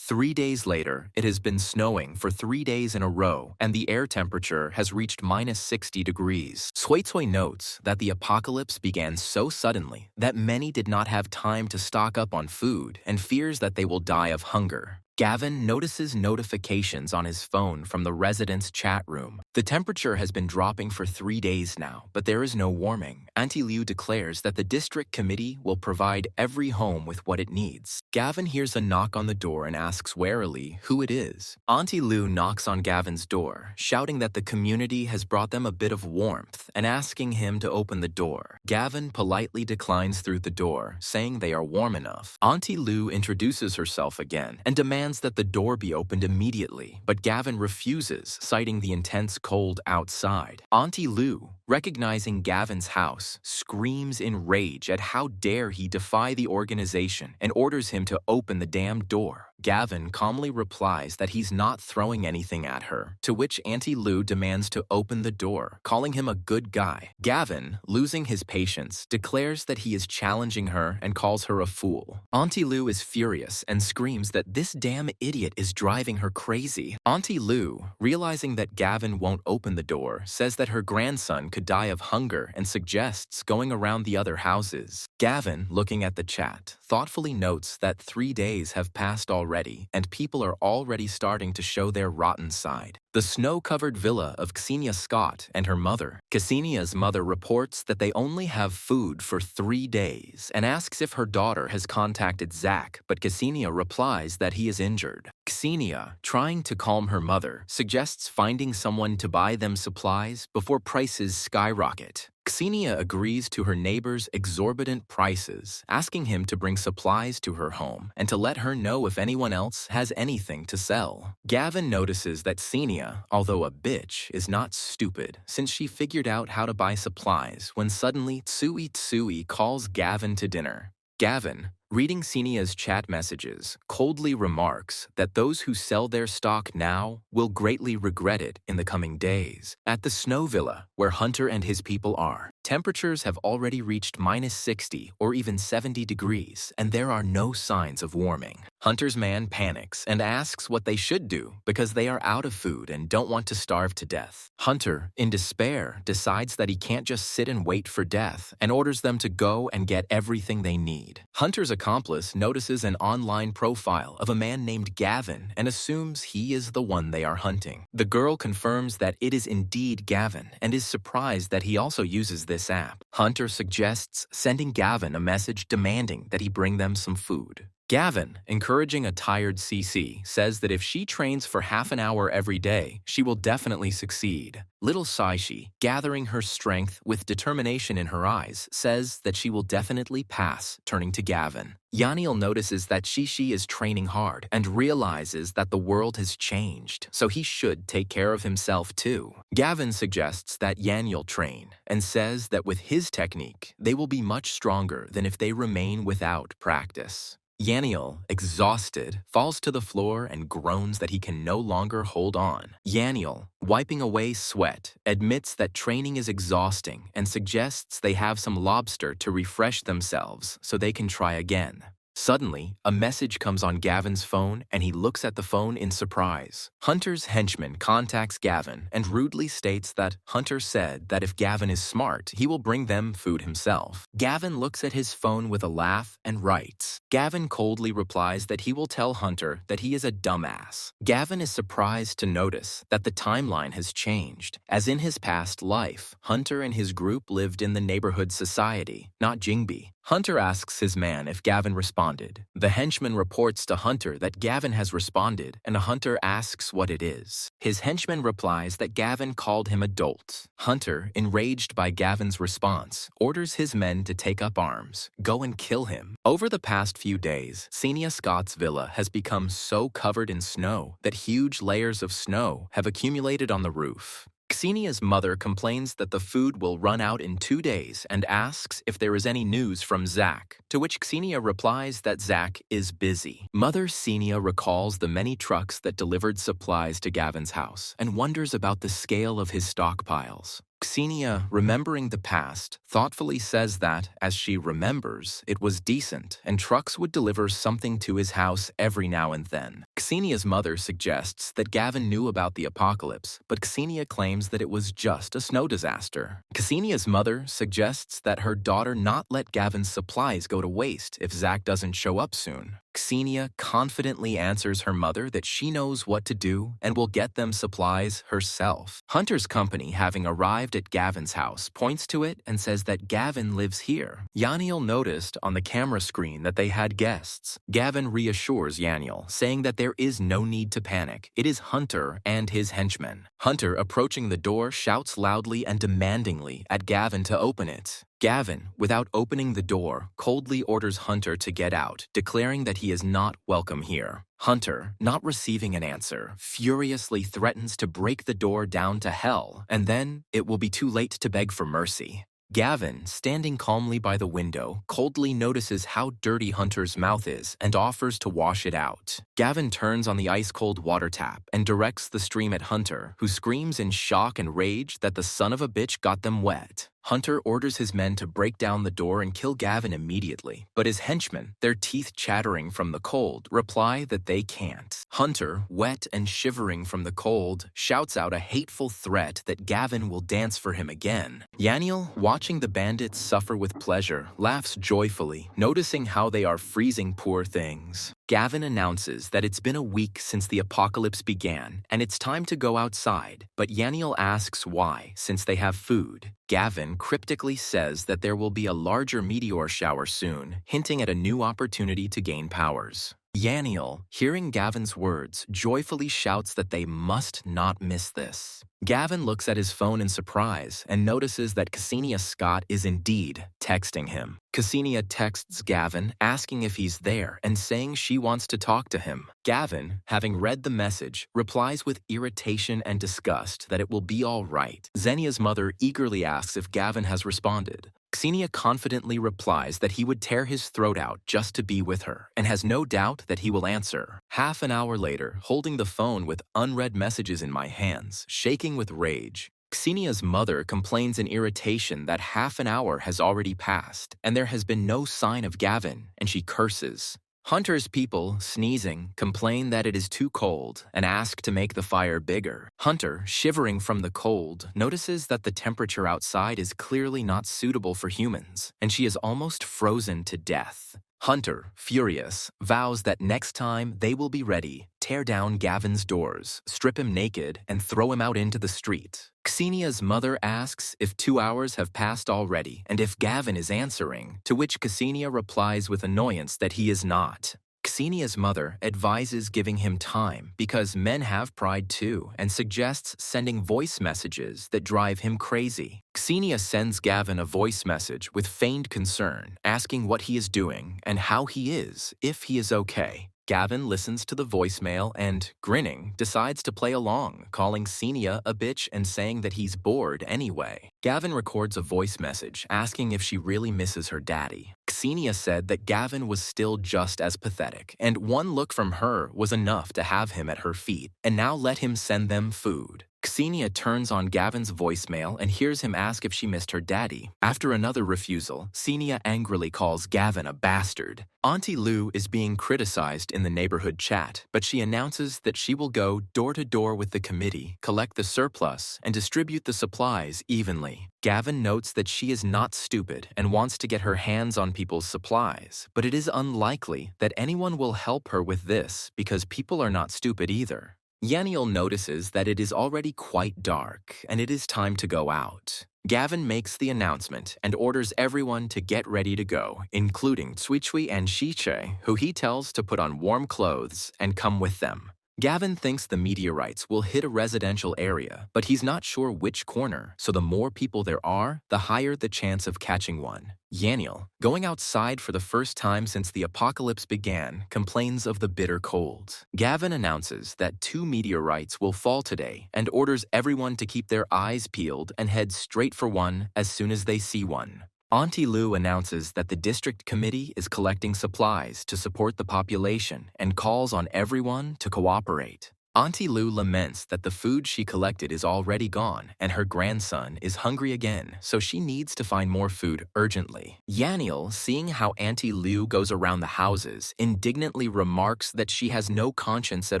[SPEAKER 1] 3 days later, it has been snowing for 3 days in a row, and the air temperature has reached -60 degrees. Tsuetsui notes that the apocalypse began so suddenly that many did not have time to stock up on food and fears that they will die of hunger. Gavin notices notifications on his phone from the residents' chat room. The temperature has been dropping for 3 days now, but there is no warming. Auntie Liu declares that the district committee will provide every home with what it needs. Gavin hears a knock on the door and asks warily who it is. Auntie Liu knocks on Gavin's door, shouting that the community has brought them a bit of warmth and asking him to open the door. Gavin politely declines through the door, saying they are warm enough. Auntie Liu introduces herself again and demands that the door be opened immediately, but Gavin refuses, citing the intense cold outside. Auntie Liu, recognizing Gavin's house, screams in rage at how dare he defy the organization and orders him to open the damn door. Gavin calmly replies that he's not throwing anything at her, to which Auntie Liu demands to open the door, calling him a good guy. Gavin, losing his patience, declares that he is challenging her and calls her a fool. Auntie Liu is furious and screams that this damn idiot is driving her crazy. Auntie Liu, realizing that Gavin won't open the door, says that her grandson could die of hunger and suggests going around the other houses. Gavin, looking at the chat, thoughtfully notes that 3 days have passed already and people are already starting to show their rotten side. The snow-covered villa of Ksenia Scott and her mother. Ksenia's mother reports that they only have food for 3 days and asks if her daughter has contacted Zach, but Ksenia replies that he is injured. Xenia, trying to calm her mother, suggests finding someone to buy them supplies before prices skyrocket. Xenia agrees to her neighbor's exorbitant prices, asking him to bring supplies to her home and to let her know if anyone else has anything to sell. Gavin notices that Xenia, although a bitch, is not stupid since she figured out how to buy supplies when suddenly Tsui calls Gavin to dinner. Gavin, reading Xenia's chat messages, coldly remarks that those who sell their stock now will greatly regret it in the coming days. At the snow villa, where Hunter and his people are, temperatures have already reached -60 or even 70 degrees, and there are no signs of warming. Hunter's man panics and asks what they should do because they are out of food and don't want to starve to death. Hunter, in despair, decides that he can't just sit and wait for death and orders them to go and get everything they need. Hunter's accomplice notices an online profile of a man named Gavin and assumes he is the one they are hunting. The girl confirms that it is indeed Gavin and is surprised that he also uses this app. Hunter suggests sending Gavin a message demanding that he bring them some food. Gavin, encouraging a tired CC, says that if she trains for half an hour every day, she will definitely succeed. Little Saishi, gathering her strength with determination in her eyes, says that she will definitely pass, turning to Gavin. Yaniel notices that Shishi is training hard and realizes that the world has changed, so he should take care of himself too. Gavin suggests that Yaniel train and says that with his technique, they will be much stronger than if they remain without practice. Yaniel, exhausted, falls to the floor and groans that he can no longer hold on. Yaniel, wiping away sweat, admits that training is exhausting and suggests they have some lobster to refresh themselves so they can try again. Suddenly, a message comes on Gavin's phone and he looks at the phone in surprise. Hunter's henchman contacts Gavin and rudely states that Hunter said that if Gavin is smart, he will bring them food himself. Gavin looks at his phone with a laugh and writes. Gavin coldly replies that he will tell Hunter that he is a dumbass. Gavin is surprised to notice that the timeline has changed. As in his past life, Hunter and his group lived in the neighborhood society, not Jingbi. Hunter asks his man if Gavin responded. The henchman reports to Hunter that Gavin has responded, and Hunter asks what it is. His henchman replies that Gavin called him a dolt. Hunter, enraged by Gavin's response, orders his men to take up arms, go and kill him. Over the past few days, Xenia Scott's villa has become so covered in snow that huge layers of snow have accumulated on the roof. Xenia's mother complains that the food will run out in 2 days and asks if there is any news from Zach, to which Xenia replies that Zach is busy. Mother Xenia recalls the many trucks that delivered supplies to Gavin's house and wonders about the scale of his stockpiles. Xenia, remembering the past, thoughtfully says that, as she remembers, it was decent and trucks would deliver something to his house every now and then. Xenia's mother suggests that Gavin knew about the apocalypse, but Xenia claims that it was just a snow disaster. Xenia's mother suggests that her daughter not let Gavin's supplies go to waste if Zach doesn't show up soon. Xenia confidently answers her mother that she knows what to do and will get them supplies herself. Hunter's company, having arrived at Gavin's house, points to it and says that Gavin lives here. Yaniel noticed on the camera screen that they had guests. Gavin reassures Yaniel, saying that there is no need to panic. It is Hunter and his henchmen. Hunter, approaching the door, shouts loudly and demandingly at Gavin to open it. Gavin, without opening the door, coldly orders Hunter to get out, declaring that he is not welcome here. Hunter, not receiving an answer, furiously threatens to break the door down to hell, and then it will be too late to beg for mercy. Gavin, standing calmly by the window, coldly notices how dirty Hunter's mouth is and offers to wash it out. Gavin turns on the ice-cold water tap and directs the stream at Hunter, who screams in shock and rage that the son of a bitch got them wet. Hunter orders his men to break down the door and kill Gavin immediately, but his henchmen, their teeth chattering from the cold, reply that they can't. Hunter, wet and shivering from the cold, shouts out a hateful threat that Gavin will dance for him again. Yaniel, watching the bandits suffer with pleasure, laughs joyfully, noticing how they are freezing poor things. Gavin announces that it's been a week since the apocalypse began and it's time to go outside, but Yaniel asks why, since they have food. Gavin cryptically says that there will be a larger meteor shower soon, hinting at a new opportunity to gain powers. Yaniel, hearing Gavin's words, joyfully shouts that they must not miss this. Gavin looks at his phone in surprise and notices that Ksenia Scott is indeed texting him. Ksenia texts Gavin asking if he's there and saying she wants to talk to him. Gavin, having read the message, replies with irritation and disgust that it will be all right. Xenia's mother eagerly asks if Gavin has responded. Ksenia confidently replies that he would tear his throat out just to be with her, and has no doubt that he will answer. Half an hour later, holding the phone with unread messages in my hands, shaking with rage, Ksenia's mother complains in irritation that half an hour has already passed, and there has been no sign of Gavin, and she curses. Hunter's people, sneezing, complain that it is too cold and ask to make the fire bigger. Hunter, shivering from the cold, notices that the temperature outside is clearly not suitable for humans, and she is almost frozen to death. Hunter, furious, vows that next time they will be ready, tear down Gavin's doors, strip him naked, and throw him out into the street. Ksenia's mother asks if 2 hours have passed already and if Gavin is answering, to which Ksenia replies with annoyance that he is not. Ksenia's mother advises giving him time because men have pride too and suggests sending voice messages that drive him crazy. Ksenia sends Gavin a voice message with feigned concern, asking what he is doing and how he is, if he is okay. Gavin listens to the voicemail and, grinning, decides to play along, calling Ksenia a bitch and saying that he's bored anyway. Gavin records a voice message asking if she really misses her daddy. Ksenia said that Gavin was still just as pathetic, and one look from her was enough to have him at her feet, and now let him send them food. Ksenia turns on Gavin's voicemail and hears him ask if she missed her daddy. After another refusal, Ksenia angrily calls Gavin a bastard. Auntie Lou is being criticized in the neighborhood chat, but she announces that she will go door to door with the committee, collect the surplus, and distribute the supplies evenly. Gavin notes that she is not stupid and wants to get her hands on people's supplies, but it is unlikely that anyone will help her with this because people are not stupid either. Yaniel notices that it is already quite dark and it is time to go out. Gavin makes the announcement and orders everyone to get ready to go, including Tsuichui and Shiche, who he tells to put on warm clothes and come with them. Gavin thinks the meteorites will hit a residential area, but he's not sure which corner, so the more people there are, the higher the chance of catching one. Yaniel, going outside for the first time since the apocalypse began, complains of the bitter cold. Gavin announces that 2 meteorites will fall today and orders everyone to keep their eyes peeled and head straight for one as soon as they see one. Auntie Lou announces that the district committee is collecting supplies to support the population and calls on everyone to cooperate. Auntie Lou laments that the food she collected is already gone and her grandson is hungry again, so she needs to find more food urgently. Yaniel, seeing how Auntie Lou goes around the houses, indignantly remarks that she has no conscience at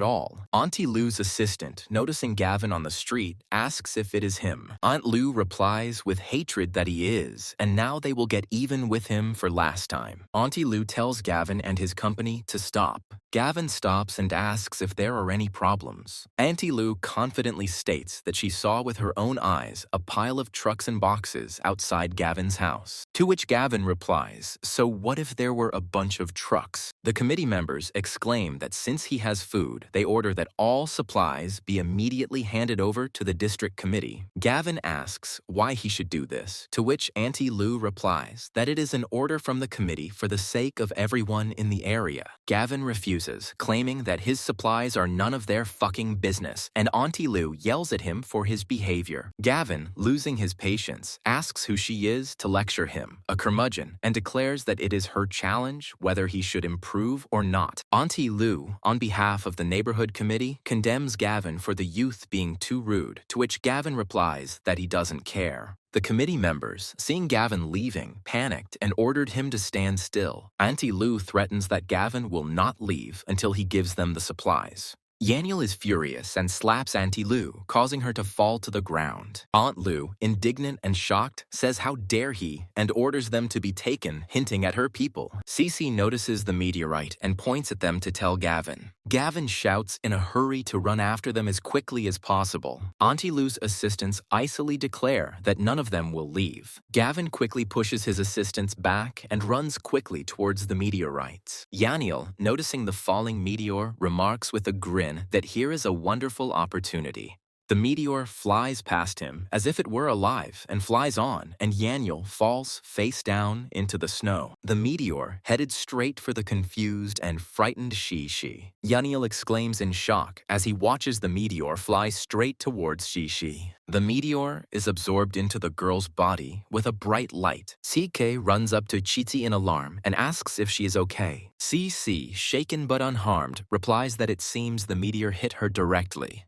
[SPEAKER 1] all. Auntie Lou's assistant, noticing Gavin on the street, asks if it is him. Aunt Lou replies with hatred that he is, and now they will get even with him for last time. Auntie Lou tells Gavin and his company to stop. Gavin stops and asks if there are any problems. Auntie Lou confidently states that she saw with her own eyes a pile of trucks and boxes outside Gavin's house. To which Gavin replies, "So what if there were a bunch of trucks?" The committee members exclaim that since he has food, they order that all supplies be immediately handed over to the district committee. Gavin asks why he should do this, to which Auntie Lou replies that it is an order from the committee for the sake of everyone in the area. Gavin refuses, claiming that his supplies are none of their fucking business, and Auntie Lou yells at him for his behavior. Gavin, losing his patience, asks who she is to lecture him, a curmudgeon, and declares that it is her challenge whether he should improve or not. Auntie Lou, on behalf of the neighborhood committee, condemns Gavin for the youth being too rude, to which Gavin replies that he doesn't care. The committee members, seeing Gavin leaving, panicked and ordered him to stand still. Auntie Lou threatens that Gavin will not leave until he gives them the supplies. Yaniel is furious and slaps Auntie Lou, causing her to fall to the ground. Aunt Lou, indignant and shocked, says how dare he and orders them to be taken, hinting at her people. Cece notices the meteorite and points at them to tell Gavin. Gavin shouts in a hurry to run after them as quickly as possible. Auntie Lou's assistants icily declare that none of them will leave. Gavin quickly pushes his assistants back and runs quickly towards the meteorites. Yaniel, noticing the falling meteor, remarks with a grin that here is a wonderful opportunity. The meteor flies past him as if it were alive and flies on, and Yaniel falls face down into the snow. The meteor headed straight for the confused and frightened Shi. Yaniel exclaims in shock as he watches the meteor fly straight towards Shi. The meteor is absorbed into the girl's body with a bright light. CK runs up to Chiti in alarm and asks if she is okay. CC, shaken but unharmed, replies that it seems the meteor hit her directly.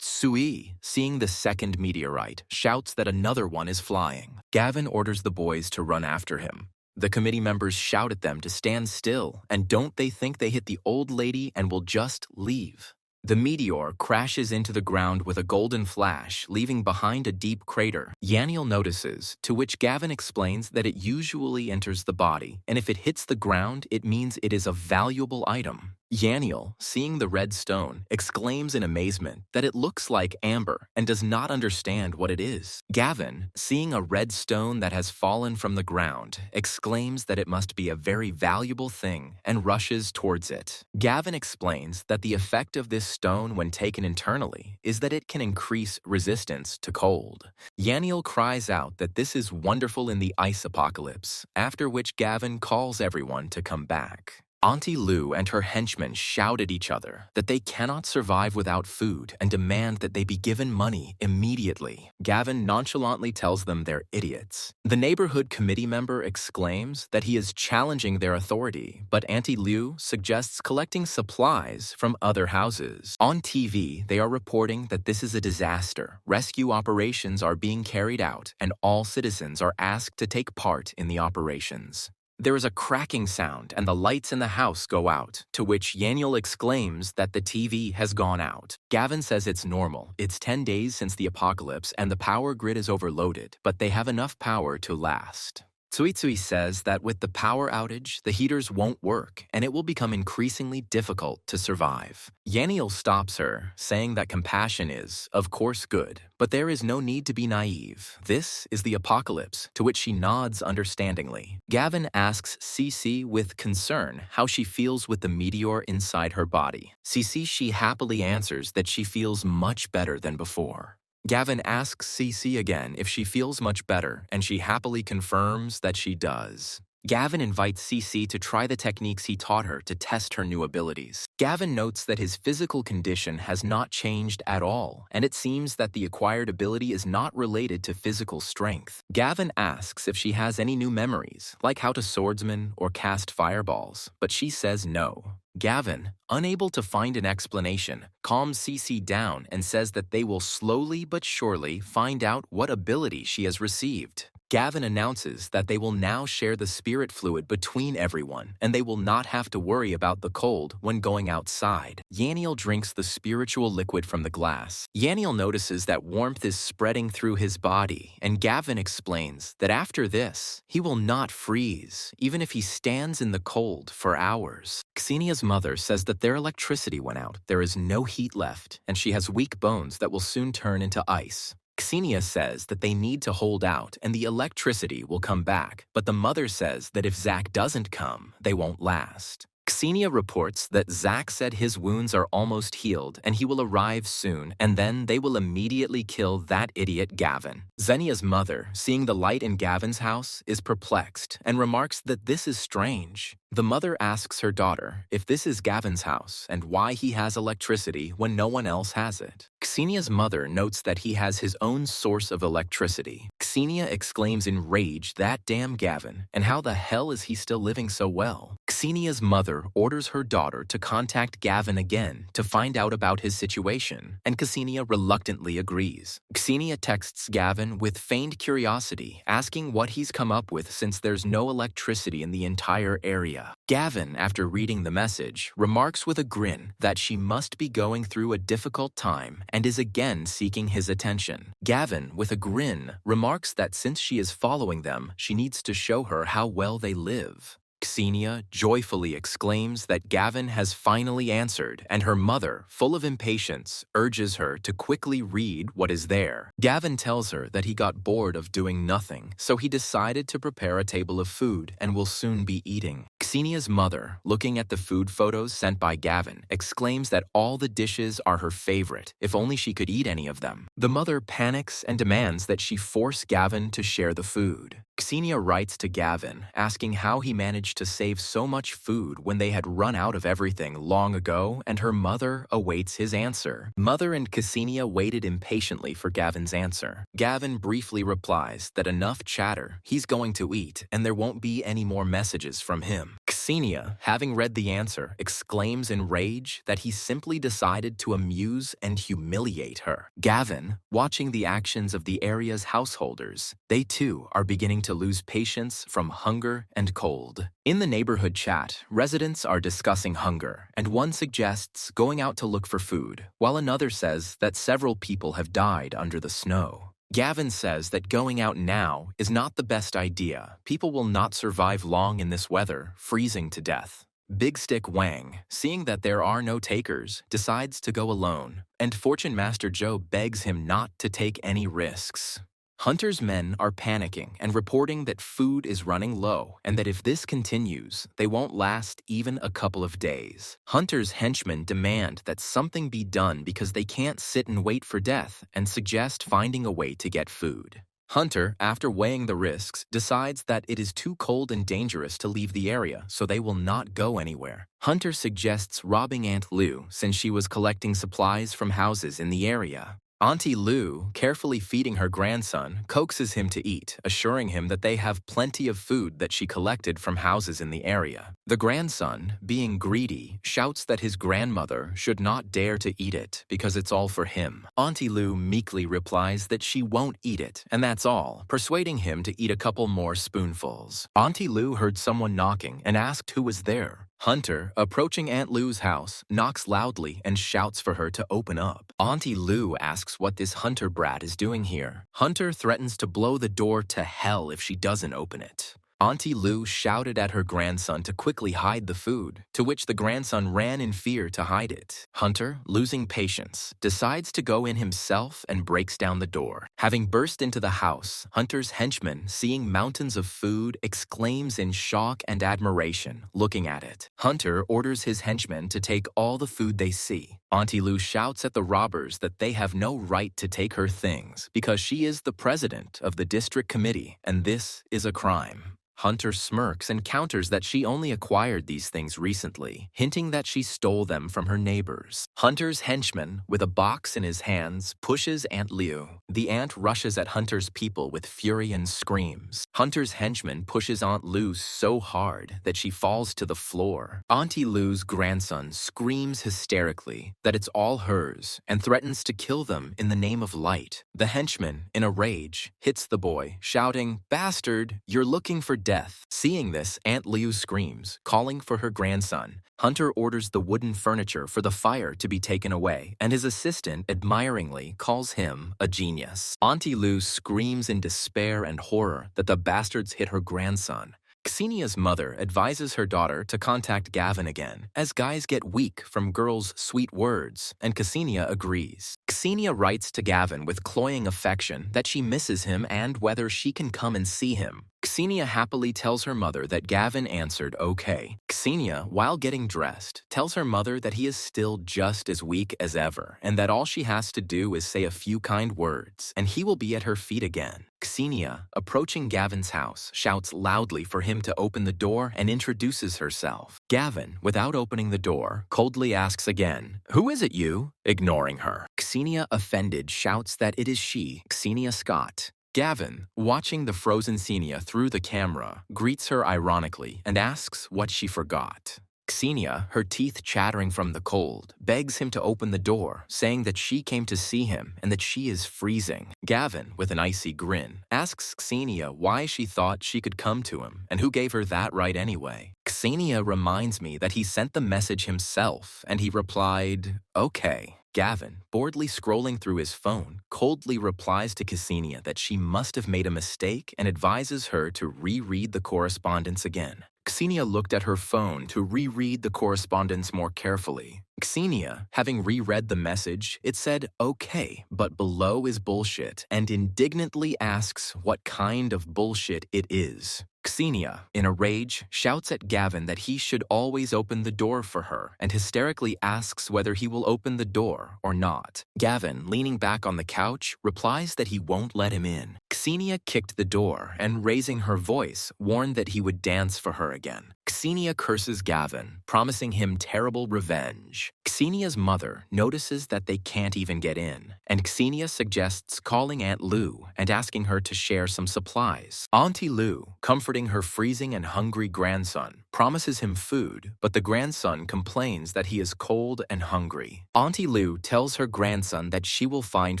[SPEAKER 1] Tsui, seeing the second meteorite, shouts that another one is flying. Gavin orders the boys to run after him. The committee members shout at them to stand still, and don't they think they hit the old lady and will just leave. The meteor crashes into the ground with a golden flash, leaving behind a deep crater. Yaniel notices, to which Gavin explains that it usually enters the body, and if it hits the ground, it means it is a valuable item. Yaniel, seeing the red stone, exclaims in amazement that it looks like amber and does not understand what it is. Gavin, seeing a red stone that has fallen from the ground, exclaims that it must be a very valuable thing and rushes towards it. Gavin explains that the effect of this stone when taken internally is that it can increase resistance to cold. Yaniel cries out that this is wonderful in the ice apocalypse, after which Gavin calls everyone to come back. Auntie Lou and her henchmen shout at each other that they cannot survive without food and demand that they be given money immediately. Gavin nonchalantly tells them they're idiots. The neighborhood committee member exclaims that he is challenging their authority, but Auntie Lou suggests collecting supplies from other houses. On TV, they are reporting that this is a disaster. Rescue operations are being carried out, and all citizens are asked to take part in the operations. There is a cracking sound and the lights in the house go out, to which Yaniel exclaims that the TV has gone out. Gavin says it's normal. It's 10 days since the apocalypse and the power grid is overloaded, but they have enough power to last. Tsui says that with the power outage, the heaters won't work and it will become increasingly difficult to survive. Yaniel stops her, saying that compassion is, of course, good, but there is no need to be naive. This is the apocalypse, to which she nods understandingly. Gavin asks Cece with concern how she feels with the meteor inside her body. She happily answers that she feels much better than before. Gavin asks Cece again if she feels much better, and she happily confirms that she does. Gavin invites Cece to try the techniques he taught her to test her new abilities. Gavin notes that his physical condition has not changed at all, and it seems that the acquired ability is not related to physical strength. Gavin asks if she has any new memories, like how to swordsman or cast fireballs, but she says no. Gavin, unable to find an explanation, calms Cece down and says that they will slowly but surely find out what ability she has received. Gavin announces that they will now share the spirit fluid between everyone, and they will not have to worry about the cold when going outside. Yaniel drinks the spiritual liquid from the glass. Yaniel notices that warmth is spreading through his body, and Gavin explains that after this, he will not freeze, even if he stands in the cold for hours. Xenia's mother says that their electricity went out, there is no heat left, and she has weak bones that will soon turn into ice. Xenia says that they need to hold out and the electricity will come back, but the mother says that if Zach doesn't come, they won't last. Xenia reports that Zach said his wounds are almost healed and he will arrive soon, and then they will immediately kill that idiot Gavin. Xenia's mother, seeing the light in Gavin's house, is perplexed and remarks that this is strange. The mother asks her daughter if this is Gavin's house and why he has electricity when no one else has it. Xenia's mother notes that he has his own source of electricity. Xenia exclaims in rage that damn Gavin, and how the hell is he still living so well? Xenia's mother orders her daughter to contact Gavin again to find out about his situation, and Xenia reluctantly agrees. Xenia texts Gavin with feigned curiosity, asking what he's come up with since there's no electricity in the entire area. Ksenia. Gavin, after reading the message, remarks with a grin that she must be going through a difficult time and is again seeking his attention. Gavin, with a grin, remarks that since she is following them, she needs to show her how well they live. Ksenia joyfully exclaims that Gavin has finally answered, and her mother, full of impatience, urges her to quickly read what is there. Gavin tells her that he got bored of doing nothing, so he decided to prepare a table of food and will soon be eating. Ksenia's mother, looking at the food photos sent by Gavin, exclaims that all the dishes are her favorite, if only she could eat any of them. The mother panics and demands that she force Gavin to share the food. Ksenia writes to Gavin, asking how he managed to save so much food when they had run out of everything long ago, and her mother awaits his answer. Mother and Ksenia waited impatiently for Gavin's answer. Gavin briefly replies that enough chatter, he's going to eat, and there won't be any more messages from him. Ksenia, having read the answer, exclaims in rage that he simply decided to amuse and humiliate her. Gavin, watching the actions of the area's householders, they too are beginning to lose patience from hunger and cold. In the neighborhood chat, residents are discussing hunger, and one suggests going out to look for food, while another says that several people have died under the snow. Gavin says that going out now is not the best idea. People will not survive long in this weather, freezing to death. Big Stick Wang, seeing that there are no takers, decides to go alone, and Fortune Master Joe begs him not to take any risks. Hunter's men are panicking and reporting that food is running low and that if this continues, they won't last even a couple of days. Hunter's henchmen demand that something be done because they can't sit and wait for death and suggest finding a way to get food. Hunter, after weighing the risks, decides that it is too cold and dangerous to leave the area, so they will not go anywhere. Hunter suggests robbing Aunt Lou since she was collecting supplies from houses in the area. Auntie Lou, carefully feeding her grandson, coaxes him to eat, assuring him that they have plenty of food that she collected from houses in the area. The grandson, being greedy, shouts that his grandmother should not dare to eat it because it's all for him. Auntie Lou meekly replies that she won't eat it, and that's all, persuading him to eat a couple more spoonfuls. Auntie Lou heard someone knocking and asked who was there. Hunter, approaching Aunt Lou's house, knocks loudly and shouts for her to open up. Auntie Lou asks what this Hunter brat is doing here. Hunter threatens to blow the door to hell if she doesn't open it. Auntie Lou shouted at her grandson to quickly hide the food, to which the grandson ran in fear to hide it. Hunter, losing patience, decides to go in himself and breaks down the door. Having burst into the house, Hunter's henchman, seeing mountains of food, exclaims in shock and admiration, looking at it. Hunter orders his henchmen to take all the food they see. Auntie Lou shouts at the robbers that they have no right to take her things because she is the president of the district committee, and this is a crime. Hunter smirks and counters that she only acquired these things recently, hinting that she stole them from her neighbors. Hunter's henchman, with a box in his hands, pushes Aunt Liu. The aunt rushes at Hunter's people with fury and screams. Hunter's henchman pushes Aunt Liu so hard that she falls to the floor. Auntie Liu's grandson screams hysterically that it's all hers and threatens to kill them in the name of light. The henchman, in a rage, hits the boy, shouting, "Bastard, you're looking for death." Seeing this, Aunt Liu screams, calling for her grandson. Hunter orders the wooden furniture for the fire to be taken away, and his assistant admiringly calls him a genius. Auntie Liu screams in despair and horror that the bastards hit her grandson. Ksenia's mother advises her daughter to contact Gavin again, as guys get weak from girls' sweet words, and Ksenia agrees. Ksenia writes to Gavin with cloying affection that she misses him and whether she can come and see him. Ksenia happily tells her mother that Gavin answered okay. Ksenia, while getting dressed, tells her mother that he is still just as weak as ever and that all she has to do is say a few kind words and he will be at her feet again. Ksenia, approaching Gavin's house, shouts loudly for him to open the door and introduces herself. Gavin, without opening the door, coldly asks again, "Who is it, you?" ignoring her. Ksenia, offended, shouts that it is she, Ksenia Scott. Gavin, watching the frozen Ksenia through the camera, greets her ironically and asks what she forgot. Ksenia, her teeth chattering from the cold, begs him to open the door, saying that she came to see him and that she is freezing. Gavin, with an icy grin, asks Ksenia why she thought she could come to him and who gave her that right anyway. Xenia reminds me that he sent the message himself, and he replied, okay. Gavin, boredly scrolling through his phone, coldly replies to Ksenia that she must have made a mistake and advises her to reread the correspondence again. Ksenia looked at her phone to reread the correspondence more carefully. Ksenia, having reread the message, it said, okay, but below is bullshit, and indignantly asks what kind of bullshit it is. Ksenia, in a rage, shouts at Gavin that he should always open the door for her and hysterically asks whether he will open the door or not. Gavin, leaning back on the couch, replies that he won't let him in. Ksenia kicked the door and, raising her voice, warned that he would dance for her again. Ksenia curses Gavin, promising him terrible revenge. Ksenia's mother notices that they can't even get in, and Ksenia suggests calling Aunt Lou and asking her to share some supplies. Auntie Lou, comforting her freezing and hungry grandson, promises him food, but the grandson complains that he is cold and hungry. Auntie Lou tells her grandson that she will find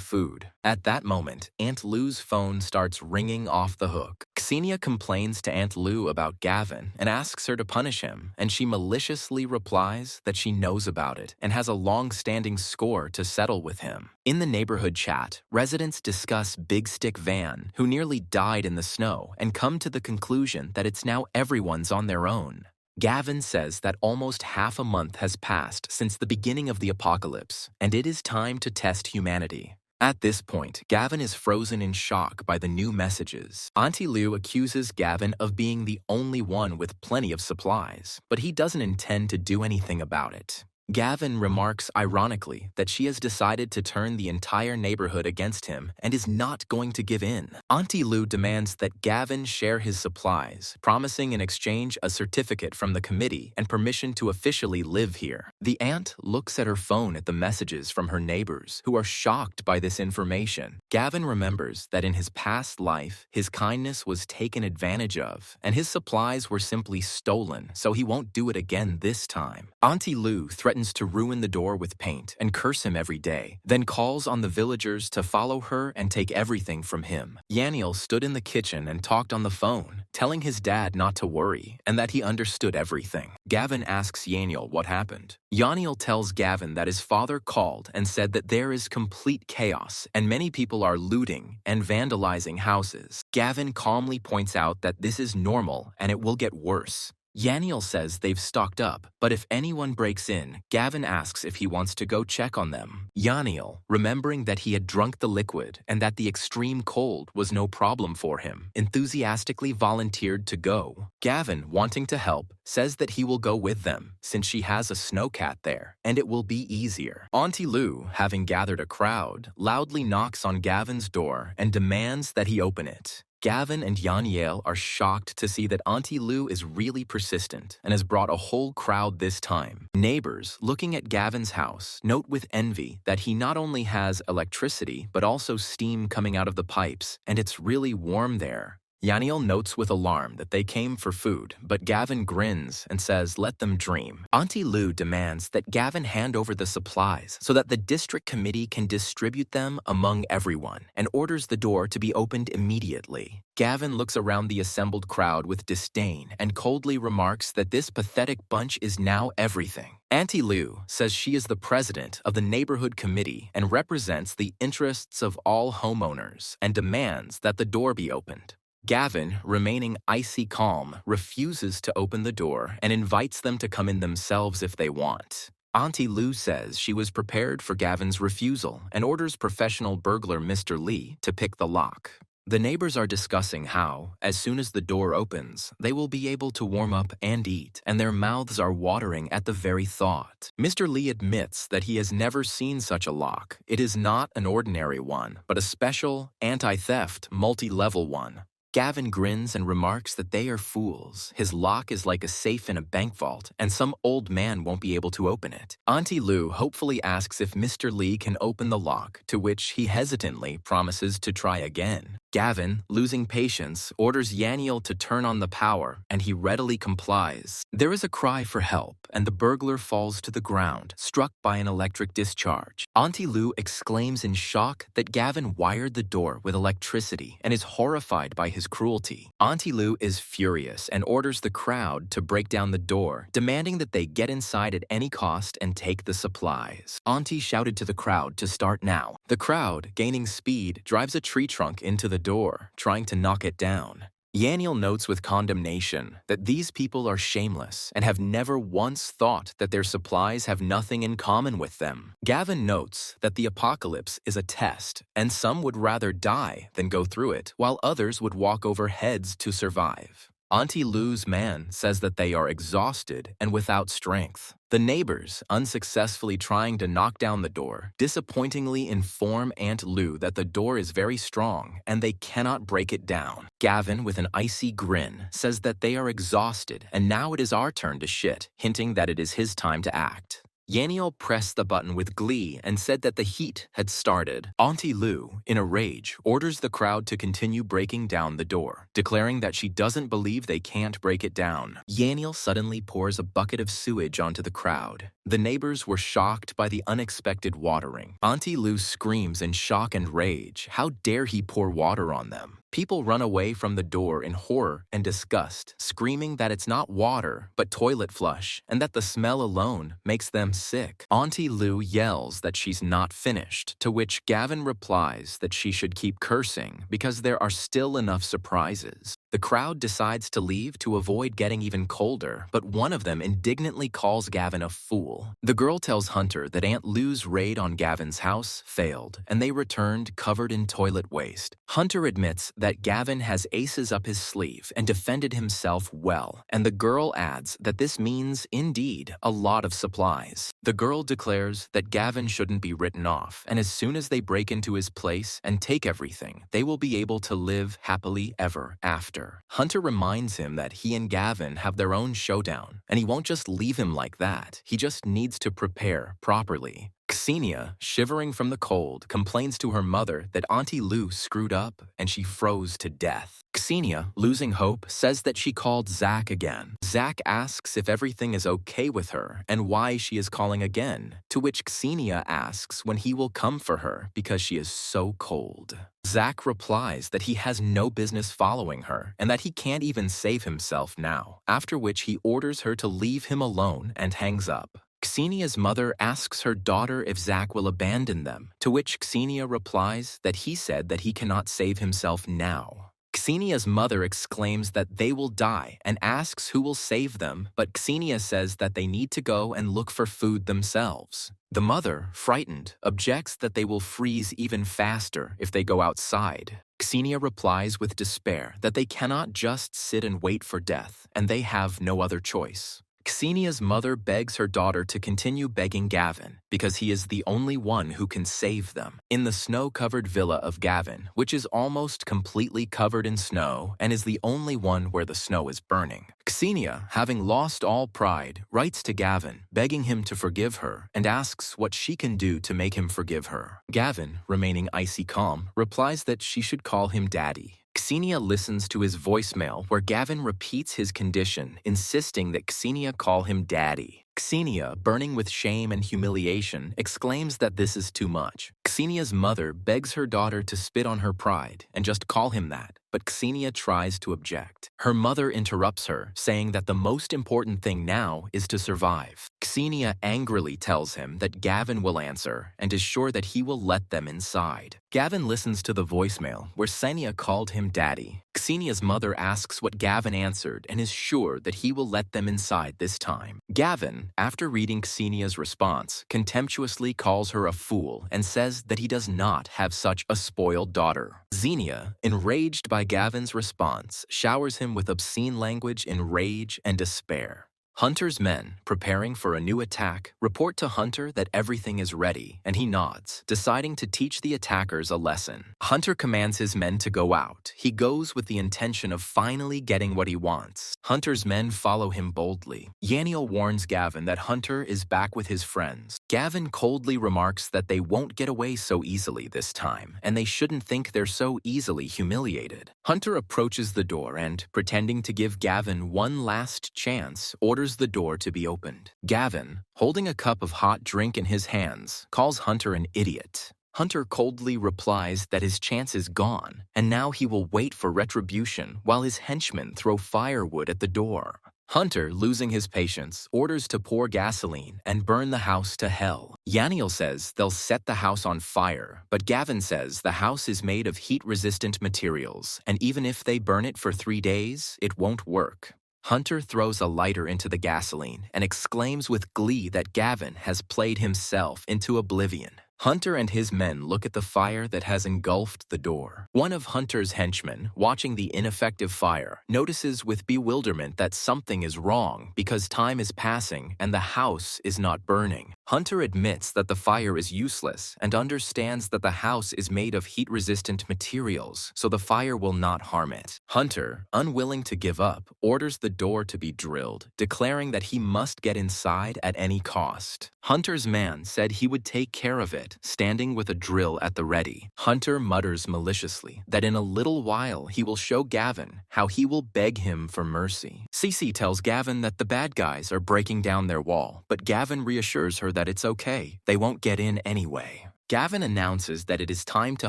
[SPEAKER 1] food. At that moment, Aunt Lou's phone starts ringing off the hook. Ksenia complains to Aunt Lou about Gavin and asks her to punish him, and she maliciously replies that she knows about it and has a long-standing score to settle with him. In the neighborhood chat, residents discuss Big Stick Van, who nearly died in the snow, and come to the conclusion that it's now everyone's on their own. Gavin says that almost half a month has passed since the beginning of the apocalypse, and it is time to test humanity. At this point, Gavin is frozen in shock by the new messages. Auntie Lou accuses Gavin of being the only one with plenty of supplies, but he doesn't intend to do anything about it. Gavin remarks ironically that she has decided to turn the entire neighborhood against him and is not going to give in. Auntie Lou demands that Gavin share his supplies, promising in exchange a certificate from the committee and permission to officially live here. The aunt looks at her phone at the messages from her neighbors, who are shocked by this information. Gavin remembers that in his past life, his kindness was taken advantage of, and his supplies were simply stolen, so he won't do it again this time. Auntie Lou threatens to ruin the door with paint and curse him every day, then calls on the villagers to follow her and take everything from him. Yaniel stood in the kitchen and talked on the phone, telling his dad not to worry and that he understood everything. Gavin asks Yaniel what happened. Yaniel tells Gavin that his father called and said that there is complete chaos and many people are looting and vandalizing houses. Gavin calmly points out that this is normal and it will get worse. Yaniel says they've stocked up, but if anyone breaks in, Gavin asks if he wants to go check on them. Yaniel, remembering that he had drunk the liquid and that the extreme cold was no problem for him, enthusiastically volunteered to go. Gavin, wanting to help, says that he will go with them, since she has a snowcat there, and it will be easier. Auntie Lou, having gathered a crowd, loudly knocks on Gavin's door and demands that he open it. Gavin and Yaniel are shocked to see that Auntie Lou is really persistent and has brought a whole crowd this time. Neighbors, looking at Gavin's house, note with envy that he not only has electricity but also steam coming out of the pipes, and it's really warm there. Yaniel notes with alarm that they came for food, but Gavin grins and says let them dream. Auntie Lou demands that Gavin hand over the supplies so that the district committee can distribute them among everyone and orders the door to be opened immediately. Gavin looks around the assembled crowd with disdain and coldly remarks that this pathetic bunch is now everything. Auntie Lou says she is the president of the neighborhood committee and represents the interests of all homeowners and demands that the door be opened. Gavin, remaining icy calm, refuses to open the door and invites them to come in themselves if they want. Auntie Lou says she was prepared for Gavin's refusal and orders professional burglar Mr. Lee to pick the lock. The neighbors are discussing how, as soon as the door opens, they will be able to warm up and eat, and their mouths are watering at the very thought. Mr. Lee admits that he has never seen such a lock. It is not an ordinary one, but a special, anti-theft, multi-level one. Gavin grins and remarks that they are fools. His lock is like a safe in a bank vault, and some old man won't be able to open it. Auntie Lou hopefully asks if Mr. Lee can open the lock, to which he hesitantly promises to try again. Gavin, losing patience, orders Yaniel to turn on the power, and he readily complies. There is a cry for help, and the burglar falls to the ground, struck by an electric discharge. Auntie Lou exclaims in shock that Gavin wired the door with electricity and is horrified by his cruelty. Auntie Lou is furious and orders the crowd to break down the door, demanding that they get inside at any cost and take the supplies. Auntie shouted to the crowd to start now. The crowd, gaining speed, drives a tree trunk into the door, trying to knock it down. Yaniel notes with condemnation that these people are shameless and have never once thought that their supplies have nothing in common with them. Gavin notes that the apocalypse is a test, and some would rather die than go through it, while others would walk over heads to survive. Auntie Lou's man says that they are exhausted and without strength. The neighbors, unsuccessfully trying to knock down the door, disappointingly inform Aunt Lou that the door is very strong and they cannot break it down. Gavin, with an icy grin, says that they are exhausted and now it is our turn to shit, hinting that it is his time to act. Yaniel pressed the button with glee and said that the heat had started. Auntie Lou, in a rage, orders the crowd to continue breaking down the door, declaring that she doesn't believe they can't break it down. Yaniel suddenly pours a bucket of sewage onto the crowd. The neighbors were shocked by the unexpected watering. Auntie Lou screams in shock and rage. How dare he pour water on them? People run away from the door in horror and disgust, screaming that it's not water, but toilet flush, and that the smell alone makes them sick. Auntie Lou yells that she's not finished, to which Gavin replies that she should keep cursing because there are still enough surprises. The crowd decides to leave to avoid getting even colder, but one of them indignantly calls Gavin a fool. The girl tells Hunter that Aunt Lou's raid on Gavin's house failed, and they returned covered in toilet waste. Hunter admits that Gavin has aces up his sleeve and defended himself well, and the girl adds that this means, indeed, a lot of supplies. The girl declares that Gavin shouldn't be written off, and as soon as they break into his place and take everything, they will be able to live happily ever after. Hunter reminds him that he and Gavin have their own showdown, and he won't just leave him like that. He just needs to prepare properly. Xenia, shivering from the cold, complains to her mother that Auntie Lou screwed up and she froze to death. Xenia, losing hope, says that she called Zach again. Zach asks if everything is okay with her and why she is calling again, to which Xenia asks when he will come for her because she is so cold. Zach replies that he has no business following her and that he can't even save himself now, after which he orders her to leave him alone and hangs up. Xenia's mother asks her daughter if Zach will abandon them, to which Xenia replies that he said that he cannot save himself now. Xenia's mother exclaims that they will die and asks who will save them, but Xenia says that they need to go and look for food themselves. The mother, frightened, objects that they will freeze even faster if they go outside. Xenia replies with despair that they cannot just sit and wait for death, and they have no other choice. Xenia's mother begs her daughter to continue begging Gavin because he is the only one who can save them. In the snow-covered villa of Gavin, which is almost completely covered in snow and is the only one where the snow is burning, Xenia, having lost all pride, writes to Gavin, begging him to forgive her and asks what she can do to make him forgive her. Gavin, remaining icy calm, replies that she should call him Daddy. Xenia listens to his voicemail where Gavin repeats his condition, insisting that Xenia call him Daddy. Xenia, burning with shame and humiliation, exclaims that this is too much. Xenia's mother begs her daughter to spit on her pride and just call him that, but Xenia tries to object. Her mother interrupts her, saying that the most important thing now is to survive. Xenia angrily tells him that Gavin will answer and is sure that he will let them inside. Gavin listens to the voicemail where Xenia called him Daddy. Xenia's mother asks what Gavin answered and is sure that he will let them inside this time. Gavin, after reading Xenia's response, contemptuously calls her a fool and says that he does not have such a spoiled daughter. Xenia, enraged by Gavin's response, showers him with obscene language in rage and despair. Hunter's men, preparing for a new attack, report to Hunter that everything is ready, and he nods, deciding to teach the attackers a lesson. Hunter commands his men to go out. He goes with the intention of finally getting what he wants. Hunter's men follow him boldly. Yaniel warns Gavin that Hunter is back with his friends. Gavin coldly remarks that they won't get away so easily this time, and they shouldn't think they're so easily humiliated. Hunter approaches the door and, pretending to give Gavin one last chance, orders the door to be opened. Gavin, holding a cup of hot drink in his hands, calls Hunter an idiot. Hunter coldly replies that his chance is gone, and now he will wait for retribution while his henchmen throw firewood at the door. Hunter, losing his patience, orders to pour gasoline and burn the house to hell. Yaniel says they'll set the house on fire, but Gavin says the house is made of heat-resistant materials, and even if they burn it for 3 days, it won't work. Hunter throws a lighter into the gasoline and exclaims with glee that Gavin has played himself into oblivion. Hunter and his men look at the fire that has engulfed the door. One of Hunter's henchmen, watching the ineffective fire, notices with bewilderment that something is wrong because time is passing and the house is not burning. Hunter admits that the fire is useless and understands that the house is made of heat-resistant materials, so the fire will not harm it. Hunter, unwilling to give up, orders the door to be drilled, declaring that he must get inside at any cost. Hunter's man said he would take care of it, standing with a drill at the ready. Hunter mutters maliciously that in a little while he will show Gavin how he will beg him for mercy. Cece tells Gavin that the bad guys are breaking down their wall, but Gavin reassures her that it's okay, they won't get in anyway. Gavin announces that it is time to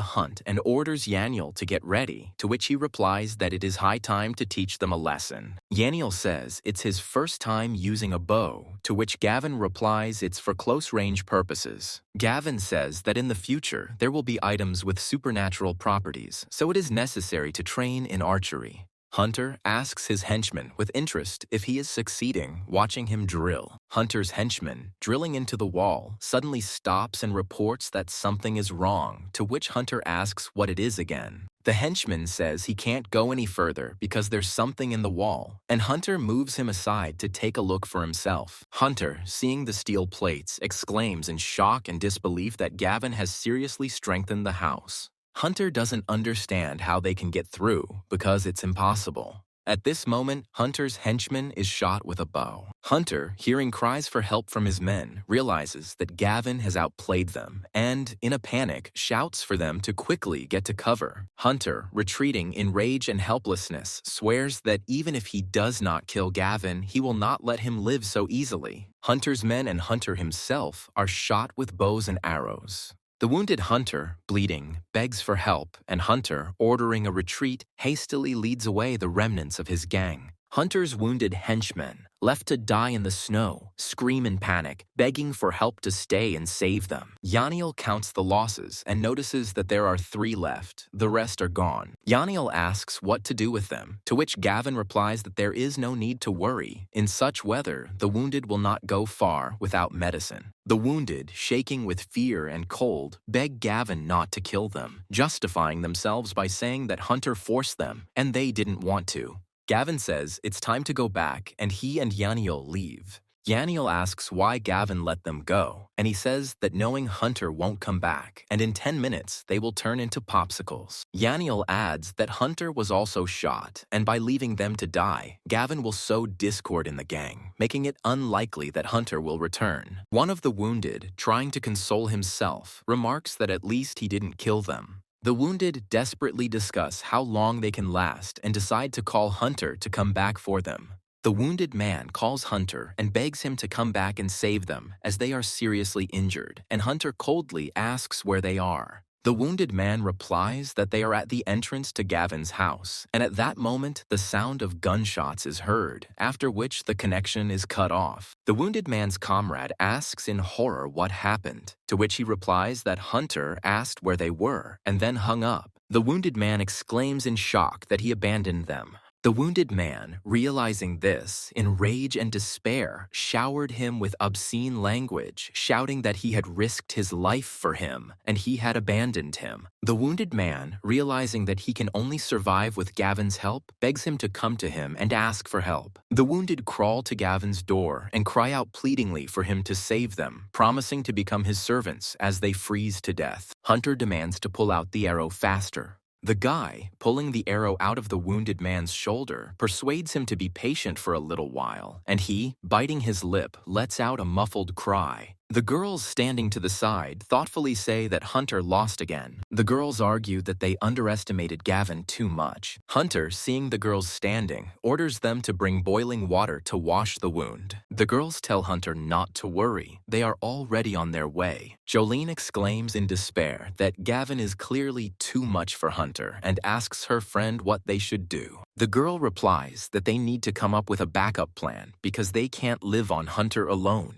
[SPEAKER 1] hunt and orders Yaniel to get ready, to which he replies that it is high time to teach them a lesson. Yaniel says it's his first time using a bow, to which Gavin replies it's for close-range purposes. Gavin says that in the future there will be items with supernatural properties, so it is necessary to train in archery. Hunter asks his henchman with interest if he is succeeding, watching him drill. Hunter's henchman, drilling into the wall, suddenly stops and reports that something is wrong, to which Hunter asks what it is again. The henchman says he can't go any further because there's something in the wall, and Hunter moves him aside to take a look for himself. Hunter, seeing the steel plates, exclaims in shock and disbelief that Gavin has seriously strengthened the house. Hunter doesn't understand how they can get through because it's impossible. At this moment, Hunter's henchman is shot with a bow. Hunter, hearing cries for help from his men, realizes that Gavin has outplayed them and, in a panic, shouts for them to quickly get to cover. Hunter, retreating in rage and helplessness, swears that even if he does not kill Gavin, he will not let him live so easily. Hunter's men and Hunter himself are shot with bows and arrows. The wounded Hunter, bleeding, begs for help, and Hunter, ordering a retreat, hastily leads away the remnants of his gang. Hunter's wounded henchmen, left to die in the snow, scream in panic, begging for help to stay and save them. Yaniel counts the losses and notices that there are 3 left. The rest are gone. Yaniel asks what to do with them, to which Gavin replies that there is no need to worry. In such weather, the wounded will not go far without medicine. The wounded, shaking with fear and cold, beg Gavin not to kill them, justifying themselves by saying that Hunter forced them and they didn't want to. Gavin says it's time to go back, and he and Yaniel leave. Yaniel asks why Gavin let them go, and he says that knowing Hunter won't come back, and in 10 minutes they will turn into popsicles. Yaniel adds that Hunter was also shot, and by leaving them to die, Gavin will sow discord in the gang, making it unlikely that Hunter will return. One of the wounded, trying to console himself, remarks that at least he didn't kill them. The wounded desperately discuss how long they can last and decide to call Hunter to come back for them. The wounded man calls Hunter and begs him to come back and save them as they are seriously injured, and Hunter coldly asks where they are. The wounded man replies that they are at the entrance to Gavin's house, and at that moment the sound of gunshots is heard, after which the connection is cut off. The wounded man's comrade asks in horror what happened, to which he replies that Hunter asked where they were and then hung up. The wounded man exclaims in shock that he abandoned them. The wounded man, realizing this, in rage and despair, showered him with obscene language, shouting that he had risked his life for him, and he had abandoned him. The wounded man, realizing that he can only survive with Gavin's help, begs him to come to him and ask for help. The wounded crawl to Gavin's door and cry out pleadingly for him to save them, promising to become his servants as they freeze to death. Hunter demands to pull out the arrow faster. The guy, pulling the arrow out of the wounded man's shoulder, persuades him to be patient for a little while, and he, biting his lip, lets out a muffled cry. The girls standing to the side thoughtfully say that Hunter lost again. The girls argue that they underestimated Gavin too much. Hunter, seeing the girls standing, orders them to bring boiling water to wash the wound. The girls tell Hunter not to worry. They are already on their way. Jolene exclaims in despair that Gavin is clearly too much for Hunter and asks her friend what they should do. The girl replies that they need to come up with a backup plan because they can't live on Hunter alone.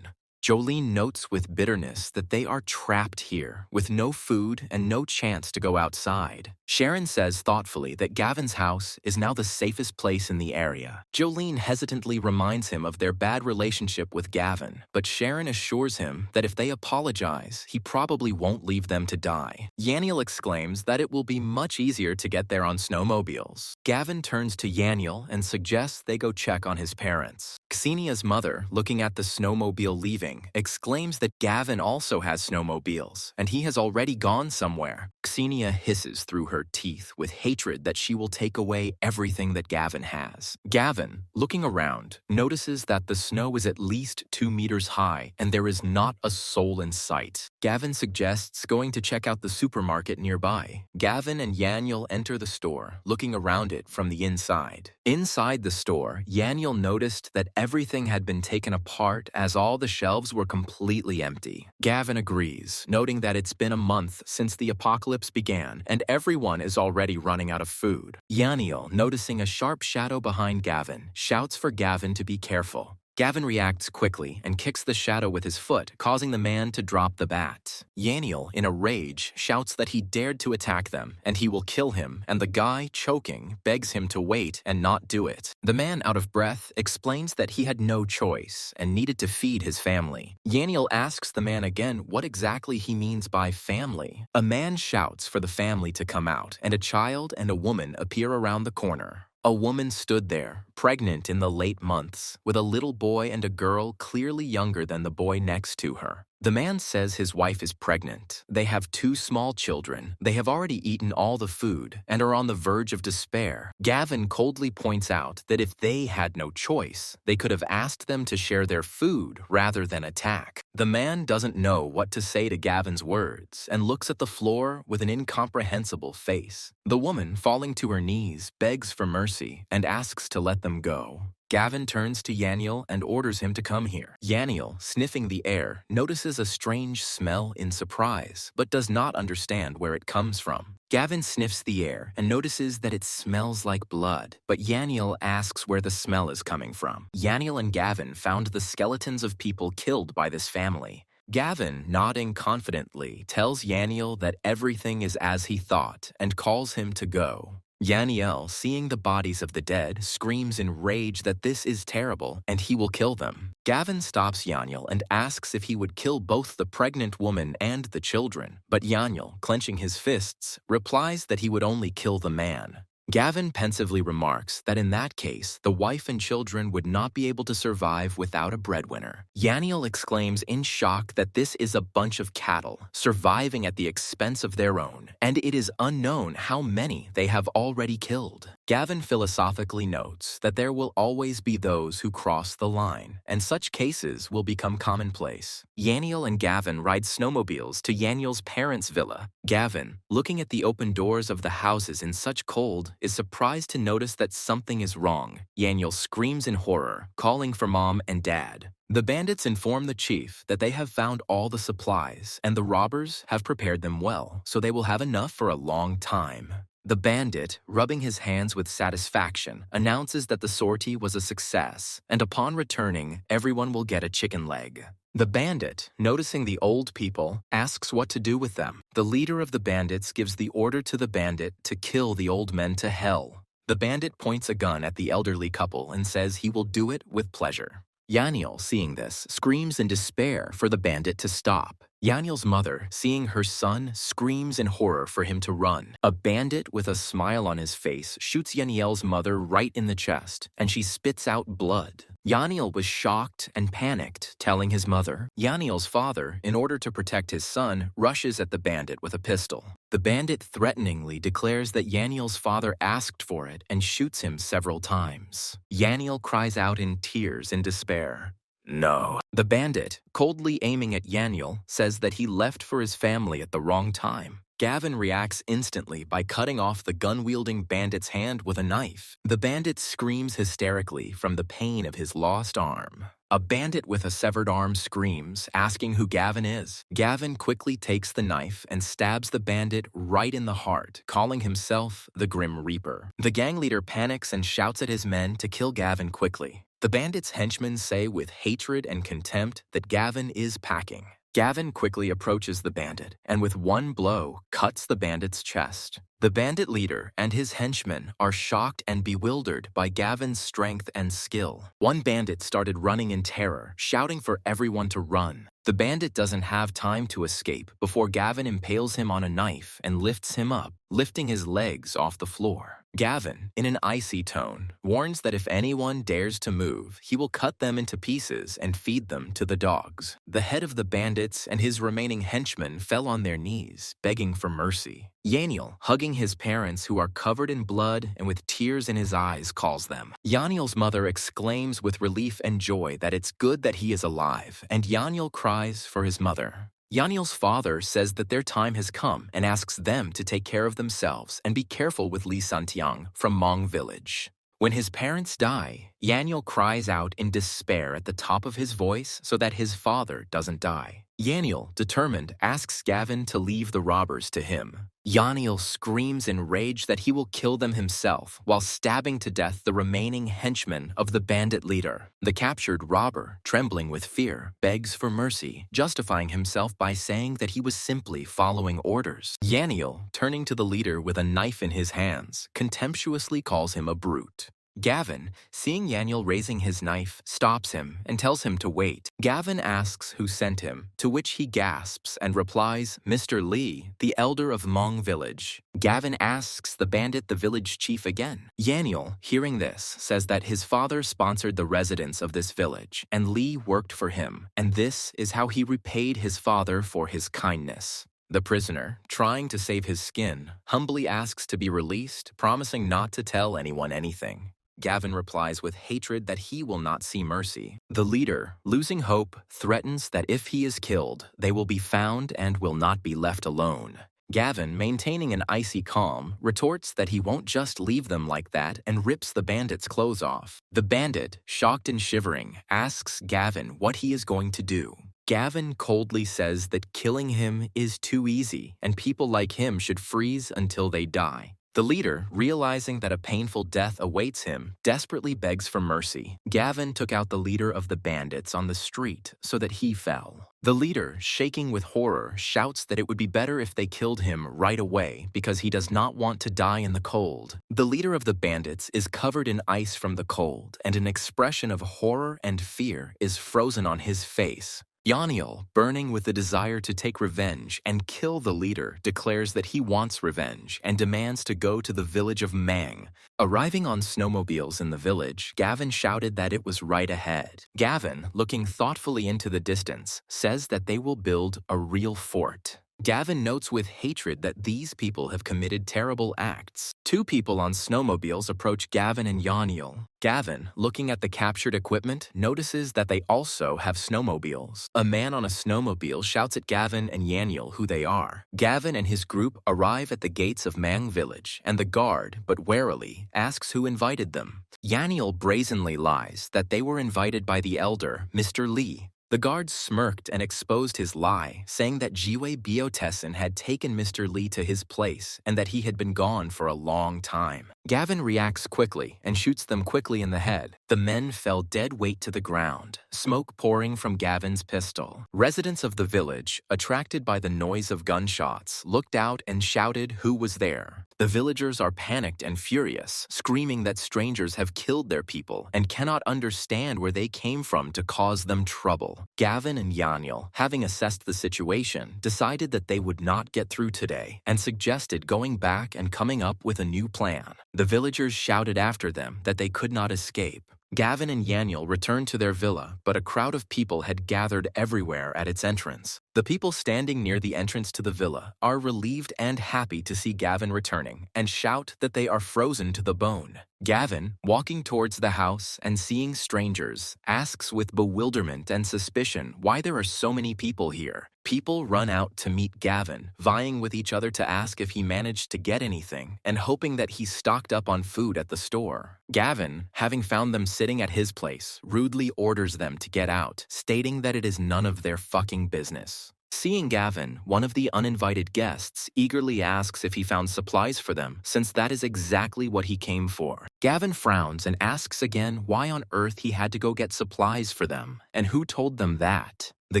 [SPEAKER 1] Jolene notes with bitterness that they are trapped here, with no food and no chance to go outside. Sharon says thoughtfully that Gavin's house is now the safest place in the area. Jolene hesitantly reminds him of their bad relationship with Gavin, but Sharon assures him that if they apologize, he probably won't leave them to die. Yaniel exclaims that it will be much easier to get there on snowmobiles. Gavin turns to Yaniel and suggests they go check on his parents. Xenia's mother, looking at the snowmobile leaving, exclaims that Gavin also has snowmobiles, and he has already gone somewhere. Xenia hisses through her teeth with hatred that she will take away everything that Gavin has. Gavin, looking around, notices that the snow is at least 2 meters high and there is not a soul in sight. Gavin suggests going to check out the supermarket nearby. Gavin and Yaniel enter the store, looking around it from the inside. Inside the store, Yaniel noticed that everything had been taken apart as all the shelves were completely empty. Gavin agrees, noting that it's been a month since the apocalypse began and everyone is already running out of food. Yaniel, noticing a sharp shadow behind Gavin, shouts for Gavin to be careful. Gavin reacts quickly and kicks the shadow with his foot, causing the man to drop the bat. Yaniel, in a rage, shouts that he dared to attack them and he will kill him, and the guy, choking, begs him to wait and not do it. The man, out of breath, explains that he had no choice and needed to feed his family. Yaniel asks the man again what exactly he means by family. A man shouts for the family to come out, and a child and a woman appear around the corner. A woman stood there, pregnant in the late months, with a little boy and a girl clearly younger than the boy next to her. The man says his wife is pregnant. They have 2 small children. They have already eaten all the food and are on the verge of despair. Gavin coldly points out that if they had no choice, they could have asked them to share their food rather than attack. The man doesn't know what to say to Gavin's words and looks at the floor with an incomprehensible face. The woman, falling to her knees, begs for mercy and asks to let them go. Gavin turns to Yaniel and orders him to come here. Yaniel, sniffing the air, notices a strange smell in surprise, but does not understand where it comes from. Gavin sniffs the air and notices that it smells like blood, but Yaniel asks where the smell is coming from. Yaniel and Gavin found the skeletons of people killed by this family. Gavin, nodding confidently, tells Yaniel that everything is as he thought and calls him to go. Yaniel, seeing the bodies of the dead, screams in rage that this is terrible and he will kill them. Gavin stops Yaniel and asks if he would kill both the pregnant woman and the children, but Yaniel, clenching his fists, replies that he would only kill the man. Gavin pensively remarks that in that case, the wife and children would not be able to survive without a breadwinner. Yaniel exclaims in shock that this is a bunch of cattle, surviving at the expense of their own, and it is unknown how many they have already killed. Gavin philosophically notes that there will always be those who cross the line, and such cases will become commonplace. Yaniel and Gavin ride snowmobiles to Yaniel's parents' villa. Gavin, looking at the open doors of the houses in such cold, is surprised to notice that something is wrong. Yaniel screams in horror, calling for mom and dad. The bandits inform the chief that they have found all the supplies, and the robbers have prepared them well, so they will have enough for a long time. The bandit, rubbing his hands with satisfaction, announces that the sortie was a success, and upon returning, everyone will get a chicken leg. The bandit, noticing the old people, asks what to do with them. The leader of the bandits gives the order to the bandit to kill the old men to hell. The bandit points a gun at the elderly couple and says he will do it with pleasure. Yaniel, seeing this, screams in despair for the bandit to stop. Yaniel's mother, seeing her son, screams in horror for him to run. A bandit with a smile on his face shoots Yaniel's mother right in the chest, and she spits out blood. Yaniel was shocked and panicked, telling his mother. Yaniel's father, in order to protect his son, rushes at the bandit with a pistol. The bandit threateningly declares that Yaniel's father asked for it and shoots him several times. Yaniel cries out in tears in despair. No. The bandit, coldly aiming at Yaniel, says that he left for his family at the wrong time. Gavin reacts instantly by cutting off the gun-wielding bandit's hand with a knife. The bandit screams hysterically from the pain of his lost arm. A bandit with a severed arm screams, asking who Gavin is. Gavin quickly takes the knife and stabs the bandit right in the heart, calling himself the Grim Reaper. The gang leader panics and shouts at his men to kill Gavin quickly. The bandit's henchmen say with hatred and contempt that Gavin is packing. Gavin quickly approaches the bandit and with one blow cuts the bandit's chest. The bandit leader and his henchmen are shocked and bewildered by Gavin's strength and skill. One bandit started running in terror, shouting for everyone to run. The bandit doesn't have time to escape before Gavin impales him on a knife and lifts him up, lifting his legs off the floor. Gavin, in an icy tone, warns that if anyone dares to move, he will cut them into pieces and feed them to the dogs. The head of the bandits and his remaining henchmen fell on their knees, begging for mercy. Yaniel, hugging his parents who are covered in blood and with tears in his eyes, calls them. Yaniel's mother exclaims with relief and joy that it's good that he is alive, and Yaniel cries for his mother. Yaniel's father says that their time has come and asks them to take care of themselves and be careful with Li Santiang from Mong village. When his parents die, Yaniel cries out in despair at the top of his voice so that his father doesn't die. Yaniel, determined, asks Gavin to leave the robbers to him. Yaniel screams in rage that he will kill them himself while stabbing to death the remaining henchmen of the bandit leader. The captured robber, trembling with fear, begs for mercy, justifying himself by saying that he was simply following orders. Yaniel, turning to the leader with a knife in his hands, contemptuously calls him a brute. Gavin, seeing Yaniel raising his knife, stops him and tells him to wait. Gavin asks who sent him, to which he gasps and replies, Mr. Li, the elder of Mong village. Gavin asks the bandit the village chief again. Yaniel, hearing this, says that his father sponsored the residents of this village, and Li worked for him, and this is how he repaid his father for his kindness. The prisoner, trying to save his skin, humbly asks to be released, promising not to tell anyone anything. Gavin replies with hatred that he will not see mercy. The leader, losing hope, threatens that if he is killed, they will be found and will not be left alone. Gavin, maintaining an icy calm, retorts that he won't just leave them like that and rips the bandit's clothes off. The bandit, shocked and shivering, asks Gavin what he is going to do. Gavin coldly says that killing him is too easy and people like him should freeze until they die. The leader, realizing that a painful death awaits him, desperately begs for mercy. Gavin took out the leader of the bandits on the street so that he fell. The leader, shaking with horror, shouts that it would be better if they killed him right away because he does not want to die in the cold. The leader of the bandits is covered in ice from the cold, and an expression of horror and fear is frozen on his face. Yaniel, burning with the desire to take revenge and kill the leader, declares that he wants revenge and demands to go to the village of Mang. Arriving on snowmobiles in the village, Gavin shouted that it was right ahead. Gavin, looking thoughtfully into the distance, says that they will build a real fort. Gavin notes with hatred that these people have committed terrible acts. Two people on snowmobiles approach Gavin and Yaniel. Gavin, looking at the captured equipment, notices that they also have snowmobiles. A man on a snowmobile shouts at Gavin and Yaniel who they are. Gavin and his group arrive at the gates of Mang village, and the guard, but warily, asks who invited them. Yaniel brazenly lies that they were invited by the elder, Mr. Li. The guard smirked and exposed his lie, saying that Jiwei Biotessen had taken Mr. Li to his place and that he had been gone for a long time. Gavin reacts quickly and shoots them quickly in the head. The men fell dead weight to the ground, smoke pouring from Gavin's pistol. Residents of the village, attracted by the noise of gunshots, looked out and shouted who was there. The villagers are panicked and furious, screaming that strangers have killed their people and cannot understand where they came from to cause them trouble. Gavin and Yaniel, having assessed the situation, decided that they would not get through today and suggested going back and coming up with a new plan. The villagers shouted after them that they could not escape. Gavin and Yaniel returned to their villa, but a crowd of people had gathered everywhere at its entrance. The people standing near the entrance to the villa are relieved and happy to see Gavin returning and shout that they are frozen to the bone. Gavin, walking towards the house and seeing strangers, asks with bewilderment and suspicion why there are so many people here. People run out to meet Gavin, vying with each other to ask if he managed to get anything and hoping that he stocked up on food at the store. Gavin, having found them sitting at his place, rudely orders them to get out, stating that it is none of their fucking business. Seeing Gavin, one of the uninvited guests eagerly asks if he found supplies for them, since that is exactly what he came for. Gavin frowns and asks again why on earth he had to go get supplies for them, and who told them that. The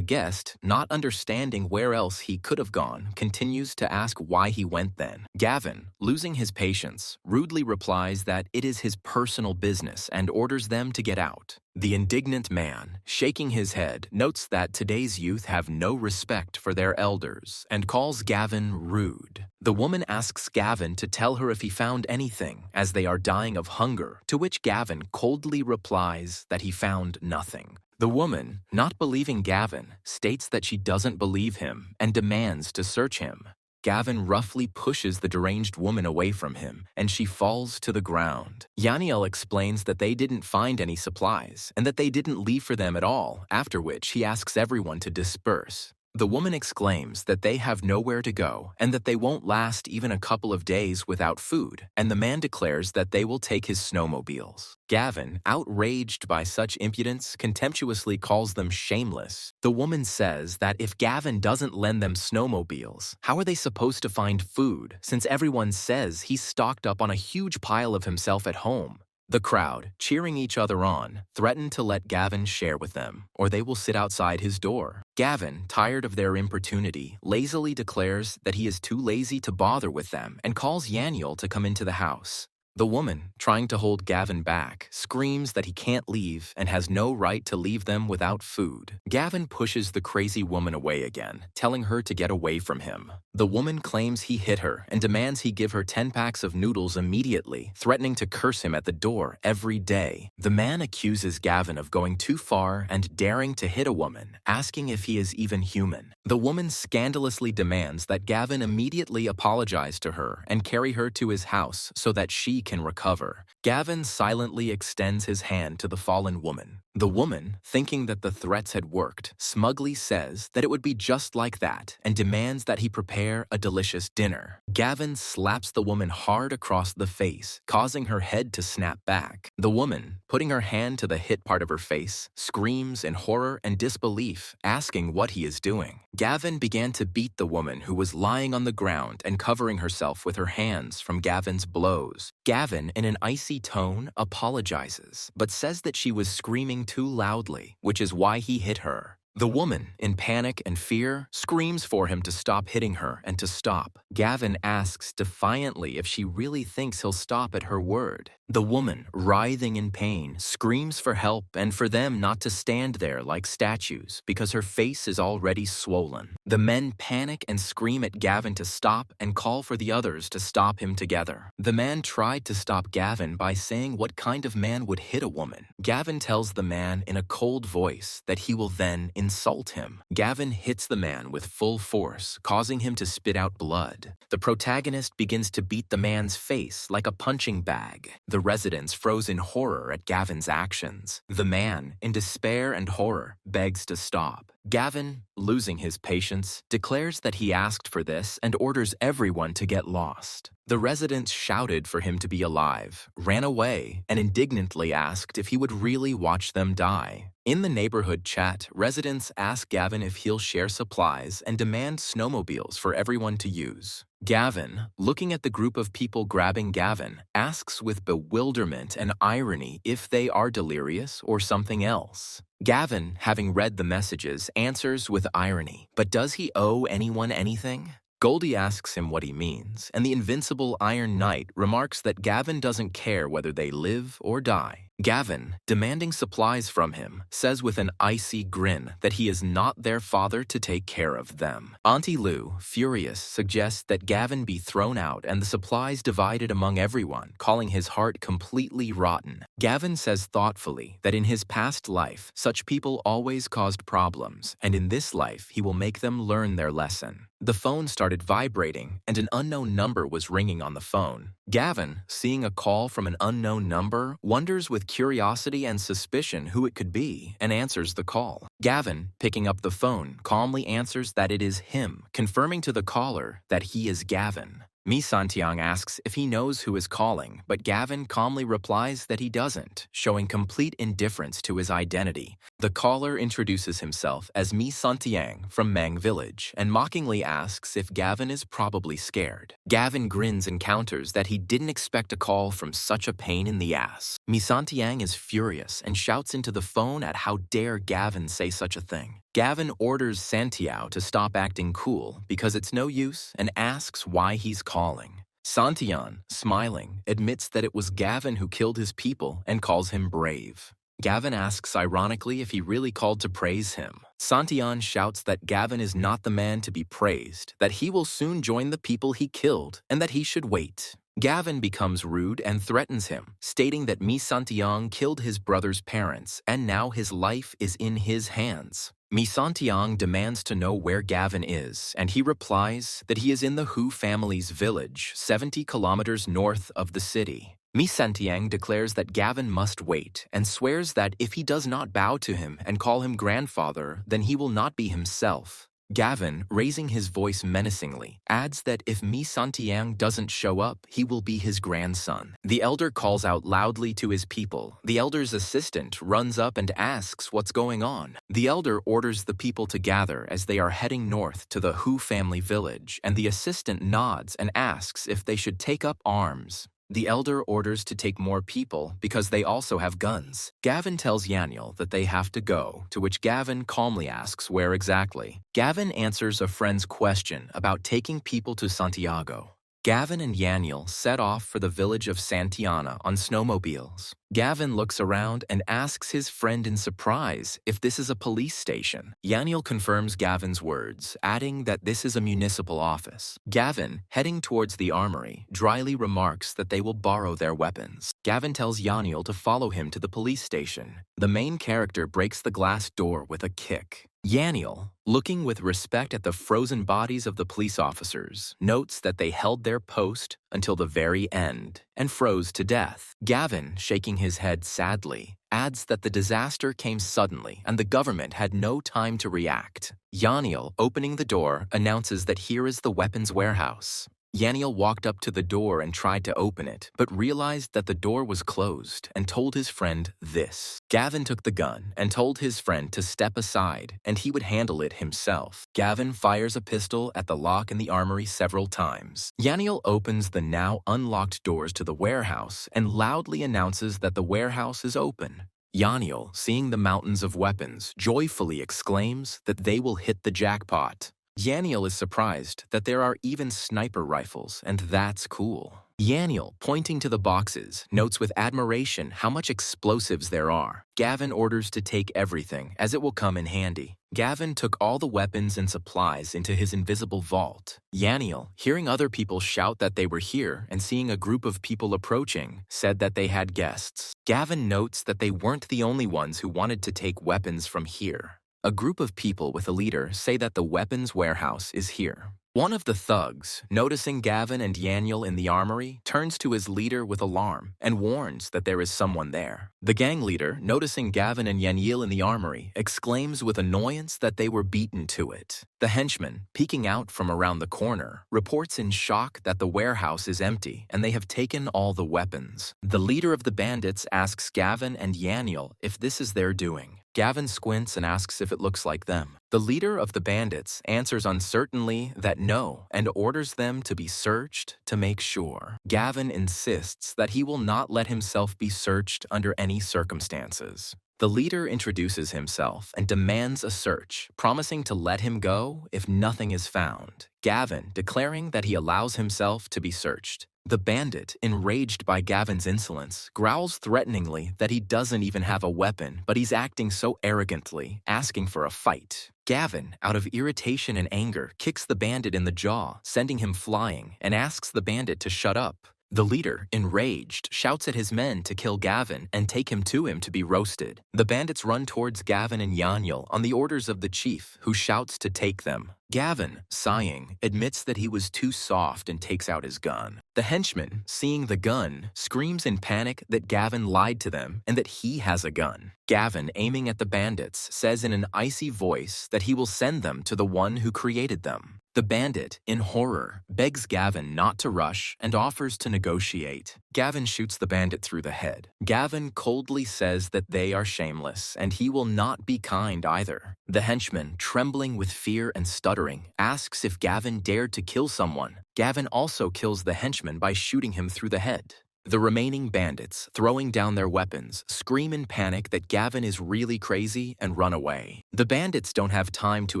[SPEAKER 1] guest, not understanding where else he could have gone, continues to ask why he went then. Gavin, losing his patience, rudely replies that it is his personal business and orders them to get out. The indignant man, shaking his head, notes that today's youth have no respect for their elders and calls Gavin rude. The woman asks Gavin to tell her if he found anything, as they are dying of hunger, to which Gavin coldly replies that he found nothing. The woman, not believing Gavin, states that she doesn't believe him and demands to search him. Gavin roughly pushes the deranged woman away from him, and she falls to the ground. Yaniel explains that they didn't find any supplies and that they didn't leave for them at all, after which he asks everyone to disperse. The woman exclaims that they have nowhere to go and that they won't last even a couple of days without food, and the man declares that they will take his snowmobiles. Gavin, outraged by such impudence, contemptuously calls them shameless. The woman says that if Gavin doesn't lend them snowmobiles, how are they supposed to find food, since everyone says he's stocked up on a huge pile of himself at home? The crowd, cheering each other on, threaten to let Gavin share with them, or they will sit outside his door. Gavin, tired of their importunity, lazily declares that he is too lazy to bother with them and calls Yaniel to come into the house. The woman, trying to hold Gavin back, screams that he can't leave and has no right to leave them without food. Gavin pushes the crazy woman away again, telling her to get away from him. The woman claims he hit her and demands he give her 10 packs of noodles immediately, threatening to curse him at the door every day. The man accuses Gavin of going too far and daring to hit a woman, asking if he is even human. The woman scandalously demands that Gavin immediately apologize to her and carry her to his house so that she can recover. Gavin silently extends his hand to the fallen woman. The woman, thinking that the threats had worked, smugly says that it would be just like that and demands that he prepare a delicious dinner. Gavin slaps the woman hard across the face, causing her head to snap back. The woman, putting her hand to the hit part of her face, screams in horror and disbelief, asking what he is doing. Gavin began to beat the woman who was lying on the ground and covering herself with her hands from Gavin's blows. Gavin, in an icy tone, apologizes, but says that she was screaming too loudly, which is why he hit her. The woman, in panic and fear, screams for him to stop hitting her and to stop. Gavin asks defiantly if she really thinks he'll stop at her word. The woman, writhing in pain, screams for help and for them not to stand there like statues because her face is already swollen. The men panic and scream at Gavin to stop and call for the others to stop him together. The man tried to stop Gavin by saying what kind of man would hit a woman. Gavin tells the man in a cold voice that he will then insult him. Gavin hits the man with full force, causing him to spit out blood. The protagonist begins to beat the man's face like a punching bag. The residents froze in horror at Gavin's actions. The man, in despair and horror, begs to stop. Gavin, losing his patience, declares that he asked for this and orders everyone to get lost. The residents shouted for him to be alive, ran away, and indignantly asked if he would really watch them die. In the neighborhood chat, residents ask Gavin if he'll share supplies and demand snowmobiles for everyone to use. Gavin, looking at the group of people grabbing Gavin, asks with bewilderment and irony if they are delirious or something else. Gavin, having read the messages, answers with irony, but does he owe anyone anything? Goldie asks him what he means, and the invincible Iron Knight remarks that Gavin doesn't care whether they live or die. Gavin, demanding supplies from him, says with an icy grin that he is not their father to take care of them. Auntie Lou, furious, suggests that Gavin be thrown out and the supplies divided among everyone, calling his heart completely rotten. Gavin says thoughtfully that in his past life, such people always caused problems, and in this life he will make them learn their lesson. The phone started vibrating, and an unknown number was ringing on the phone. Gavin, seeing a call from an unknown number, wonders with curiosity and suspicion who it could be and answers the call. Gavin, picking up the phone, calmly answers that it is him, confirming to the caller that he is Gavin. Mi Santiang asks if he knows who is calling, but Gavin calmly replies that he doesn't, showing complete indifference to his identity. The caller introduces himself as Mi Santiang from Mang Village and mockingly asks if Gavin is probably scared. Gavin grins and counters that he didn't expect a call from such a pain in the ass. Mi Santiang is furious and shouts into the phone at how dare Gavin say such a thing. Gavin orders Santiao to stop acting cool because it's no use and asks why he's calling. Santian, smiling, admits that it was Gavin who killed his people and calls him brave. Gavin asks ironically if he really called to praise him. Santian shouts that Gavin is not the man to be praised, that he will soon join the people he killed, and that he should wait. Gavin becomes rude and threatens him, stating that Mi Santiang killed his brother's parents and now his life is in his hands. Mi Santiang demands to know where Gavin is, and he replies that he is in the Hu family's village, 70 kilometers north of the city. Mi Santiang declares that Gavin must wait and swears that if he does not bow to him and call him grandfather, then he will not be himself. Gavin, raising his voice menacingly, adds that if Mi Santiang doesn't show up, he will be his grandson. The elder calls out loudly to his people. The elder's assistant runs up and asks what's going on. The elder orders the people to gather as they are heading north to the Hu family village, and the assistant nods and asks if they should take up arms. The elder orders to take more people because they also have guns. Gavin tells Yaniel that they have to go, to which Gavin calmly asks where exactly. Gavin answers a friend's question about taking people to Santiago. Gavin and Yaniel set off for the village of Santiana on snowmobiles. Gavin looks around and asks his friend in surprise if this is a police station. Yaniel confirms Gavin's words, adding that this is a municipal office. Gavin, heading towards the armory, dryly remarks that they will borrow their weapons. Gavin tells Yaniel to follow him to the police station. The main character breaks the glass door with a kick. Yaniel, looking with respect at the frozen bodies of the police officers, notes that they held their post until the very end and froze to death. Gavin, shaking his head sadly, adds that the disaster came suddenly and the government had no time to react. Yaniel, opening the door, announces that here is the weapons warehouse. Yaniel walked up to the door and tried to open it, but realized that the door was closed and told his friend this. Gavin took the gun and told his friend to step aside and he would handle it himself. Gavin fires a pistol at the lock in the armory several times. Yaniel opens the now unlocked doors to the warehouse and loudly announces that the warehouse is open. Yaniel, seeing the mountains of weapons, joyfully exclaims that they will hit the jackpot. Yaniel is surprised that there are even sniper rifles, and that's cool. Yaniel, pointing to the boxes, notes with admiration how much explosives there are. Gavin orders to take everything, as it will come in handy. Gavin took all the weapons and supplies into his invisible vault. Yaniel, hearing other people shout that they were here and seeing a group of people approaching, said that they had guests. Gavin notes that they weren't the only ones who wanted to take weapons from here. A group of people with a leader say that the weapons warehouse is here. One of the thugs, noticing Gavin and Yaniel in the armory, turns to his leader with alarm and warns that there is someone there. The gang leader, noticing Gavin and Yaniel in the armory, exclaims with annoyance that they were beaten to it. The henchman, peeking out from around the corner, reports in shock that the warehouse is empty and they have taken all the weapons. The leader of the bandits asks Gavin and Yaniel if this is their doing. Gavin squints and asks if it looks like them. The leader of the bandits answers uncertainly that no and orders them to be searched to make sure. Gavin insists that he will not let himself be searched under any circumstances. The leader introduces himself and demands a search, promising to let him go if nothing is found, Gavin declaring that he allows himself to be searched. The bandit, enraged by Gavin's insolence, growls threateningly that he doesn't even have a weapon, but he's acting so arrogantly, asking for a fight. Gavin, out of irritation and anger, kicks the bandit in the jaw, sending him flying, and asks the bandit to shut up. The leader, enraged, shouts at his men to kill Gavin and take him to be roasted. The bandits run towards Gavin and Yaniel on the orders of the chief, who shouts to take them. Gavin, sighing, admits that he was too soft and takes out his gun. The henchman, seeing the gun, screams in panic that Gavin lied to them and that he has a gun. Gavin, aiming at the bandits, says in an icy voice that he will send them to the one who created them. The bandit, in horror, begs Gavin not to rush and offers to negotiate. Gavin shoots the bandit through the head. Gavin coldly says that they are shameless and he will not be kind either. The henchman, trembling with fear and stuttering, asks if Gavin dared to kill someone. Gavin also kills the henchman by shooting him through the head. The remaining bandits, throwing down their weapons, scream in panic that Gavin is really crazy and run away. The bandits don't have time to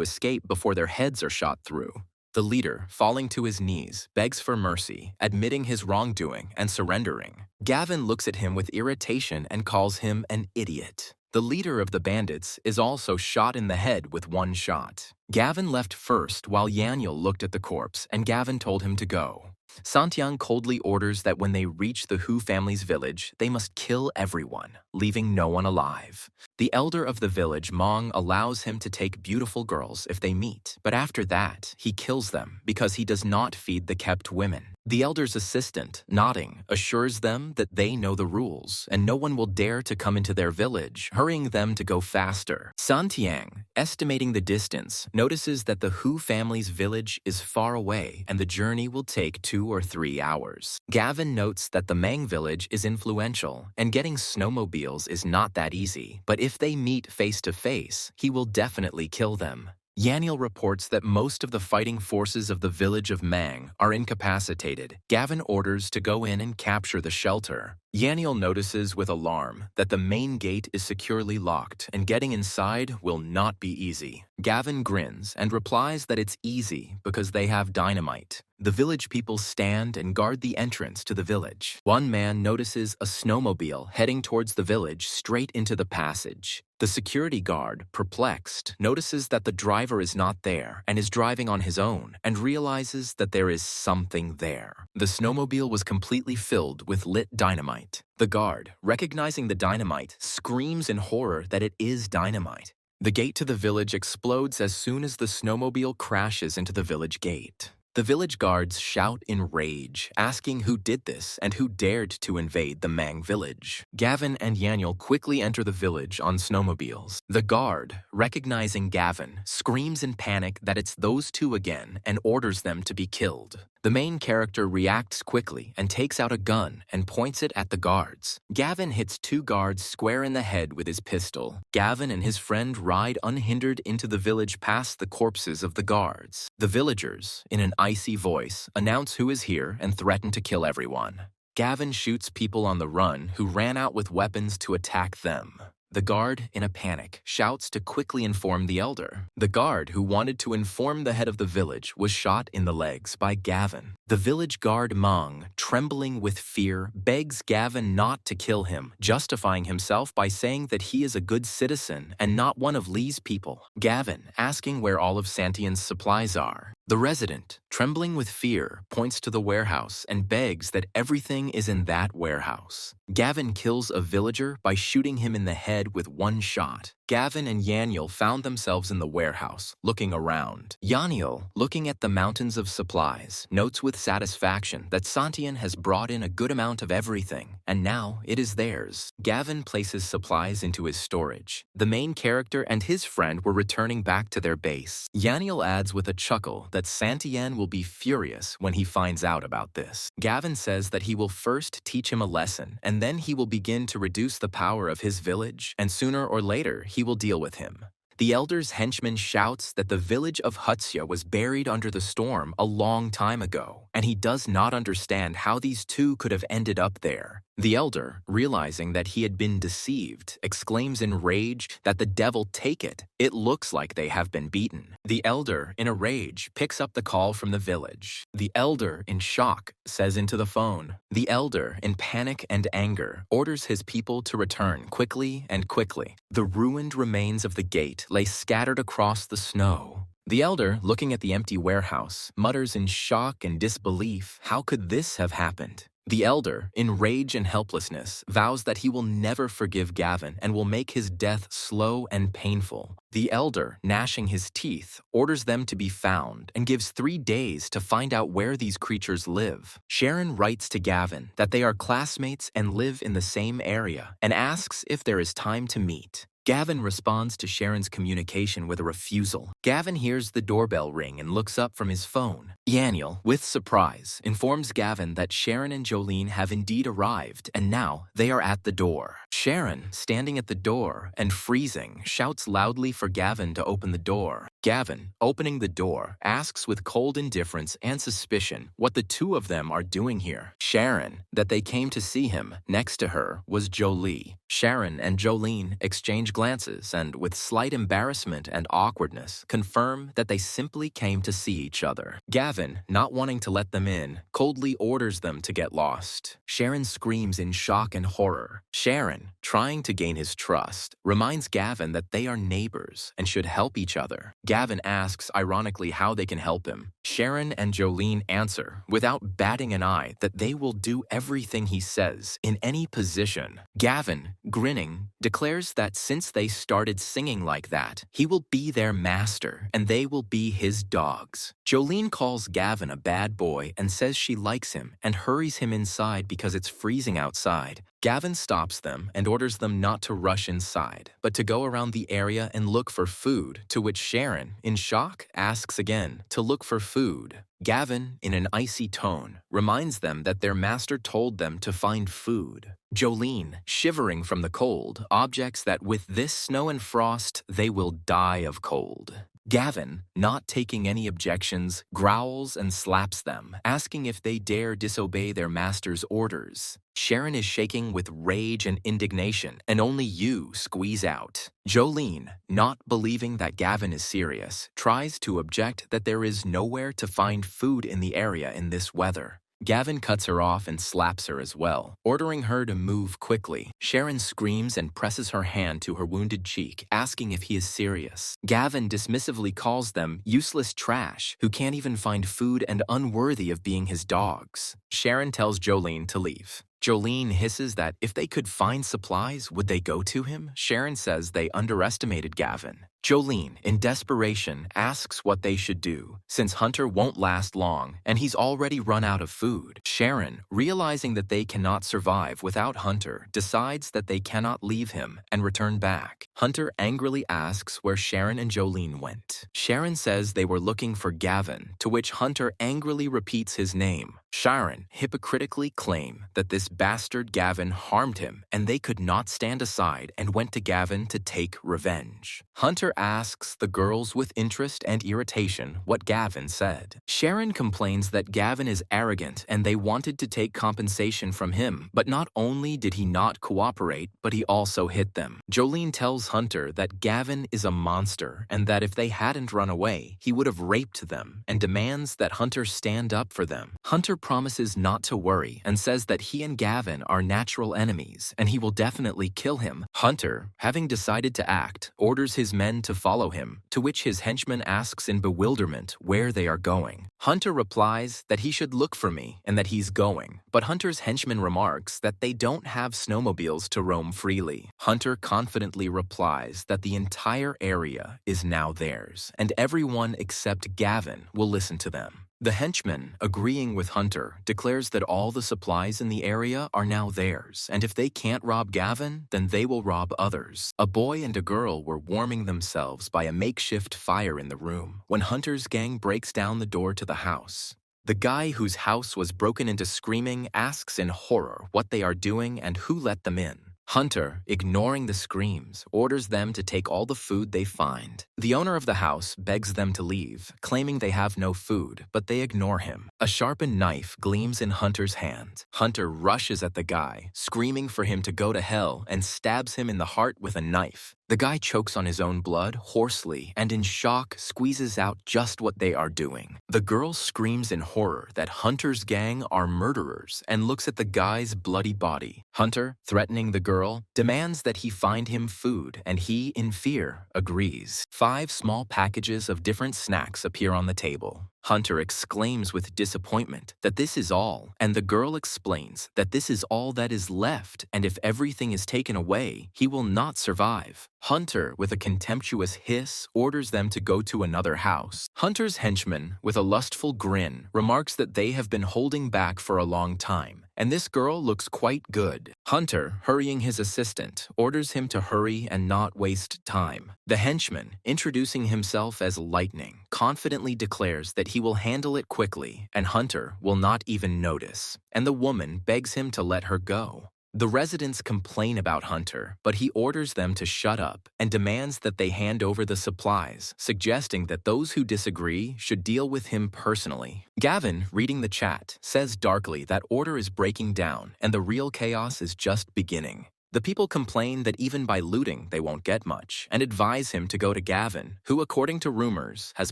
[SPEAKER 1] escape before their heads are shot through. The leader, falling to his knees, begs for mercy, admitting his wrongdoing and surrendering. Gavin looks at him with irritation and calls him an idiot. The leader of the bandits is also shot in the head with one shot. Gavin left first while Yaniel looked at the corpse and Gavin told him to go. Santiang coldly orders that when they reach the Hu family's village, they must kill everyone, leaving no one alive. The elder of the village, Mong, allows him to take beautiful girls if they meet, but after that, he kills them because he does not feed the kept women. The elder's assistant, nodding, assures them that they know the rules, and no one will dare to come into their village, hurrying them to go faster. Santiang, estimating the distance, notices that the Hu family's village is far away and the journey will take 2 or 3 hours. Gavin notes that the Mang village is influential, and getting snowmobiles is not that easy, but if they meet face to face, he will definitely kill them. Yaniel reports that most of the fighting forces of the village of Mang are incapacitated. Gavin orders to go in and capture the shelter. Yaniel notices with alarm that the main gate is securely locked and getting inside will not be easy. Gavin grins and replies that it's easy because they have dynamite. The village people stand and guard the entrance to the village. One man notices a snowmobile heading towards the village straight into the passage. The security guard, perplexed, notices that the driver is not there and is driving on his own and realizes that there is something there. The snowmobile was completely filled with lit dynamite. The guard, recognizing the dynamite, screams in horror that it is dynamite. The gate to the village explodes as soon as the snowmobile crashes into the village gate. The village guards shout in rage, asking who did this and who dared to invade the Mang village. Gavin and Yaniel quickly enter the village on snowmobiles. The guard, recognizing Gavin, screams in panic that it's those two again and orders them to be killed. The main character reacts quickly and takes out a gun and points it at the guards. Gavin hits 2 guards square in the head with his pistol. Gavin and his friend ride unhindered into the village past the corpses of the guards. The villagers, in an icy voice, announce who is here and threaten to kill everyone. Gavin shoots people on the run who ran out with weapons to attack them. The guard, in a panic, shouts to quickly inform the elder. The guard who wanted to inform the head of the village was shot in the legs by Gavin. The village guard Mong, trembling with fear, begs Gavin not to kill him, justifying himself by saying that he is a good citizen and not one of Lee's people. Gavin, asking where all of Santian's supplies are. The resident, trembling with fear, points to the warehouse and begs that everything is in that warehouse. Gavin kills a villager by shooting him in the head with 1 shot. Gavin and Yaniel found themselves in the warehouse, looking around. Yaniel, looking at the mountains of supplies, notes with with satisfaction that Santian has brought in a good amount of everything, and now it is theirs. Gavin places supplies into his storage. The main character and his friend were returning back to their base. Yaniel adds with a chuckle that Santian will be furious when he finds out about this. Gavin says that he will first teach him a lesson, and then he will begin to reduce the power of his village, and sooner or later he will deal with him. The elder's henchman shouts that the village of Hutsya was buried under the storm a long time ago, and he does not understand how these two could have ended up there. The elder, realizing that he had been deceived, exclaims in rage that the devil take it. It looks like they have been beaten. The elder, in a rage, picks up the call from the village. The elder, in shock, says into the phone. The elder, in panic and anger, orders his people to return quickly and quickly. The ruined remains of the gate lay scattered across the snow. The elder, looking at the empty warehouse, mutters in shock and disbelief, how could this have happened? The elder, in rage and helplessness, vows that he will never forgive Gavin and will make his death slow and painful. The elder, gnashing his teeth, orders them to be found and gives 3 days to find out where these creatures live. Sharon writes to Gavin that they are classmates and live in the same area and asks if there is time to meet. Gavin responds to Sharon's communication with a refusal. Gavin hears the doorbell ring and looks up from his phone. Yaniel, with surprise, informs Gavin that Sharon and Jolene have indeed arrived, and now they are at the door. Sharon, standing at the door and freezing, shouts loudly for Gavin to open the door. Gavin, opening the door, asks with cold indifference and suspicion what the two of them are doing here. Sharon, that they came to see him. Next to her was Jolie. Sharon and Jolene exchange glances and, with slight embarrassment and awkwardness, confirm that they simply came to see each other. Gavin, not wanting to let them in, coldly orders them to get lost. Sharon screams in shock and horror. Sharon, trying to gain his trust, reminds Gavin that they are neighbors and should help each other. Gavin asks ironically how they can help him. Sharon and Jolene answer, without batting an eye, that they will do everything he says, in any position. Gavin, grinning, declares that since they started singing like that, he will be their master and they will be his dogs. Jolene calls Gavin a bad boy and says she likes him and hurries him inside because it's freezing outside. Gavin stops them and orders them not to rush inside, but to go around the area and look for food, to which Sharon, in shock, asks again to look for food. Gavin, in an icy tone, reminds them that their master told them to find food. Jolene, shivering from the cold, objects that with this snow and frost, they will die of cold. Gavin, not taking any objections, growls and slaps them, asking if they dare disobey their master's orders. Sharon is shaking with rage and indignation, and only you squeeze out. Jolene, not believing that Gavin is serious, tries to object that there is nowhere to find food in the area in this weather. Gavin cuts her off and slaps her as well, ordering her to move quickly. Sharon screams and presses her hand to her wounded cheek, asking if he is serious. Gavin dismissively calls them useless trash who can't even find food and unworthy of being his dogs. Sharon tells Jolene to leave. Jolene hisses that if they could find supplies, would they go to him? Sharon says they underestimated Gavin. Jolene, in desperation, asks what they should do, since Hunter won't last long and he's already run out of food. Sharon, realizing that they cannot survive without Hunter, decides that they cannot leave him and return back. Hunter angrily asks where Sharon and Jolene went. Sharon says they were looking for Gavin, to which Hunter angrily repeats his name. Sharon hypocritically claim that this bastard Gavin harmed him and they could not stand aside and went to Gavin to take revenge. Hunter asks the girls with interest and irritation what Gavin said. Sharon complains that Gavin is arrogant and they wanted to take compensation from him, but not only did he not cooperate, but he also hit them. Jolene tells Hunter that Gavin is a monster and that if they hadn't run away, he would have raped them, and demands that Hunter stand up for them. Hunter promises not to worry and says that he and Gavin are natural enemies and he will definitely kill him. Hunter, having decided to act, orders his men to follow him, to which his henchman asks in bewilderment where they are going. Hunter replies that he should look for me and that he's going, but Hunter's henchman remarks that they don't have snowmobiles to roam freely. Hunter confidently replies that the entire area is now theirs and everyone except Gavin will listen to them. The henchman, agreeing with Hunter, declares that all the supplies in the area are now theirs, and if they can't rob Gavin, then they will rob others. A boy and a girl were warming themselves by a makeshift fire in the room when Hunter's gang breaks down the door to the house. The guy whose house was broken into screaming asks in horror what they are doing and who let them in. Hunter, ignoring the screams, orders them to take all the food they find. The owner of the house begs them to leave, claiming they have no food, but they ignore him. A sharpened knife gleams in Hunter's hand. Hunter rushes at the guy, screaming for him to go to hell, and stabs him in the heart with a knife. The guy chokes on his own blood, hoarsely, and in shock squeezes out just what they are doing. The girl screams in horror that Hunter's gang are murderers and looks at the guy's bloody body. Hunter, threatening the girl, demands that he find him food, and he, in fear, agrees. 5 small packages of different snacks appear on the table. Hunter exclaims with disappointment that this is all, and the girl explains that this is all that is left, and if everything is taken away, he will not survive. Hunter, with a contemptuous hiss, orders them to go to another house. Hunter's henchman, with a lustful grin, remarks that they have been holding back for a long time, and this girl looks quite good. Hunter, hurrying his assistant, orders him to hurry and not waste time. The henchman, introducing himself as Lightning, confidently declares that he will handle it quickly, and Hunter will not even notice, and the woman begs him to let her go. The residents complain about Hunter, but he orders them to shut up and demands that they hand over the supplies, suggesting that those who disagree should deal with him personally. Gavin, reading the chat, says darkly that order is breaking down and the real chaos is just beginning. The people complain that even by looting they won't get much, and advise him to go to Gavin, who, according to rumors, has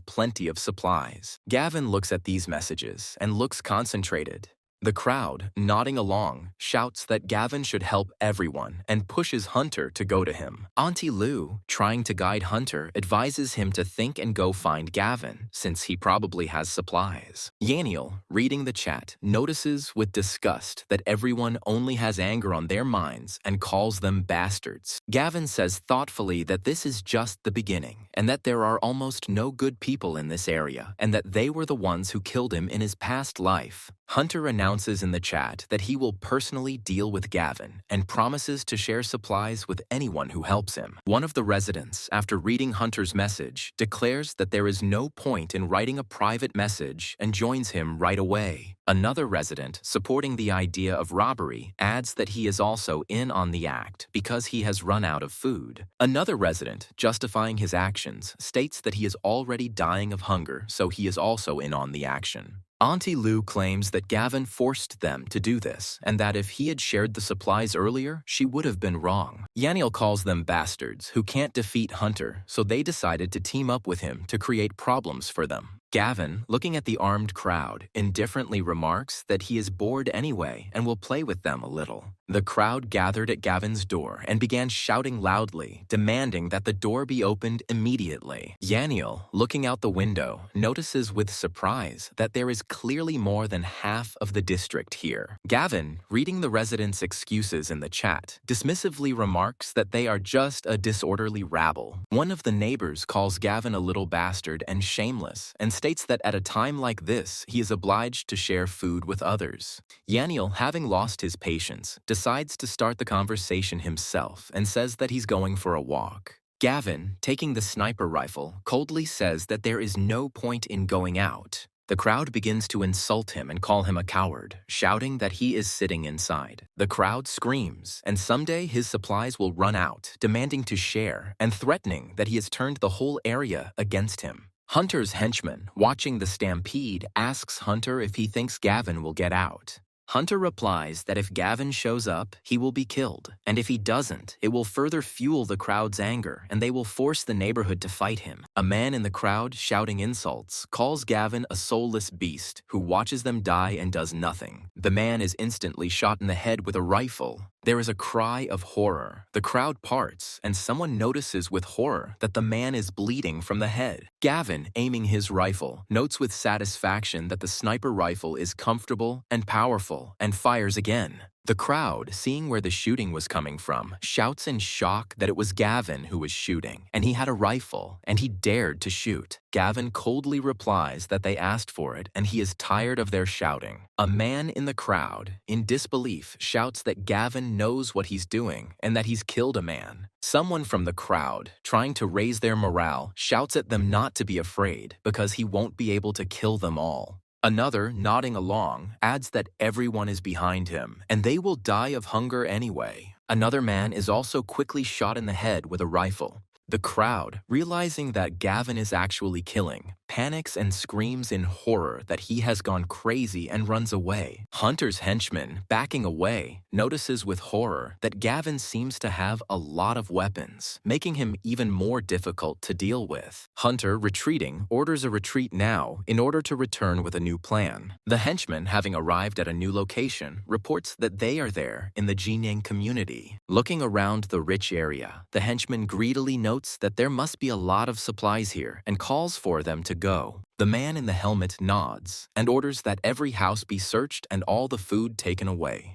[SPEAKER 1] plenty of supplies. Gavin looks at these messages and looks concentrated. The crowd, nodding along, shouts that Gavin should help everyone and pushes Hunter to go to him. Auntie Lou, trying to guide Hunter, advises him to think and go find Gavin, since he probably has supplies. Yaniel, reading the chat, notices with disgust that everyone only has anger on their minds and calls them bastards. Gavin says thoughtfully that this is just the beginning, and that there are almost no good people in this area, and that they were the ones who killed him in his past life. Hunter announces in the chat that he will personally deal with Gavin and promises to share supplies with anyone who helps him. One of the residents, after reading Hunter's message, declares that there is no point in writing a private message and joins him right away. Another resident, supporting the idea of robbery, adds that he is also in on the act because he has run out of food. Another resident, justifying his actions, states that he is already dying of hunger, so he is also in on the action. Auntie Lou claims that Gavin forced them to do this, and that if he had shared the supplies earlier, she would have been wrong. Yaniel calls them bastards who can't defeat Hunter, so they decided to team up with him to create problems for them. Gavin, looking at the armed crowd, indifferently remarks that he is bored anyway and will play with them a little. The crowd gathered at Gavin's door and began shouting loudly, demanding that the door be opened immediately. Yaniel, looking out the window, notices with surprise that there is clearly more than half of the district here. Gavin, reading the residents' excuses in the chat, dismissively remarks that they are just a disorderly rabble. One of the neighbors calls Gavin a little bastard and shameless, and states that at a time like this, he is obliged to share food with others. Yaniel, having lost his patience, decides to start the conversation himself and says that he's going for a walk. Gavin, taking the sniper rifle, coldly says that there is no point in going out. The crowd begins to insult him and call him a coward, shouting that he is sitting inside. The crowd screams, and someday his supplies will run out, demanding to share, and threatening that he has turned the whole area against him. Hunter's henchman, watching the stampede, asks Hunter if he thinks Gavin will get out. Hunter replies that if Gavin shows up, he will be killed, and if he doesn't, it will further fuel the crowd's anger, and they will force the neighborhood to fight him. A man in the crowd, shouting insults, calls Gavin a soulless beast who watches them die and does nothing. The man is instantly shot in the head with a rifle. There is a cry of horror. The crowd parts, and someone notices with horror that the man is bleeding from the head. Gavin, aiming his rifle, notes with satisfaction that the sniper rifle is comfortable and powerful, and fires again. The crowd, seeing where the shooting was coming from, shouts in shock that it was Gavin who was shooting, and he had a rifle, and he dared to shoot. Gavin coldly replies that they asked for it, and he is tired of their shouting. A man in the crowd, in disbelief, shouts that Gavin knows what he's doing and that he's killed a man. Someone from the crowd, trying to raise their morale, shouts at them not to be afraid because he won't be able to kill them all. Another, nodding along, adds that everyone is behind him, and they will die of hunger anyway. Another man is also quickly shot in the head with a rifle. The crowd, realizing that Gavin is actually killing, panics and screams in horror that he has gone crazy and runs away. Hunter's henchman, backing away, notices with horror that Gavin seems to have a lot of weapons, making him even more difficult to deal with. Hunter, retreating, orders a retreat now in order to return with a new plan. The henchman, having arrived at a new location, reports that they are there in the Jinyang community. Looking around the rich area, the henchman greedily notes that there must be a lot of supplies here and calls for them to go. The man in the helmet nods and orders that every house be searched and all the food taken away.